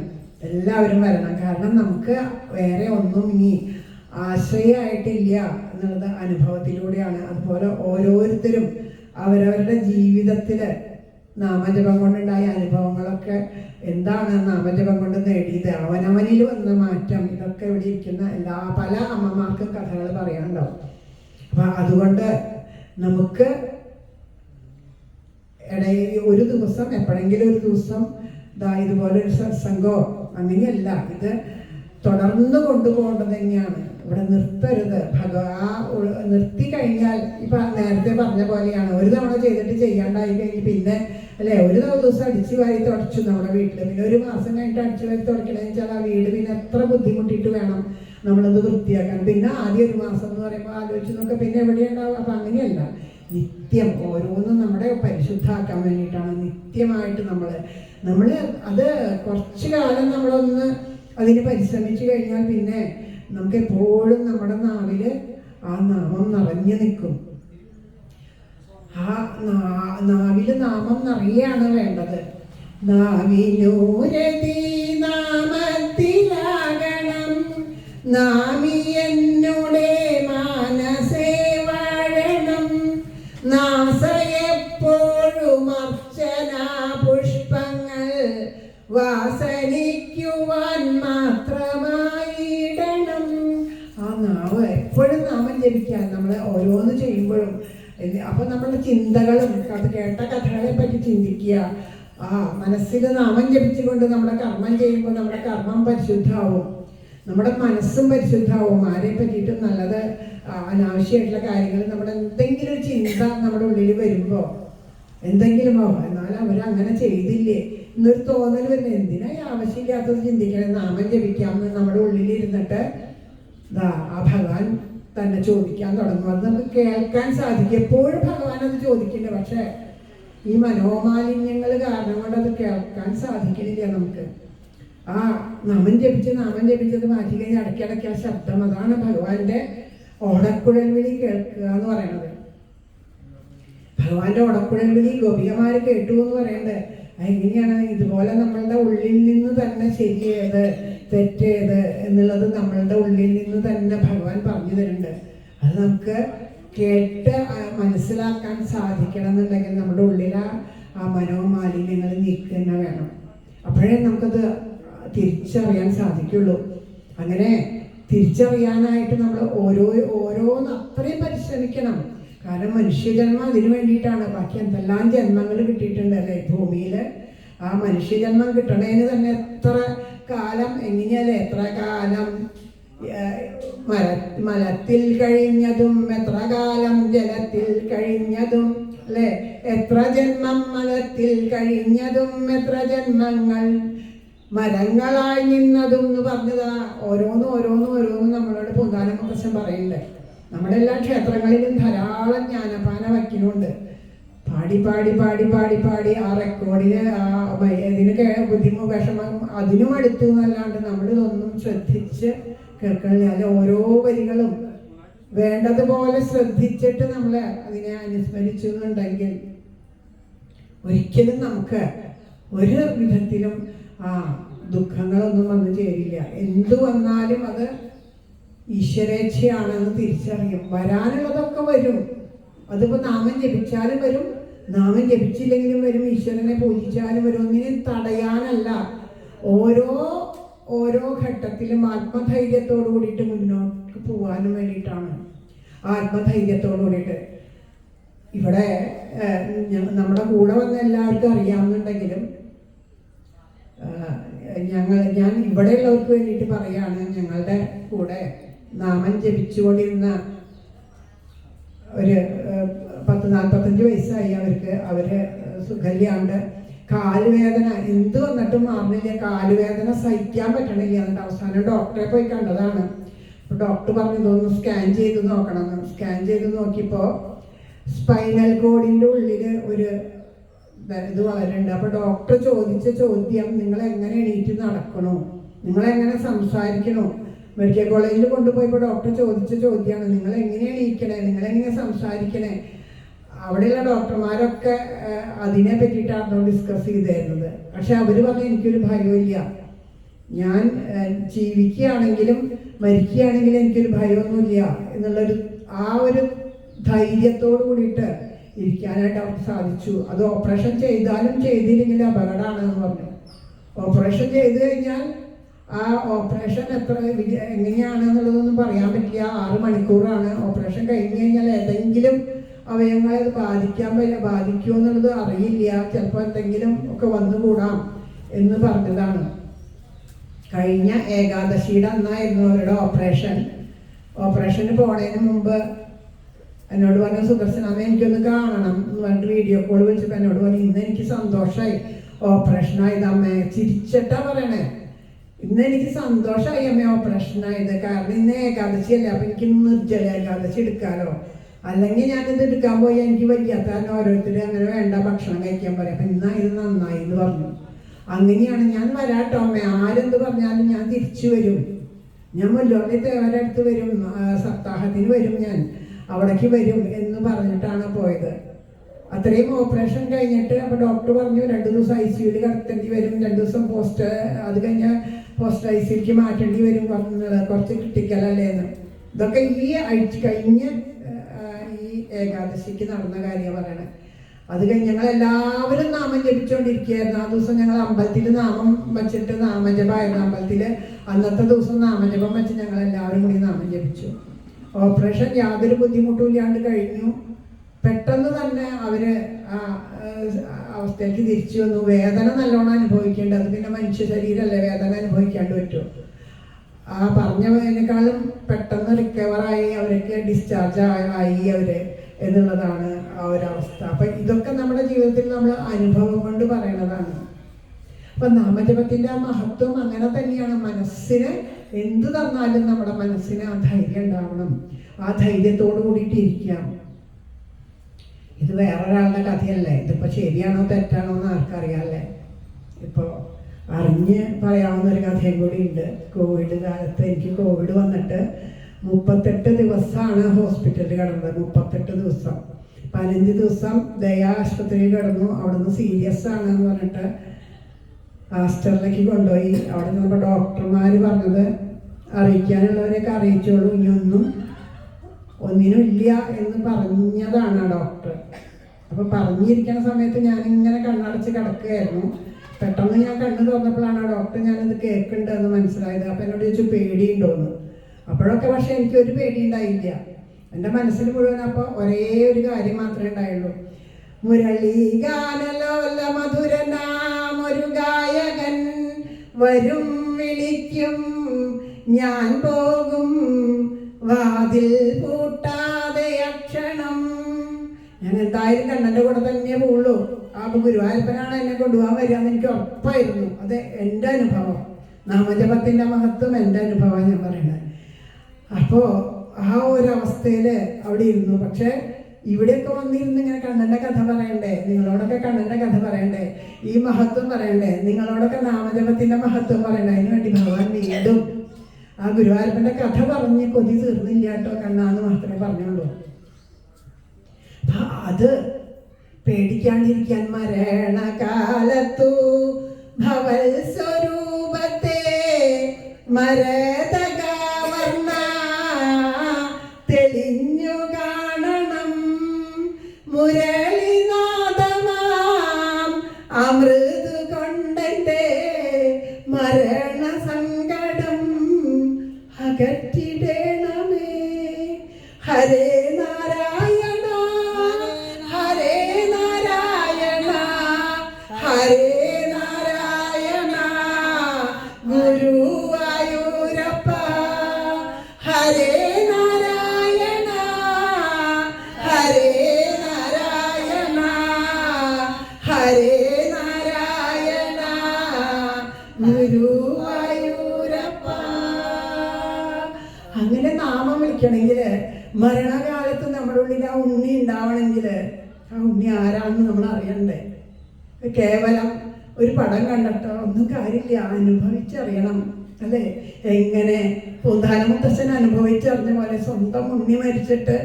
എല്ലാവരും വരണം. കാരണം നമുക്ക് വേറെ ഒന്നും ഇനി ആശ്രയമായിട്ടില്ല എന്നുള്ളത് അനുഭവത്തിലൂടെയാണ്. അതുപോലെ ഓരോരുത്തരും അവരവരുടെ ജീവിതത്തിൽ നാമജപം കൊണ്ടുണ്ടായ അനുഭവങ്ങളൊക്കെ എന്താണ് നാമജപം കൊണ്ട് നേടിയത്, അവനവനിൽ വന്ന മാറ്റം, ഇതൊക്കെ ഇവിടെ ഇരിക്കുന്ന പല അമ്മമാർക്കും കഥകൾ പറയാനുണ്ടാവും. അപ്പം അതുകൊണ്ട് നമുക്ക് ഇടയിൽ ഒരു ദിവസം, എപ്പോഴെങ്കിലും ഒരു ദിവസം ഇതുപോലെ ഒരു സത്സംഗോ അങ്ങനെയല്ല, ഇത് തുടർന്ന് കൊണ്ടുപോകേണ്ടത് തന്നെയാണ്. ഇവിടെ നിർത്തരുത്. നിർത്തി കഴിഞ്ഞാൽ ഇപ്പം നേരത്തെ പറഞ്ഞ പോലെയാണ്, ഒരു തവണ ചെയ്തിട്ട് ചെയ്യാണ്ടായി കഴിഞ്ഞ് പിന്നെ അല്ലേ ഒരു ദിവസം അടിച്ചു വാരി തുടച്ചു നമ്മുടെ വീട്ടിൽ, പിന്നെ 1 മാസം കഴിഞ്ഞിട്ട് അടിച്ചു വാരി തുടക്കണമെന്ന് വെച്ചാൽ ആ വീട് പിന്നെ എത്ര ബുദ്ധിമുട്ടിയിട്ട് വേണം നമ്മളത് വൃത്തിയാക്കാൻ. പിന്നെ ആദ്യം 1 മാസം എന്ന് പറയുമ്പോൾ ആലോചിച്ച് നോക്കുക പിന്നെ എവിടെയുണ്ടാവും. അപ്പം അങ്ങനെയല്ല, നിത്യം ഓരോന്നും നമ്മുടെ പരിശുദ്ധമാക്കാൻ വേണ്ടിയിട്ടാണ് നിത്യമായിട്ട് നമ്മൾ അത് കുറച്ചു കാലം നമ്മളൊന്ന് അതിന് പരിശ്രമിച്ചു കഴിഞ്ഞാൽ പിന്നെ നമുക്ക് എപ്പോഴും നമ്മുടെ നാവിൽ ആ നാമം നിറഞ്ഞു നിൽക്കും. ആ നാവിൽ നാമം നിറയാണ് വേണ്ടത്. നാവിനൂരതി നാമത്തിലാകണം, നാമി എന്നുടെ മാനസേ വാഴണം, നാസയെപ്പോഴും അർച്ചനാ പുഷ്പങ്ങൾ വാസനിക്കുവാൻ മാത്രമായിടണം. ആ നാവ് എപ്പോഴും നാമം ജപിക്കാൻ, നമ്മൾ ഓരോന്ന് ചെയ്യുമ്പോഴും. അപ്പം നമ്മുടെ ചിന്തകളും അത് കേട്ട കഥകളെ പറ്റി ചിന്തിക്കുക. മനസ്സിൽ നാമം ജപിച്ചുകൊണ്ട് നമ്മുടെ കർമ്മം ചെയ്യുമ്പോൾ നമ്മുടെ കർമ്മം പരിശുദ്ധമാവും, നമ്മുടെ മനസ്സും പരിശുദ്ധമാവും. ആരെ പറ്റിയിട്ടും നല്ലത് അനാവശ്യമായിട്ടുള്ള കാര്യങ്ങൾ നമ്മുടെ എന്തെങ്കിലും ഒരു ചിന്ത നമ്മുടെ ഉള്ളിൽ വരുമ്പോൾ എന്തെങ്കിലും എന്നാൽ അവരങ്ങനെ ചെയ്തില്ലേ എന്നൊരു തോന്നൽ വരുന്നത്, എന്തിനാ ആവശ്യമില്ലാത്തത് ചിന്തിക്കണം, നാമം ജപിക്കാമെന്ന് നമ്മുടെ ഉള്ളിലിരുന്നിട്ട് ആ ഭഗവാൻ തന്നെ ചോദിക്കാൻ തുടങ്ങും. അത് നമുക്ക് കേൾക്കാൻ സാധിക്കും. എപ്പോഴും ഭഗവാൻ അത് ചോദിക്കില്ല, പക്ഷെ ഈ മനോമാലിന്യങ്ങൾ കാരണം കൊണ്ട് അത് കേൾക്കാൻ സാധിക്കുന്നില്ല നമുക്ക്. നാമം ജപിച്ചത് മാറ്റി കഴിഞ്ഞ് ഇടയ്ക്കിടയ്ക്ക് ആ ശബ്ദം, അതാണ് ഭഗവാന്റെ ഓടക്കുഴൽ വിളി കേൾക്കുക എന്ന് പറയുന്നത്. ഭഗവാന്റെ ഓടക്കുഴൽ വിളി ഗോപികമാര് കേട്ടു എന്ന് പറയുന്നത് എങ്ങനെയാണ്? ഇതുപോലെ നമ്മളുടെ ഉള്ളിൽ നിന്ന് തന്നെ ശരിയേത് തെറ്റേത് എന്നുള്ളത് നമ്മളുടെ ഉള്ളിൽ നിന്ന് തന്നെ ഭഗവാൻ പറഞ്ഞു തരുന്നുണ്ട്. അത് നമുക്ക് കേട്ട് മനസ്സിലാക്കാൻ സാധിക്കണം എന്നുണ്ടെങ്കിൽ നമ്മുടെ ഉള്ളിൽ ആ മനോമാലിന്യങ്ങൾ നീക്കുക തന്നെ വേണം. അപ്പോഴേ നമുക്കത് തിരിച്ചറിയാൻ സാധിക്കുള്ളൂ. അങ്ങനെ തിരിച്ചറിയാനായിട്ട് നമ്മൾ ഓരോന്ന് അത്രയും പരിശ്രമിക്കണം. കാരണം മനുഷ്യജന്മം അതിനു വേണ്ടിയിട്ടാണ്. ബാക്കി എന്തെല്ലാം ജന്മങ്ങൾ കിട്ടിയിട്ടുണ്ട് അല്ലേ ഭൂമിയിൽ. ആ മനുഷ്യജന്മം കിട്ടണതിന് തന്നെ എത്ര കാലം, എങ്ങനെയല്ലേ, എത്ര കാലം മലത്തിൽ കഴിഞ്ഞതും എത്ര കാലം ജലത്തിൽ കഴിഞ്ഞതും അല്ലേ, എത്ര ജന്മം മലത്തിൽ കഴിഞ്ഞതും എത്ര ജന്മങ്ങൾ മരങ്ങളായി നിന്നതും എന്ന് പറഞ്ഞതാ. ഓരോന്നും നമ്മളോട് പൂന്താനം പ്രശ്നം പറയുന്നുണ്ട്. നമ്മുടെ എല്ലാ ക്ഷേത്രങ്ങളിലും ധാരാളം ജ്ഞാനപാന വയ്ക്കുന്നുണ്ട്. പാടി ആ റെക്കോർഡിന് ഇതിന് വിഷമം അതിനും അടുത്തു എന്നല്ലാണ്ട് നമ്മളിതൊന്നും ശ്രദ്ധിച്ച് കേൾക്കണില്ല. അല്ലെ ഓരോ വരികളും വേണ്ടതുപോലെ ശ്രദ്ധിച്ചിട്ട് നമ്മൾ അതിനെ അനുസ്മരിച്ചു എന്നുണ്ടെങ്കിൽ ഒരിക്കലും നമുക്ക് ഒരു വിധത്തിലും ദുഃഖങ്ങളൊന്നും വന്നു ചേരില്ല. എന്തു വന്നാലും അത് ഈശ്വരേച്ഛയാണെന്ന് തിരിച്ചറിയും. വരാനുള്ളതൊക്കെ വരും. അതിപ്പോൾ നാമം ജപിച്ചാലും വരും, നാമം ജപിച്ചില്ലെങ്കിലും വരും, ഈശ്വരനെ പൂജിച്ചാലും വരും. ഒന്നിനെ തടയാനല്ല, ഓരോ ഘട്ടത്തിലും ആത്മധൈര്യത്തോടു കൂടിയിട്ട് മുന്നോട്ട് പോകാനും വേണ്ടിയിട്ടാണ്. ആത്മധൈര്യത്തോടു കൂടിയിട്ട് ഇവിടെ നമ്മുടെ കൂടെ വന്ന എല്ലാവർക്കും അറിയാവുന്നുണ്ടെങ്കിലും ഞാൻ ഇവിടെയുള്ളവർക്ക് വേണ്ടിയിട്ട് പറയാണ്, ഞങ്ങളുടെ കൂടെ നാമം ജപിച്ചുകൊണ്ടിരുന്ന ഒരു 40-45 വയസ്സായി അവര് സുഖല്യാണ്ട് കാലുവേദന എന്ത് വന്നിട്ടും മാറുന്നില്ല, കാലുവേദന സഹിക്കാൻ പറ്റണില്ല. എന്നിട്ട് അവസാനം ഡോക്ടറെ പോയി കണ്ടതാണ്. അപ്പോൾ ഡോക്ടർ പറഞ്ഞു ഇതൊന്ന് സ്കാൻ ചെയ്ത് നോക്കണമെന്ന്. സ്കാൻ ചെയ്ത് നോക്കിയപ്പോൾ സ്പൈനൽ കോഡിൻ്റെ ഉള്ളിൽ ഒരു ഇത് വളരുന്നുണ്ട്. അപ്പോൾ ഡോക്ടർ ചോദിച്ച ചോദ്യം, നിങ്ങൾ എങ്ങനെ എണീറ്റ് നടക്കണോ, നിങ്ങളെങ്ങനെ സംസാരിക്കണോ? മെഡിക്കൽ കോളേജിൽ കൊണ്ടുപോയപ്പോൾ ഡോക്ടർ ചോദിച്ച ചോദ്യമാണ്, നിങ്ങൾ എങ്ങനെയാണ് എണീക്കണേ, നിങ്ങളെങ്ങനെ സംസാരിക്കണേ? അവിടെയുള്ള ഡോക്ടർമാരൊക്കെ അതിനെ പറ്റിയിട്ടാണോ ഡിസ്കസ് ചെയ്തിരുന്നത്. പക്ഷെ അവർ പറഞ്ഞു എനിക്കൊരു ഭയമില്ല, ഞാൻ ജീവിക്കുകയാണെങ്കിലും മരിക്കുകയാണെങ്കിലും എനിക്കൊരു ഭയമൊന്നുമില്ല എന്നുള്ളൊരു ഒരു ധൈര്യത്തോട് കൂടിയിട്ട് ഇരിക്കാനായിട്ട് അവർക്ക് സാധിച്ചു. അത് ഓപ്പറേഷൻ ചെയ്താലും ചെയ്തില്ലെങ്കിലും അപകടമാണെന്ന് പറഞ്ഞു. ഓപ്പറേഷൻ ചെയ്തു കഴിഞ്ഞാൽ ആ ഓപ്പറേഷൻ എങ്ങനെയാണെന്നുള്ളതൊന്നും പറയാൻ പറ്റില്ല. 6 മണിക്കൂറാണ്. ഓപ്പറേഷൻ കഴിഞ്ഞ് കഴിഞ്ഞാൽ ഏതെങ്കിലും അവയവങ്ങളെ അത് ബാധിക്കുമോ എന്നുള്ളത് അറിയില്ല. ചിലപ്പോൾ എന്തെങ്കിലും ഒക്കെ വന്നുകൂടാം എന്ന് പറഞ്ഞതാണ്. കഴിഞ്ഞ ഏകാദശിയുടെ അന്നായിരുന്നു അവരുടെ ഓപ്പറേഷന് പോണതിന് മുമ്പ് എന്നോട് പറഞ്ഞു, സുദർശനാമ എനിക്കൊന്ന് കാണണം എന്ന് പറഞ്ഞിട്ട് വീഡിയോ കോൾ വിളിച്ചപ്പോൾ എന്നോട് പറഞ്ഞു, ഇന്ന് എനിക്ക് സന്തോഷമായി ഓപ്പറേഷനായത് അമ്മേ. ചിരിച്ചിട്ടാ പറയണേ, ഇന്ന് എനിക്ക് സന്തോഷമായി അമ്മ ഓപ്പറേഷനായത്. കാരണം ഇന്ന് ഏകാദശിയല്ലേ, അപ്പം എനിക്ക് നിർജ്ജല ഏകാദശി എടുക്കാമല്ലോ. അല്ലെങ്കിൽ ഞാനിത് എടുക്കാൻ പോയി എനിക്ക് വയ്യാത്ത കാരണം ഓരോരുത്തർ അങ്ങനെ വേണ്ട ഭക്ഷണം കഴിക്കാൻ പറയും. അപ്പം ഇന്നായത് നന്നായി എന്ന് പറഞ്ഞു. അങ്ങനെയാണ് ഞാൻ വരാട്ടോ അമ്മ, ആരെന്ത് പറഞ്ഞാലും ഞാൻ തിരിച്ചു വരും. ഞാൻ മുല്ലോട്ടി തേവരുടെ അടുത്ത് വരും, സപ്താഹത്തിന് വരും, ഞാൻ അവിടേക്ക് വരും എന്ന് പറഞ്ഞിട്ടാണ് പോയത്. അത്രയും ഓപ്പറേഷൻ കഴിഞ്ഞിട്ട് അപ്പോൾ ഡോക്ടർ പറഞ്ഞു 2 ദിവസം ICUവിൽ കിടത്തേണ്ടി വരും, 2 ദിവസം അത് കഴിഞ്ഞാൽ പോസ്റ്റ് ICUവിലേക്ക് മാറ്റേണ്ടി വരും, കുറച്ച് ക്രിട്ടിക്കലല്ലേന്ന്. ഇതൊക്കെ കഴിഞ്ഞ ഈ ഏകാദശിക്ക് നടന്ന കാര്യമാണ് പറയണത്. അത് കഴിഞ്ഞ് ഞങ്ങളെല്ലാവരും നാമം ജപിച്ചുകൊണ്ടിരിക്കുകയായിരുന്നു. ആ ദിവസം ഞങ്ങൾ അമ്പലത്തിൽ നാമം വച്ചിട്ട് നാമജപമായിരുന്നു അമ്പലത്തിൽ. അന്നത്തെ ദിവസം നാമജപം വെച്ച് ഞങ്ങളെല്ലാവരും കൂടി നാമം ജപിച്ചു. ഓപ്പറേഷൻ യാതൊരു ബുദ്ധിമുട്ടും ഇല്ലാണ്ട് കഴിഞ്ഞു. പെട്ടെന്ന് തന്നെ അവര് അവസ്ഥയ്ക്ക് തിരിച്ചു വന്നു. വേദന നല്ലോണം അനുഭവിക്കേണ്ടത്, അത് പിന്നെ മനുഷ്യ ശരീരമല്ലേ, വേദന അനുഭവിക്കാണ്ട് പറ്റും. പറഞ്ഞതിനേക്കാളും പെട്ടെന്ന് റിക്കവറായി അവർക്ക് ഡിസ്ചാർജ് ആയി അവര് എന്നുള്ളതാണ് ആ ഒരവസ്ഥ. അപ്പം ഇതൊക്കെ നമ്മുടെ ജീവിതത്തിൽ നമ്മൾ അനുഭവം കൊണ്ട് പറയണതാണ്. അപ്പം നാമജപത്തിൻ്റെ ആ മഹത്വം അങ്ങനെ തന്നെയാണ്. മനസ്സിന് എന്ത് തന്നാലും നമ്മുടെ മനസ്സിന് ആ ധൈര്യം ഉണ്ടാവണം, ആ ധൈര്യത്തോട് കൂടിയിട്ട് ഇരിക്കാം. ഇത് വേറൊരാളുടെ കഥയല്ലേ, ഇതിപ്പോൾ ശരിയാണോ തെറ്റാണോ എന്ന് ആർക്കറിയാമല്ലേ. ഇപ്പോൾ അറിഞ്ഞ് പറയാവുന്നൊരു കഥയും കൂടി ഉണ്ട്. കോവിഡ് കാലത്ത് എനിക്ക് കോവിഡ് വന്നിട്ട് 38 ദിവസമാണ് ഹോസ്പിറ്റലിൽ കിടന്നത്. 38 ദിവസം. 15 ദിവസം ദയാ ആശുപത്രിയിൽ കിടന്നു. അവിടുന്ന് സീരിയസ് ആണെന്ന് പറഞ്ഞിട്ട് ആസ്റ്ററിലേക്ക് കൊണ്ടുപോയി. അവിടെ നിന്നപ്പോൾ ഡോക്ടർമാർ പറഞ്ഞത് അറിയിക്കാനുള്ളവരെയൊക്കെ അറിയിച്ചോളൂ, ഒന്നിനും ഇല്ല എന്ന് പറഞ്ഞതാണ് ആ ഡോക്ടർ. അപ്പോൾ പറഞ്ഞിരിക്കുന്ന സമയത്ത് ഞാനിങ്ങനെ കണ്ണടച്ച് കിടക്കുകയായിരുന്നു. പെട്ടെന്ന് ഞാൻ കണ്ണ് തുറന്നപ്പോഴാണ് ആ ഡോക്ടർ ഞാനിത് കേൾക്കുന്നുണ്ടെന്ന് മനസ്സിലായത്. അപ്പോൾ എന്നോട് ചോദിച്ചു പേടിയുണ്ടോന്ന്. അപ്പോഴൊക്കെ പക്ഷെ എനിക്കൊരു പേടി ഉണ്ടായില്ല. എൻ്റെ മനസ്സിൽ മുഴുവൻ അപ്പോൾ ഒരേ ഒരു കാര്യം മാത്രമേ ഉണ്ടായുള്ളൂ. മുരളി ഗാനലോല മധുരനാം ഒരു ഗായകൻ വരും വിളിക്കും, ഞാൻ പോകും വാതിൽ പൂട്ടാതെ അക്ഷണം. ഞാൻ എന്തായാലും കണ്ണൻ്റെ കൂടെ തന്നെ പോകുള്ളൂ. അപ്പോൾ ഗുരുവായൂരപ്പനാണ് എന്നെ കൊണ്ടുപോകാൻ വരിക എന്ന് എനിക്ക് ഉറപ്പായിരുന്നു. അത് എൻ്റെ അനുഭവം, നാമജപത്തിൻ്റെ മഹത്വം എൻ്റെ അനുഭവമാണ് ഞാൻ പറയുന്നത്. അപ്പോൾ ആ ഒരവസ്ഥയിൽ അവിടെ ഇരുന്നു. പക്ഷേ ഇവിടെയൊക്കെ വന്നിരുന്ന് ഇങ്ങനെ കണ്ണൻ്റെ കഥ പറയണ്ടേ, നിങ്ങളോടൊക്കെ കണ്ണൻ്റെ കഥ പറയണ്ടേ, ഈ മഹത്വം പറയണ്ടേ, നിങ്ങളോടൊക്കെ നാമജപത്തിൻ്റെ മഹത്വം പറയണ്ടേ. അതിന് വേണ്ടി ഭഗവാൻ വീണ്ടും ആ ഗുരുവായൂരപ്പൻ്റെ കഥ പറഞ്ഞ് കൊതി തീർന്നില്ല കേട്ടോ കണ്ണാന്ന് മാത്രമേ പറഞ്ഞുള്ളൂ. അത് പേടിക്കാണ്ടിരിക്കാൻ മരണകാലത്തു ഭവൽ സ്വരൂപത്തെ മരതക വർണ്ണ മുരളിനാദമാം അമൃത് കൊണ്ടെന്റെ മരണ സങ്കടം അകറ്റിടേണമേ. ഹരേ നാരായണ ഹരേ നാരായണ ഹരേ നാരായണ ഗുരുവായൂരപ്പ. ഹരേ നാരായണ ഹരേ നാരായണ ഹരേ നാരായണ ഗുരുവായൂരപ്പ. അങ്ങനെ നാമം വിളിക്കണമെങ്കിൽ, മരണകാലത്ത് നമ്മുടെ ഉള്ളിൽ ആ ഉണ്ണി ഉണ്ടാവണമെങ്കിൽ ആ ഉണ്ണി ആരാണെന്ന് നമ്മൾ അറിയണ്ടേ. കേവലം ഒരു പടം കണ്ടിട്ടോ ഒന്നും കാര്യമില്ല, അനുഭവിച്ചറിയണം അല്ലേ. എങ്ങനെ പൂന്താനമുത്തച്ഛൻ അനുഭവിച്ചറിഞ്ഞ പോലെ സ്വന്തം ഉണ്ണി മരിച്ചിട്ട്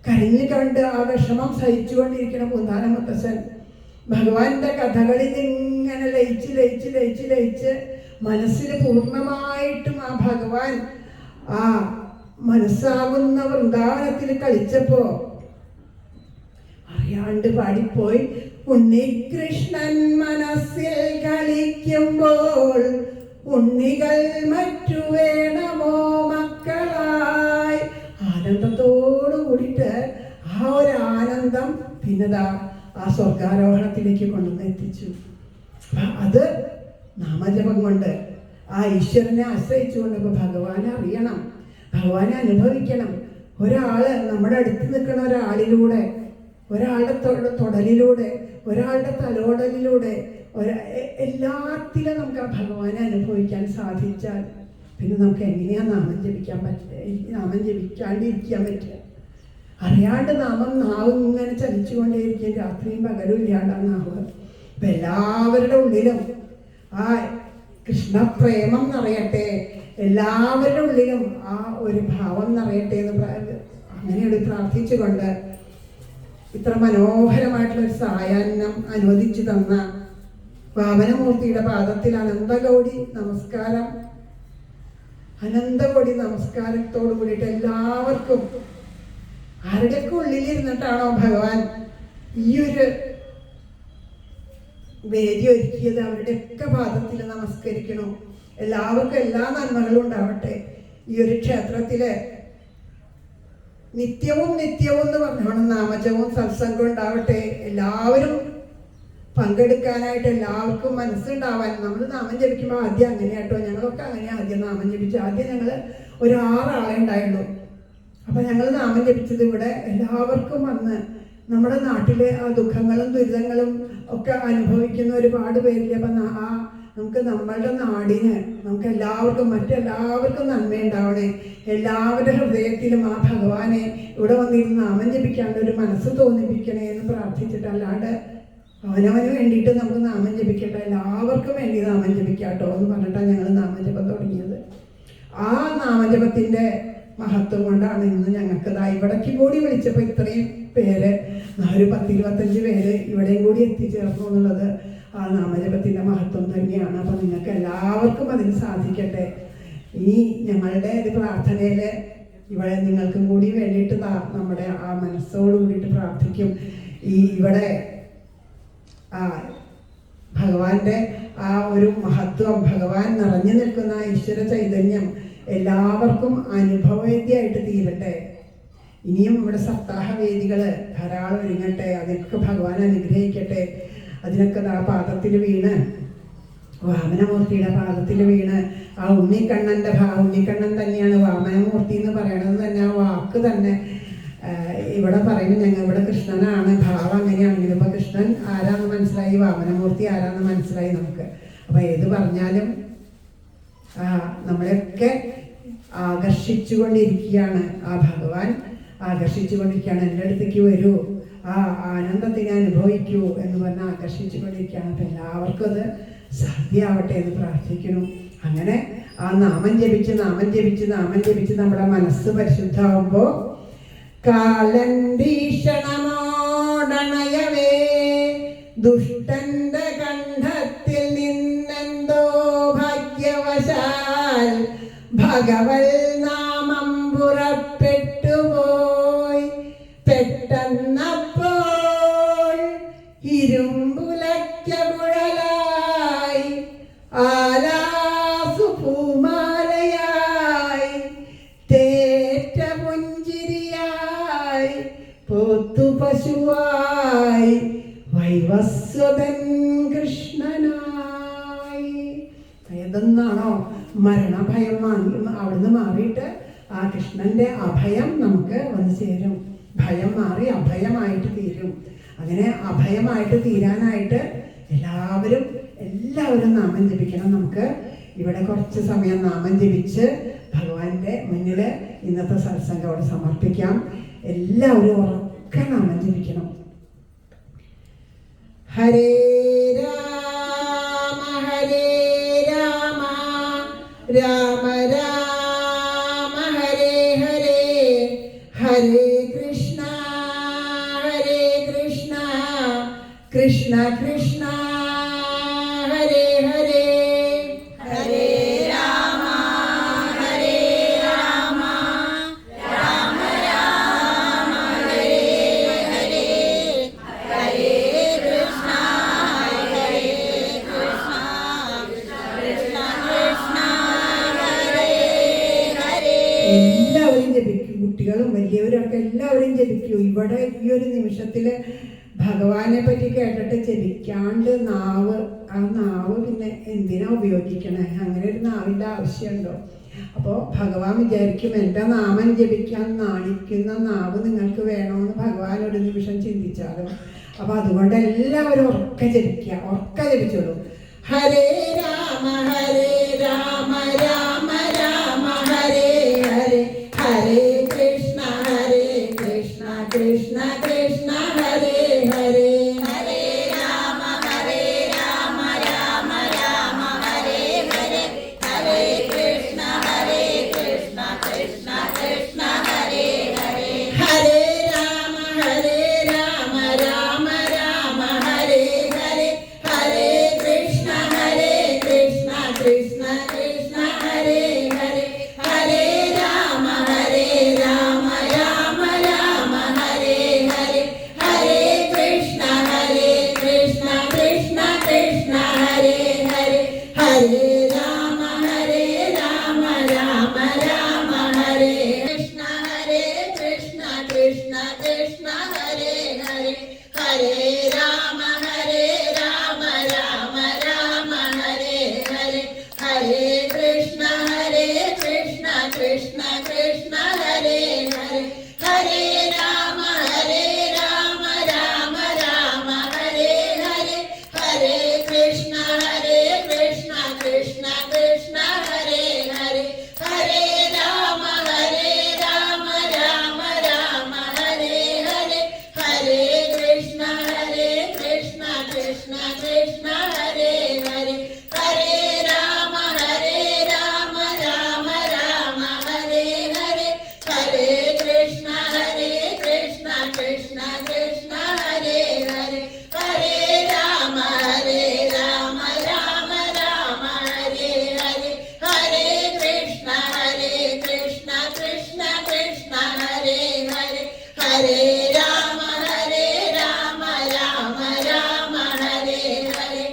കരഞ്ഞു കണ്ട് ആ വിഷമം സഹിച്ചുകൊണ്ടിരിക്കുന്ന പൂന്താനമുത്തച്ഛൻ ഭഗവാന്റെ കഥകളിൽ ഇങ്ങനെ ലയിച്ച് ലയിച്ച് ലയിച്ച് ലയിച്ച് മനസ്സിൽ പൂർണ്ണമായിട്ടും ആ ഭഗവാൻ ആ മനസ്സാകുന്ന വൃന്ദാവനത്തിൽ കളിച്ചപ്പോ അറിയാണ്ട് പാടിപ്പോയി. ഉണ്ണികൃഷ്ണൻ മനസ്സിൽ കളിക്കുമ്പോൾ ഉണ്ണികൾ മറ്റു വേണമോ മക്കളായി. ആനന്ദത്തോടു കൂടിയിട്ട് ആ ഒരു ആനന്ദം പിന്നതാ ആ സ്വർഗാരോഹണത്തിലേക്ക് കൊണ്ടുവന്ന് എത്തിച്ചു. അത് നാമജപം കൊണ്ട് ആ ഈശ്വരനെ ആശ്രയിച്ചുകൊണ്ട് ഭഗവാനെ അറിയണം, ഭഗവാനെ അനുഭവിക്കണം. ഒരാള് നമ്മുടെ അടുത്ത് നിൽക്കുന്ന ഒരാളിലൂടെ, ഒരാളുടെ തൊടലിലൂടെ, ഒരാളുടെ തലോടലിലൂടെ, എല്ലാത്തിലും നമുക്ക് ആ ഭഗവാനെ അനുഭവിക്കാൻ സാധിച്ചാൽ പിന്നെ നമുക്ക് എങ്ങനെയാ നാമം ജപിക്കാണ്ടിരിക്കാൻ പറ്റുക? അറിയാണ്ട് നാവ് ഇങ്ങനെ ചലിച്ചുകൊണ്ടേയിരിക്കും, രാത്രിയും പകലും ഇല്ലാണ്ട് ആ നാവ്. അപ്പൊ എല്ലാവരുടെ ഉള്ളിലും ആ കൃഷ്ണപ്രേമം നിറയട്ടെ, എല്ലാവരുടെ ഉള്ളിലും ആ ഒരു ഭാവം നിറയട്ടെ എന്ന് അങ്ങനെയൊരു പ്രാർത്ഥിച്ചുകൊണ്ട് ഇത്ര മനോഹരമായിട്ടുള്ളൊരു സായാഹ്നം അനുവദിച്ചു തന്ന വാമനമൂർത്തിയുടെ പാദത്തിൽ അനന്തകോടി നമസ്കാരം, അനന്തകോടി നമസ്കാരത്തോടു കൂടിയിട്ട് എല്ലാവർക്കും ആരുടെയൊക്കെ ഉള്ളിലിരുന്നിട്ടാണോ ഭഗവാൻ ഈ ഒരു വേദി ഒരുക്കിയത് അവരുടെയൊക്കെ പാദത്തിൽ നമസ്കരിക്കണോ. എല്ലാവർക്കും എല്ലാ നന്മകളും ഉണ്ടാവട്ടെ. ഈ ഒരു ക്ഷേത്രത്തില് നിത്യവും നിത്യവും എന്ന് പറഞ്ഞോണം നാമജവും സത്സംഗവും ഉണ്ടാവട്ടെ. എല്ലാവരും പങ്കെടുക്കാനായിട്ട് എല്ലാവർക്കും മനസ്സുണ്ടാവാൻ. നമ്മൾ നാമം ജപിക്കുമ്പോൾ ആദ്യം അങ്ങനെയാട്ടോ, ഞങ്ങളൊക്കെ അങ്ങനെ ആദ്യം നാമം ജപിച്ചു. ആദ്യം ഞങ്ങൾ ഒരു 6 ആളെ ഉണ്ടായുള്ളൂ. അപ്പൊ ഞങ്ങൾ നാമം ജപിച്ചത് ഇവിടെ എല്ലാവർക്കും വന്ന് നമ്മുടെ നാട്ടിലെ ആ ദുഃഖങ്ങളും ദുരിതങ്ങളും ഒക്കെ അനുഭവിക്കുന്ന ഒരുപാട് പേരില്ല. അപ്പൊ നമുക്ക് നമ്മളുടെ നാടിന്, നമുക്ക് എല്ലാവർക്കും മറ്റെല്ലാവർക്കും നന്മയുണ്ടാവണേ. എല്ലാവരുടെ ഹൃദയത്തിലും ആ ഭഗവാനെ ഇവിടെ വന്നിരുന്ന് നാമം ജപിക്കാണ്ട് ഒരു മനസ്സ് തോന്നിപ്പിക്കണേ എന്ന് പ്രാർത്ഥിച്ചിട്ട്, അല്ലാണ്ട് അവനവന് വേണ്ടിയിട്ട് നമുക്ക് നാമം ജപിക്കട്ടെ, എല്ലാവർക്കും വേണ്ടി നാമം ജപിക്കാട്ടോ എന്ന് പറഞ്ഞിട്ടാണ് ഞങ്ങൾ നാമജപം തുടങ്ങിയത്. ആ നാമജപത്തിന്റെ മഹത്വം കൊണ്ടാണ് ഇന്ന് ഞങ്ങൾക്ക് ഇവിടേക്ക് കൂടി വിളിച്ചപ്പോൾ ഇത്രയും പേര്, ഒരു 10-25 പേര് ഇവിടെയും കൂടി എത്തിച്ചേർന്നു എന്നുള്ളത് ആ നാമജപത്തിന്റെ മഹത്വം തന്നെയാണ്. അപ്പൊ നിങ്ങൾക്ക് എല്ലാവർക്കും അതിന് സാധിക്കട്ടെ. ഇനി ഞങ്ങളുടെ ഒരു പ്രാർത്ഥനയില് ഇവിടെ നിങ്ങൾക്കും കൂടി വേണ്ടിയിട്ട് നമ്മുടെ ആ മനസ്സോട് കൂടിയിട്ട് പ്രാർത്ഥിക്കും. ഇവിടെ ഭഗവാന്റെ ആ ഒരു മഹത്വം, ഭഗവാൻ നിറഞ്ഞു നിൽക്കുന്ന ഈശ്വര ചൈതന്യം എല്ലാവർക്കും അനുഭവവേദ്യമായിട്ട് തീരട്ടെ. ഇനിയും ഇവിടെ സപ്താഹ വേദികൾ ധാരാളം ഒരുങ്ങട്ടെ. അതിനൊക്കെ ഭഗവാൻ അനുഗ്രഹിക്കട്ടെ. അതിനൊക്കെ ആ പാദത്തിൽ വീണ്, വാമനമൂർത്തിയുടെ പാദത്തിൽ വീണ് ആ ഉണ്ണിക്കണ്ണൻ്റെ ഉണ്ണിക്കണ്ണൻ തന്നെയാണ് വാമനമൂർത്തി എന്ന് പറയണത് തന്നെ. ആ വാക്ക് തന്നെ ഇവിടെ പറയുന്നത് ഞങ്ങൾ ഇവിടെ കൃഷ്ണനാണ്, ഭാവം അങ്ങനെയാണെങ്കിലും ഇപ്പൊ കൃഷ്ണൻ ആരാന്ന് മനസ്സിലായി, വാമനമൂർത്തി ആരാന്ന് മനസ്സിലായി നമുക്ക്. അപ്പൊ ഏത് പറഞ്ഞാലും നമ്മളെയൊക്കെ ആകർഷിച്ചുകൊണ്ടിരിക്കുകയാണ് ആ ഭഗവാൻ, ആകർഷിച്ചുകൊണ്ടിരിക്കുകയാണ്. എൻ്റെ അടുത്തേക്ക് വരൂ, ആ ആനന്ദത്തിനെ അനുഭവിക്കൂ എന്ന് പറഞ്ഞാൽ ആകർഷിച്ചുകൊണ്ടിരിക്കുകയാണ്. അപ്പം എല്ലാവർക്കും അത് സാധ്യമാവട്ടെ എന്ന് പ്രാർത്ഥിക്കുന്നു. അങ്ങനെ ആ നാമം ജപിച്ച് നാമം ജപിച്ച് നാമം ജപിച്ച് നമ്മുടെ മനസ്സ് പരിശുദ്ധമാകുമ്പോൾ കാലൻ ഭീഷണമോടണയവേ ദുഷ്ടന്റെ കണ്ഠത്തിൽ നിന്നെന്തോ ഭാഗ്യവശാൽ ഭഗവൽ നാമം പുറപ്പെട്ടുപോയി. പെട്ടെന്നപ്പോൾ ഇരുമ്പുലയ്ക്ക കുഴലായി ആലാസു പൂമാലയായി തേറ്റ പുഞ്ചിരിയായി പോത്തുപശുവായി വൈവസ്വതൻ കൃഷ്ണനായി. ഏതെന്നാണോ മരണഭയം അവിടുന്ന് മാറിയിട്ട് ആ കൃഷ്ണന്റെ അഭയം നമുക്ക് വന്നു ചേരും. ഭയം മാറി അഭയമായിട്ട് തീരും. അങ്ങനെ അഭയമായിട്ട് തീരാനായിട്ട് എല്ലാവരും നാമം ജപിക്കണം. നമുക്ക് ഇവിടെ കുറച്ച് സമയം നാമം ജപിച്ച് ഭഗവാന്റെ മുന്നിൽ ഇന്നത്തെ സത്സംഗം അവിടെ സമർപ്പിക്കാം. എല്ലാവരും ഉറക്കെ നാമം ജപിക്കണം. ഹരേ രാമ ഹരേ രാമ രാമ രാമ ഹരേ ഹരേ ഹരേ കൃഷ്ണ കൃഷ്ണ കൃഷ്ണ ഹരേ ഹരേ ഹരേ രാമ ഹരേ രാമ രാമ രാമ ഹരേ ഹരേ ഹരേ കൃഷ്ണ കൃഷ്ണ കൃഷ്ണ ഹരേ ഹരേ. എല്ലാവരും ജപിക്കൂ, കുട്ടികളും വലിയവരൊക്കെ എല്ലാവരും ജപിക്കൂ. ഇവിടെ ഈ ഒരു നിമിഷത്തില് ഭഗവാനെ പറ്റി കേട്ടിട്ട് ജപിക്കാണ്ട് ആ നാവ് പിന്നെ എന്തിനാ ഉപയോഗിക്കണേ? അങ്ങനെ ഒരു നാവിൻ്റെ ആവശ്യമുണ്ടോ? അപ്പോൾ ഭഗവാൻ വിചാരിക്കും എൻ്റെ നാമം ജപിക്കാൻ നാണിക്കുന്ന നാവ് നിങ്ങൾക്ക് വേണമെന്ന് ഭഗവാൻ ഒരു നിമിഷം ചിന്തിച്ചാലും. അപ്പോൾ അതുകൊണ്ട് എല്ലാവരും ഉറക്കെ ജപിച്ചോളൂ. ഹരേ രാമ രാമ രാമ ഹരേ ഹരേ ഹരേ കൃഷ്ണ കൃഷ്ണ കൃഷ്ണ ഹരേ ഹരേ ഹരേ രാമ രാമ രാമ ഹരേ ഹരേ ഹരേ കൃഷ്ണ കൃഷ്ണ കൃഷ്ണ ഹരേ ഹരേ ഹരേ രാമ രാമ ഹരേ ഹരേ ഹരേ കൃഷ്ണ കൃഷ്ണ കൃഷ്ണ ഹരേ ഹരേ ഹരേ രാമ രാമ ഹരേ ഹരേ ഹരേ കൃഷ്ണ കൃഷ്ണ കൃഷ്ണ ഹരേ ഹരേ ഹരേ രാമ രാമ ഹരേ കൃഷ്ണ കൃഷ്ണ കൃഷ്ണ ഹരേ ഹരേ ഹരേ രാമ രാമ ഹരേ ഹരേ ഹരേ കൃഷ്ണ കൃഷ്ണ കൃഷ്ണ ഹരേ ഹരേ ഹരേ രാമ രാമ ഹരേ ഹരേ ഹരേ കൃഷ്ണ കൃഷ്ണ കൃഷ്ണ ഹരേ ഹരേ ഹരേ രാമ രാമ ഹരേ ഹരേ ഹരേ കൃഷ്ണ കൃഷ്ണ കൃഷ്ണ ഹരേ ഹരേ ഹരേ രാമ രാമ ഹരേ ഹരേ ഹരേ കൃഷ്ണ കൃഷ്ണ കൃഷ്ണ ഹരേ ഹരേ ഹരേ രാമ രാമ ഹരേ ഹരേ ഹരേ കൃഷ്ണ കൃഷ്ണ കൃഷ്ണ ഹരേ ഹരേ ഹരേ രാമ രാമ ഹരേ ഹരേ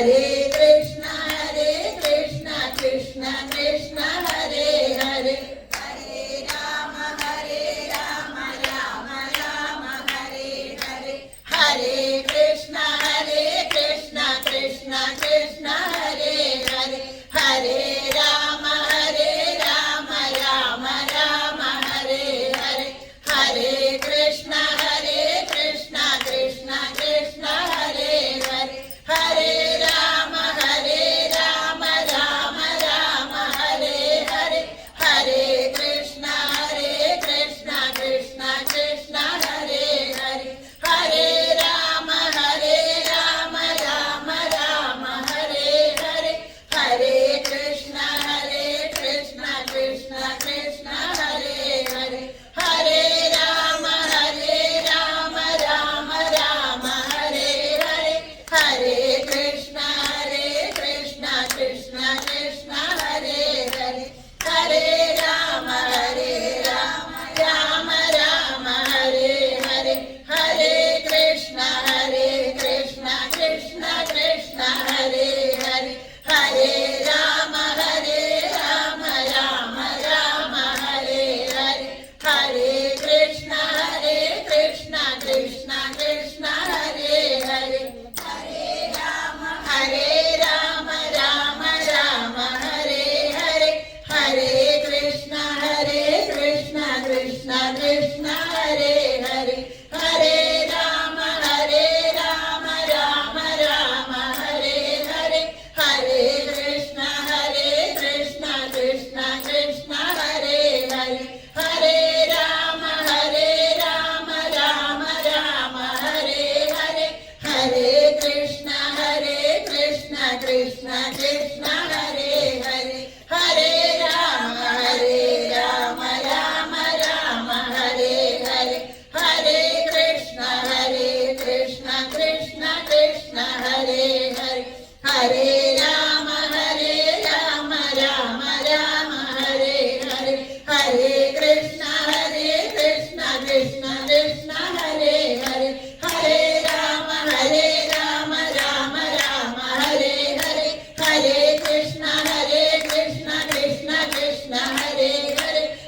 ഹരേ കൃഷ്ണ കൃഷ്ണ കൃഷ്ണ ഹരേ ഹരേ ഹരേ രാമ രാമ രാമ ഹരേ ഹരേ ഹരേ കൃഷ്ണ കൃഷ്ണ കൃഷ്ണ ഹരേ ഹരേ ഹരേ രാമ രാമ രാമ ഹരേ ഹരേ ഹരേ കൃഷ്ണ കൃഷ്ണ കൃഷ്ണ ഹരേ ഹരേ ഹരേ രാമ രാമ രാമ ഹരേ ഹരേ ഹരേ കൃഷ്ണ കൃഷ്ണ കൃഷ്ണ ഹരേ ഹരേ ഹരേ രാമ രാമ രാമ ഹരേ ഹരേ ഹരേ കൃഷ്ണ കൃഷ്ണ കൃഷ്ണ ഹരേ ഹരേ ഹരേ രാമ രാമ രാമ ഹരേ ഹരേ ഹരേ കൃഷ്ണ കൃഷ്ണ കൃഷ്ണ ഹരേ ഹരേ ഹരേ രാമ രാമ രാമ ഹരേ ഹരേ ഹരേ കൃഷ്ണ കൃഷ്ണ കൃഷ്ണ ഹരേ ഹരേ ഹരേ രാമ രാമ രാമ ഹരേ ഹരേ ഹരേ കൃഷ്ണ കൃഷ്ണ കൃഷ്ണ ഹരേ ഹരേ ഹരേ രാമ രാമ രാമ ഹരേ ഹരേ ഹരേ കൃഷ്ണ കൃഷ്ണ കൃഷ്ണ ഹരേ ഹരേ ഹരേ രാമ രാമ രാമ ഹരേ ഹരേ ഹരേ കൃഷ്ണ കൃഷ്ണ കൃഷ്ണ ഹരേ ഹരേ ഹരേ രാമ രാമ രാമ ഹരേ ഹരേ ഹരേ കൃഷ്ണ കൃഷ്ണ കൃഷ്ണ ഹരേ ഹരേ ഹരേ രാമ രാമ രാമ ഹരേ ഹരേ ഹരേ കൃഷ്ണ കൃഷ്ണ കൃഷ്ണ ഹരേ ഹരേ ഹരേ രാമ രാമ രാമ ഹരേ ഹരേ ഹരേ കൃഷ്ണ കൃഷ്ണ കൃഷ്ണ ഹരേ ഹരേ ഹരേ രാമ രാമ രാമ ഹരേ ഹരേ ഹരേ കൃഷ്ണ കൃഷ്ണ കൃഷ്ണ ഹരേ ഹരേ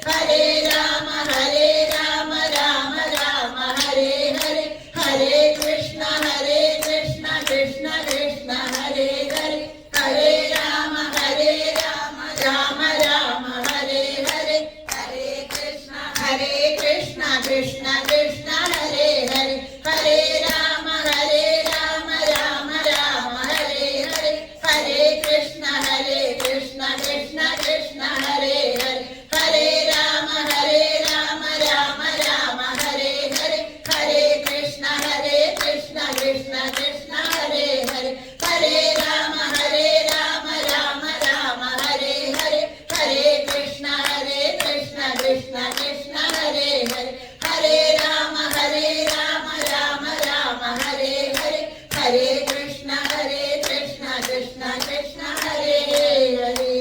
ഹരേ രാമ രാമ രാമ ഹരേ ഹരേ ഹരേ കൃഷ്ണ കൃഷ്ണ കൃഷ്ണ ഹരേ ഹരേ ഹരേ രാമ രാമ രാമ ഹരേ ഹരേ ഹരേ കൃഷ്ണ കൃഷ്ണ കൃഷ്ണ ഹരേ ഹരേ ഹരേ രാമ രാമ രാമ ഹരേ ഹരേ ഹരേ കൃഷ്ണ കൃഷ്ണ കൃഷ്ണ ഹരേ ഹരേ ഹരേ രാമ രാമ രാമ ഹരേ ഹരേ ഹരേ കൃഷ്ണ കൃഷ്ണ കൃഷ്ണ ഹരേ ഹരേ ഹരേ രാമ രാമ രാമ ഹരേ ഹരേ ഹരേ കൃഷ്ണ കൃഷ്ണ കൃഷ്ണ ഹരേ ഹരേ ഹരേ രാമ രാമ രാമ ഹരേ ഹരേ ഹരേ കൃഷ്ണ കൃഷ്ണ കൃഷ്ണ ഹരേ ഹരേ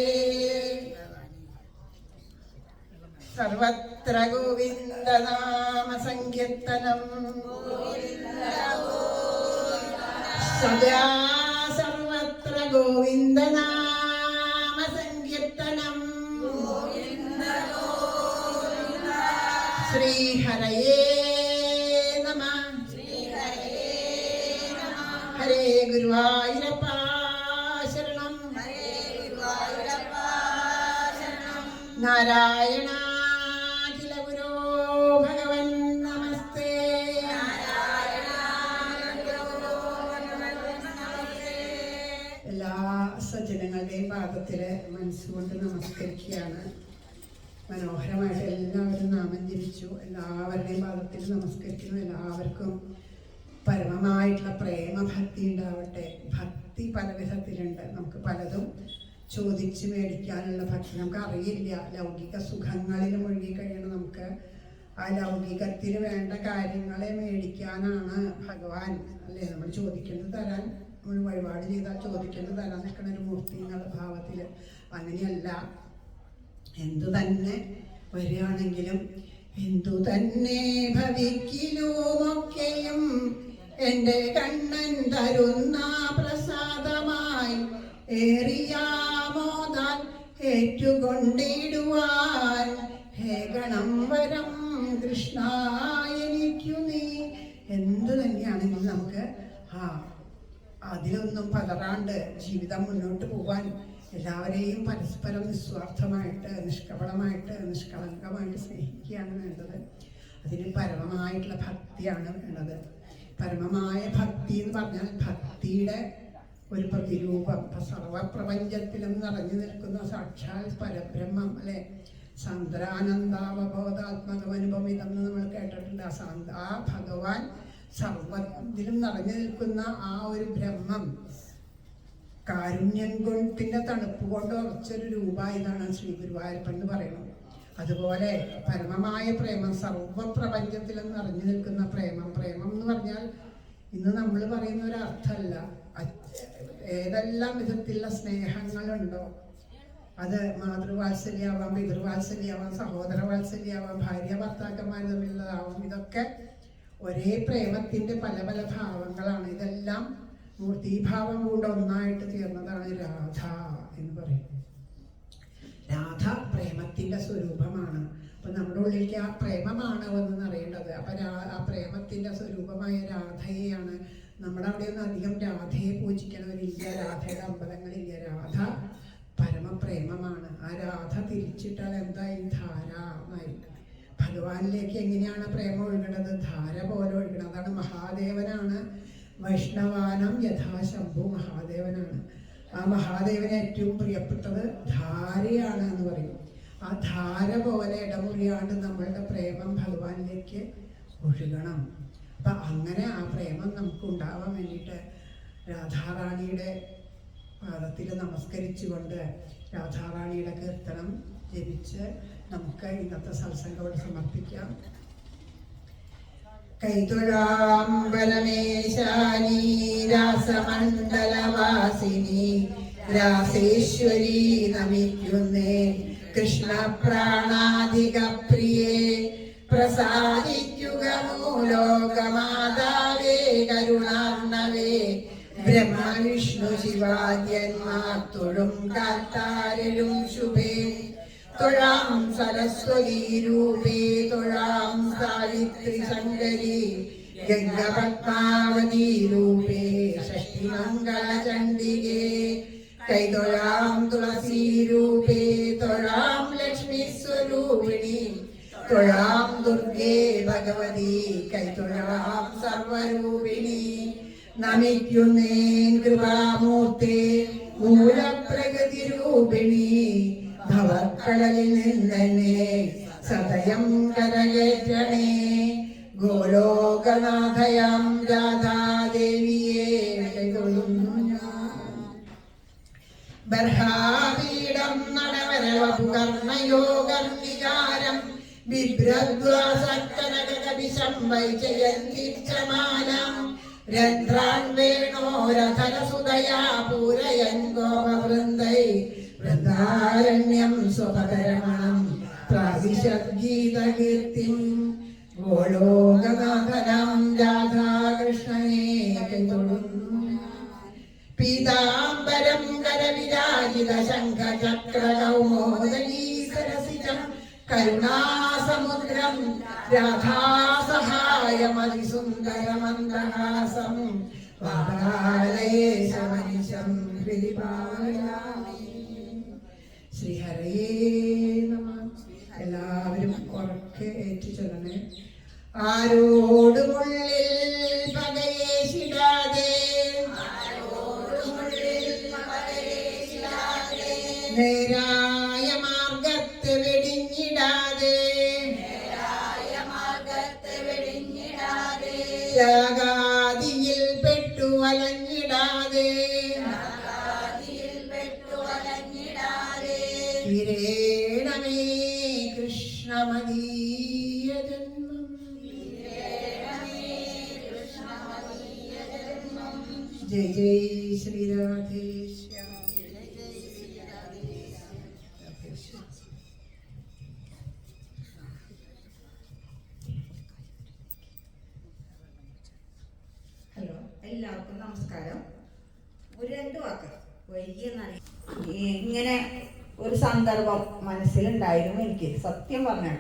സർവത്ര ഗോവിന്ദനാമ സങ്കീർത്തനം സദാ സർവത്ര ഗോവിന്ദനാമ സങ്കീർത്തനം ശ്രീഹരയേ നമഃ ഹരേ ഗുരുവായൂരപ്പ ശരണം നാരായണാഖില ഗുരോ ഭഗവൻ നമസ്തേ എല്ലാ സജ്ജനങ്ങളുടെയും പാദത്തില് മനസ്സുകൊണ്ട് നമസ്കരിക്കുകയാണ്. മനോഹരമായിട്ട് എല്ലാവരും നാമം ജപിച്ചു. എല്ലാവരുടെയും പാദത്തിൽ നമസ്കരിക്കുന്നു. എല്ലാവർക്കും പരമമായിട്ടുള്ള പ്രേമഭക്തി ഉണ്ടാവട്ടെ. ഭക്തി പല വിധത്തിലുണ്ട്. നമുക്ക് പലതും ചോദിച്ച് മേടിക്കാനുള്ള ഭക്തി നമുക്ക് അറിയില്ല. ലൗകിക സുഖങ്ങളിൽ മുഴുകി കഴിയണം. നമുക്ക് ആ ലൗകികത്തിന് വേണ്ട കാര്യങ്ങളെ മേടിക്കാനാണ് ഭഗവാൻ അല്ലേ നമ്മൾ ചോദിക്കുന്നത് തരാൻ. നമ്മൾ വഴിപാട് ചെയ്താൽ ചോദിക്കുന്നത് തരാൻ നിൽക്കുന്ന ഒരു മൂർത്തി എന്നുള്ള ഭാവത്തിൽ. അങ്ങനെയല്ല, എന്തു തന്നെ വരികയാണെങ്കിലും എന്തു തന്നെ ഭവിക്കിലുമൊക്കെയും എൻ്റെ കണ്ണൻ തരുന്ന പ്രസാദമാ ഏറിയാമോദാൻ ഏറ്റുകൊണ്ടിടുവാൻ ഹേ ഗണം വരം കൃഷ്ണ എനിക്കു നീ. എന്ത് തന്നെയാണെങ്കിലും നമുക്ക് അതിലൊന്നും പതറാണ്ട് ജീവിതം മുന്നോട്ട് പോകാൻ എല്ലാവരെയും പരസ്പരം നിസ്വാർത്ഥമായിട്ട് നിഷ്കപടമായിട്ട് നിഷ്കളങ്കമായിട്ട് സ്നേഹിക്കുകയാണ് വേണ്ടത്. അതിന് പരമമായിട്ടുള്ള ഭക്തിയാണ് വേണ്ടത്. പരമമായ ഭക്തി എന്ന് പറഞ്ഞാൽ ഭക്തിയുടെ ഒരു പ്രതിരൂപം. സർവപ്രപഞ്ചത്തിലും നിറഞ്ഞു നിൽക്കുന്ന സാക്ഷാൽ പരബ്രഹ്മം അല്ലെ, സാന്ദ്രാനന്ദാവബോധാത്മകം അനുഭവിതെന്ന് നമ്മൾ കേട്ടിട്ടുണ്ട്. ആ ഭഗവാൻ സർവത്തിലും നിറഞ്ഞു നിൽക്കുന്ന ആ ഒരു ബ്രഹ്മം കാരുണ്യം കൊണ്ടിന്റെ തണുപ്പ് കൊണ്ട് ഉറച്ചൊരു രൂപ ഇതാണ് ശ്രീ ഗുരുവായൂരപ്പൻ എന്ന് പറയുന്നത്. അതുപോലെ പരമമായ പ്രേമം സർവപ്രപഞ്ചത്തിലും നിറഞ്ഞു നിൽക്കുന്ന പ്രേമം. പ്രേമം എന്ന് പറഞ്ഞാൽ ഇന്ന് നമ്മൾ പറയുന്ന ഒരു അർത്ഥമല്ല. ഏതെല്ലാം വിധത്തിലുള്ള സ്നേഹങ്ങളുണ്ടോ, അത് മാതൃവാത്സല്യാവാം, പിതൃവാത്സല്യാവാം, സഹോദര വാത്സല്യാവാം, ഭാര്യ ഭർത്താക്കന്മാർ തമ്മിലുള്ളതാവാം. ഇതൊക്കെ ഒരേ പ്രേമത്തിന്റെ പല പല ഭാവങ്ങളാണ്. ഇതെല്ലാം മൂർത്തിഭാവം കൂടെ ഒന്നായിട്ട് ചേർന്നതാണ് രാധ എന്ന് പറയുന്നത്. രാധ പ്രേമത്തിന്റെ സ്വരൂപമാണ്. അപ്പൊ നമ്മുടെ ഉള്ളിലേക്ക് ആ പ്രേമമാണ് എന്ന് അറിയേണ്ടത്. അപ്പൊ ആ പ്രേമത്തിന്റെ സ്വരൂപമായ രാധയെയാണ്. നമ്മുടെ അവിടെയൊന്നും അധികം രാധയെ പൂജിക്കണവരില്ല, രാധയുടെ അമ്പലങ്ങളില്ല. രാധ പരമപ്രേമമാണ്. ആ രാധ തിരിച്ചിട്ടാൽ എന്തായി? ധാര എന്നായിരിക്കും. ഭഗവാനിലേക്ക് എങ്ങനെയാണ് പ്രേമം ഒഴുകണത്? ധാര പോലെ ഒഴുകണം. അതാണ് മഹാദേവനാണ്. വൈഷ്ണവാനം യഥാശംഭു മഹാദേവനാണ്. ആ മഹാദേവന് ഏറ്റവും പ്രിയപ്പെട്ടത് ധാരയാണ് എന്ന് പറയും. ആ ധാര പോലെ ഇടമുറിയാണ്ട് നമ്മളുടെ പ്രേമം ഭഗവാനിലേക്ക് ഒഴുകണം. അപ്പം അങ്ങനെ ആ പ്രേമം നമുക്ക് ഉണ്ടാവാൻ വേണ്ടിയിട്ട് രാധാറാണിയുടെ പാദത്തിൽ നമസ്കരിച്ചുകൊണ്ട് രാധാറാണിയുടെ കീർത്തനം ജപിച്ച് നമുക്ക് ഇന്നത്തെ സത്സംഗം സമർപ്പിക്കാം. കൈതൊഴാം പരമേശാനി രാസമണ്ഡലവാസിനി രാസേശ്വരി നമിക്കുന്നേ കൃഷ്ണപ്രാണാധിക പ്രിയേ പ്രസാദിക്കുക മൂലോകമാതാവേ കരുണാർണവേ ബ്രഹ്മ വിഷ്ണു ശിവാദ്യന്മാർ തൊഴും കാത്താരലും ശുഭേ തൊഴാം സരസ്വതി രൂപേ തൊഴാം സാവിത്രി ശങ്കരി ഗംഗപത്മാവതി രൂപേ ഷഷ്ടിമംഗള ചണ്ഡികേ കൈതൊഴാം തുളസി രൂപേ തൊഴാം ലക്ഷ്മി സ്വരൂപിണി തൊഴാം ദുർഗേ ഭഗവതി കൈതൊഴാം സർവരൂപിണി നമിക്കുന്നേൻ കൃപാമൂർത്തേ മൂലപ്രകൃതി രൂപിണി ഭവക്കടലിൽ നിന്നെ സദയം കരകയറ്റണേ ഗോലോകനാഥയാം രാധാദേവിയെ കൈതൊഴുന്നു ഞാൻ. ബർഹാവീടം നടവരവപുകർണയോഗർണികാരം ബിഭ്രദ്വാസക്കനകകവിശം വൈജയന്തിച്ചമാനം രന്ധ്രാൻ വേണോരധരസുതയാ പൂരയൻ ഗോപവൃന്ദൈ വൃന്ദാരണ്യം സ്വപരമണം പ്രാവിശദ്ഗീതകീർത്തിം ഗോലോകനാഥനം രാധാകൃഷ്ണനെ കൈതൊഴുന്നു. പീതാംബരം കരവിരാജിത ശംഖചക്രകൗമോദനീ സരസിജം കരുണാസമുദ്രം രാധാസഹായമതിസുന്ദരമന്ദഹാസം വാരാലയേശമനിശം ഹൃദിഭാവയാമി. ശ്രീഹരേ നമ. എല്ലാവരും ഉറക്കെ ഏറ്റു ചൊല്ലണേ. ആരോടുമുള്ളിൽ പകയേശിടാതെ നേരായ മാർഗത്തെ വെടിഞ്ഞിടാതെ രാഗാദിയിൽ പെട്ടു വലഞ്ഞിടാതെ വിരേണമേ കൃഷ്ണമദീയ ജന്മം. ജയ ജയ ശ്രീരാധേശ്യാം. ഹലോ, എല്ലാവർക്കും നമസ്കാരം. ഒരു 2 വാക്ക് ഇങ്ങനെ ഒരു സന്ദർഭം മനസ്സിലുണ്ടായിരുന്നു എനിക്ക്, സത്യം പറഞ്ഞാൽ.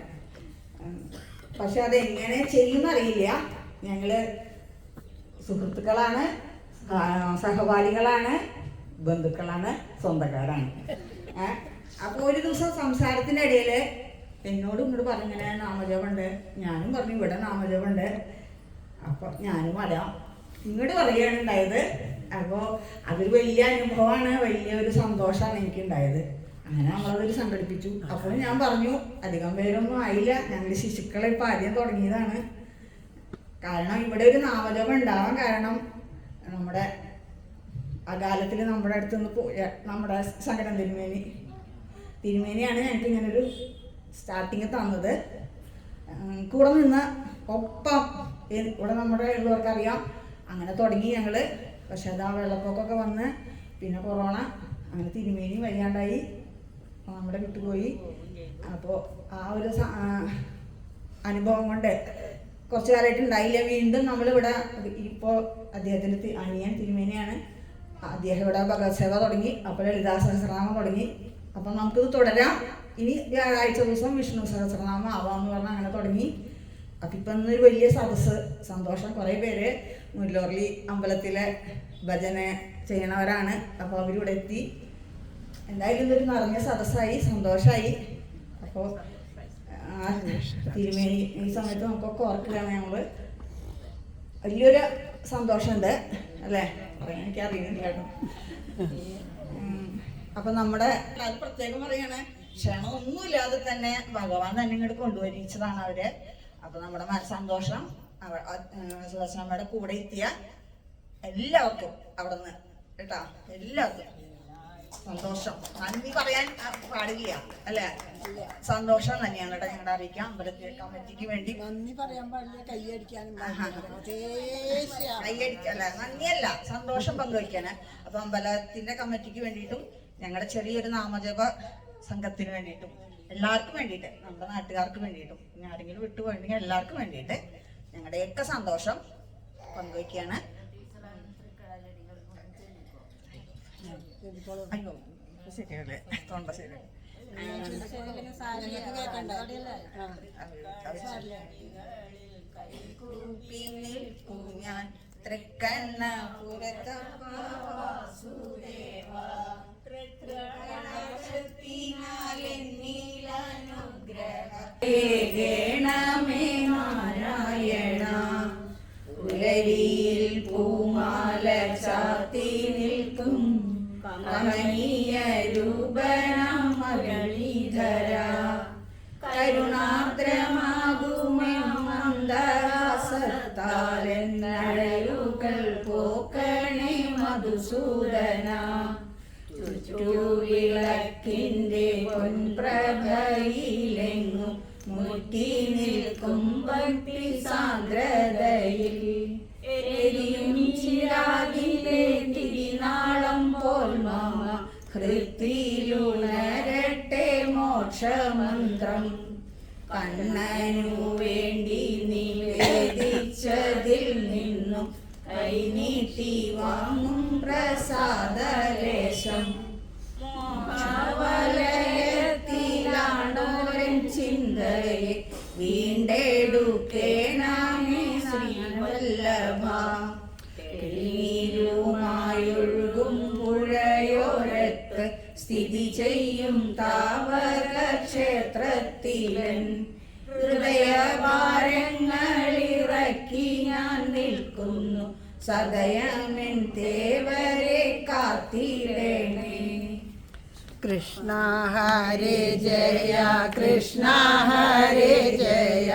പക്ഷെ അതെങ്ങനെ ചെയ്യുന്നറിയില്ല. ഞങ്ങള് സുഹൃത്തുക്കളാണ്, സഹപാഠികളാണ്, ബന്ധുക്കളാണ്, സ്വന്തക്കാരാണ്. അപ്പോൾ ഒരു ദിവസം സംസാരത്തിൻ്റെ ഇടയിൽ എന്നോട് ഇങ്ങോട്ട് പറഞ്ഞിങ്ങനെ നാമജപമുണ്ട്. ഞാനും പറഞ്ഞു ഇവിടെ നാമജപമുണ്ട്. അപ്പോൾ ഞാനും പറയാം ഇങ്ങോട്ട് പറയുകയാണ് ഉണ്ടായത്. അപ്പോൾ അതൊരു വലിയ അനുഭവമാണ്, വലിയൊരു സന്തോഷമാണ് എനിക്കുണ്ടായത്. അങ്ങനെ നമ്മളതൊരു സംഘടിപ്പിച്ചു. അപ്പോൾ ഞാൻ പറഞ്ഞു അധികം പേരൊന്നും ആയില്ല, ഞങ്ങൾ ശിശുക്കളെ ഇപ്പം ആദ്യം തുടങ്ങിയതാണ്. കാരണം ഇവിടെ ഒരു നാമജപം ഉണ്ടാവാൻ കാരണം നമ്മുടെ അകാലത്തിൽ നമ്മുടെ അടുത്ത് നിന്ന് പോയ നമ്മുടെ സങ്കടം തിരുമേനിയാണ് ഞങ്ങൾക്ക് ഇങ്ങനൊരു സ്റ്റാർട്ടിങ് തന്നത്. കൂടെ നിന്ന് ഒപ്പം ഇവിടെ നമ്മുടെ ഉള്ളവർക്കറിയാം അങ്ങനെ തുടങ്ങി ഞങ്ങൾ. പക്ഷെ അത് ആ വെള്ളപ്പൊക്കമൊക്കെ വന്ന് പിന്നെ കൊറോണ, അങ്ങനെ തിരുമേനി വയ്യാണ്ടായി നമ്മുടെ വിട്ടുപോയി. അപ്പോൾ ആ ഒരു അനുഭവം കൊണ്ട് കുറച്ച് കാലമായിട്ട് ഉണ്ടായില്ല. വീണ്ടും നമ്മളിവിടെ ഇപ്പോൾ അദ്ദേഹത്തിൻ്റെ അനിയൻ തിരുമേനിയാണ്, അദ്ദേഹം ഇവിടെ ഭഗവത് സേവ തുടങ്ങി. അപ്പോൾ ലളിതാ സഹസ്രനാമം തുടങ്ങി. അപ്പം നമുക്കിത് തുടരാം. ഇനി വ്യാഴാഴ്ച ദിവസം വിഷ്ണു സഹസ്രനാമം ആവാമെന്ന് പറഞ്ഞാൽ അങ്ങനെ തുടങ്ങി. അപ്പം ഇപ്പം ഇന്നൊരു വലിയ സദസ്സ്, സന്തോഷം. കുറേ പേര് മുല്ലൂർലി അമ്പലത്തിലെ ഭജന ചെയ്യണവരാണ്. അപ്പോൾ അവരിവിടെ എത്തി. എന്തായാലും ഇതൊരു നിറഞ്ഞ സദസ്സായി, സന്തോഷമായി. അപ്പോൾ തിരുമേനി ഈ സമയത്ത് നമുക്കൊക്കെ ഓർക്കുകയാണ്. ഞങ്ങൾ വലിയൊരു സന്തോഷമുണ്ട് അല്ലേ, പറയാൻ എനിക്കറിയുന്നില്ല കേട്ടോ. അപ്പം നമ്മുടെ അത് പ്രത്യേകം പറയാണ്, ക്ഷണമൊന്നുമില്ലാതെ തന്നെ ഭഗവാൻ തന്നെ ഇങ്ങോട്ട് കൊണ്ടുവരിച്ചതാണ് അവര്. അപ്പം നമ്മുടെ സന്തോഷം സുദർശനമ്മയുടെ കൂടെ എത്തിയ എല്ലാവർക്കും അവിടെ നിന്ന് കേട്ടോ, എല്ലാവർക്കും സന്തോഷം. നന്ദി പറയാൻ പാടില്ല അല്ലേ, സന്തോഷം തന്നെയാണ് കേട്ടോ ഞങ്ങളുടെ അറിയിക്കാം. അമ്പലത്തിലെ കമ്മിറ്റിക്ക് വേണ്ടി നന്ദി പറയാൻ പാടില്ല, കൈയടിക്കാനും കൈയടിക്കല്ല, നന്ദിയല്ല, സന്തോഷം പങ്കുവയ്ക്കാന്. അപ്പൊ അമ്പലത്തിന്റെ കമ്മിറ്റിക്ക് വേണ്ടിയിട്ടും ഞങ്ങളുടെ ചെറിയൊരു നാമജപ സംഘത്തിന് വേണ്ടിയിട്ടും എല്ലാവർക്കും വേണ്ടിയിട്ട്, നമ്മുടെ നാട്ടുകാർക്ക് വേണ്ടിയിട്ടും, ഇനി ആരെങ്കിലും വിട്ടുപോയിട്ടുണ്ടെങ്കിൽ എല്ലാവർക്കും വേണ്ടിയിട്ട് ഞങ്ങളുടെയൊക്കെ സന്തോഷം പങ്കുവയ്ക്കുകയാണ്. അയ്യോ ശരിയല്ലേ, തൊണ്ട ശരി. ഞാൻ തൃക്കണ്ണ ഗണമേ നാരായണ പുലരിയിൽ പൂമാല ചാത്തി നിൽക്കും കമനീയ രൂപന മകളീധര കരുണാദ്രമാകുമേ മന്ദഹാസത്താലെന്നഴലുകൾ പോക്കണേ മധുസൂദന ചുറ്റുവിളക്കിൻ്റെ പൊൻപ്രഭയിലെങ്ങും മുറ്റി നിൽക്കും ഭക്തി സാന്ദ്രതയിൽ എരിയും ചിരാതിലെ തിരിനാളം പോൽ മമ ഹൃത്തിലുണരട്ടെ മോക്ഷമന്ത്രം കണ്ണനു വേണ്ടി നിവേദിച്ചതിൽ നിന്നും കൈനീട്ടി വാങ്ങും പ്രസാദലേശം മോക്ഷവലയത്തിലാണോരൻ ചിന്തയെ വീണ്ടെടുക്കേണമേ ശ്രീവല്ലഭ നീരുമായൊഴുകും പുഴയോരത്ത് സ്ഥിതി ചെയ്യും താവക ക്ഷേത്രത്തിലൻ ഹൃദയഭാരങ്ങളിറക്കി ഞാൻ നിൽക്കുന്നു സദയമെൻ തേവരെ കാത്തിടണേ. കൃഷ്ണ ഹരേ ജയ കൃഷ്ണ ഹരേ ജയ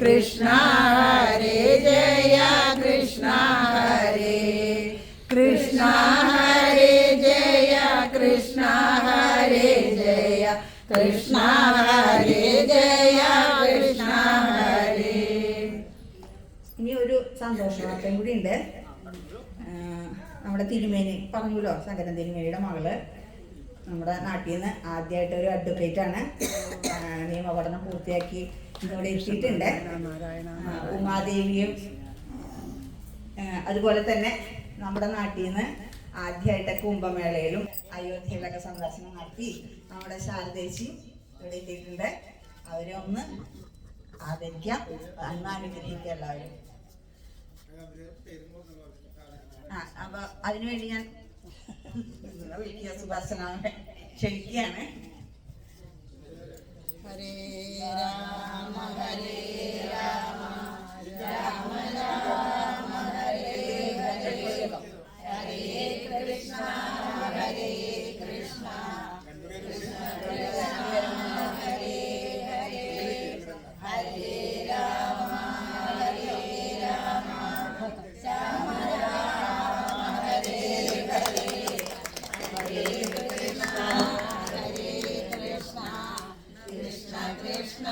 കൃഷ്ണ ഹരേ ജയ കൃഷ്ണ ഹരേ കൃഷ്ണ ഹരേ ജയ കൃഷ്ണ ഹരേ ജയ കൃഷ്ണ ഹരേ ജയ കൃഷ്ണ ഹരേ. ഇനി ഒരു സന്തോഷ വാർത്തയും കൂടി ഉണ്ട്. നമ്മുടെ തിരുമേനി പറഞ്ഞല്ലോ, സങ്കരൻ തിരുമേനിയുടെ മകള് നമ്മുടെ നാട്ടിൽ നിന്ന് ആദ്യമായിട്ട് ഒരു അഡ്വക്കേറ്റാണ്, നിയമപഠനം പൂർത്തിയാക്കി ഇവിടെ എത്തിയിട്ടുണ്ട്. ഉമാദേവിയും അതുപോലെ തന്നെ നമ്മുടെ നാട്ടിൽ നിന്ന് ആദ്യമായിട്ട് കുംഭമേളയിലും അയോധ്യയിലൊക്കെ സന്ദർശനം നടത്തി നമ്മുടെ ശാരദേശി ഇവിടെ എത്തിയിട്ടുണ്ട്. അവരെ ഒന്ന് ആദരിക്കാം, അനുഗ്രഹിക്കുക എല്ലാവരും. അപ്പൊ അതിനുവേണ്ടി ഞാൻ വിളിക്കുക സുഭാഷനാമെ ക്ഷണിക്കുകയാണ്. ഹരേ രാമ ഹരേ രാമ രാമ രാമ ഹരേ ഹരേ ഹരേ കൃഷ്ണ ഹരേ കൃഷ്ണ കൃഷ്ണ കൃഷ്ണ ഹരേ ഹരേ ഹരേ രാമ ഹരേ രാമ രാമ രാമ ഹരേ ഹരേ ഹരേ കൃഷ്ണ ഹരേ കൃഷ്ണ കൃഷ്ണ കൃഷ്ണ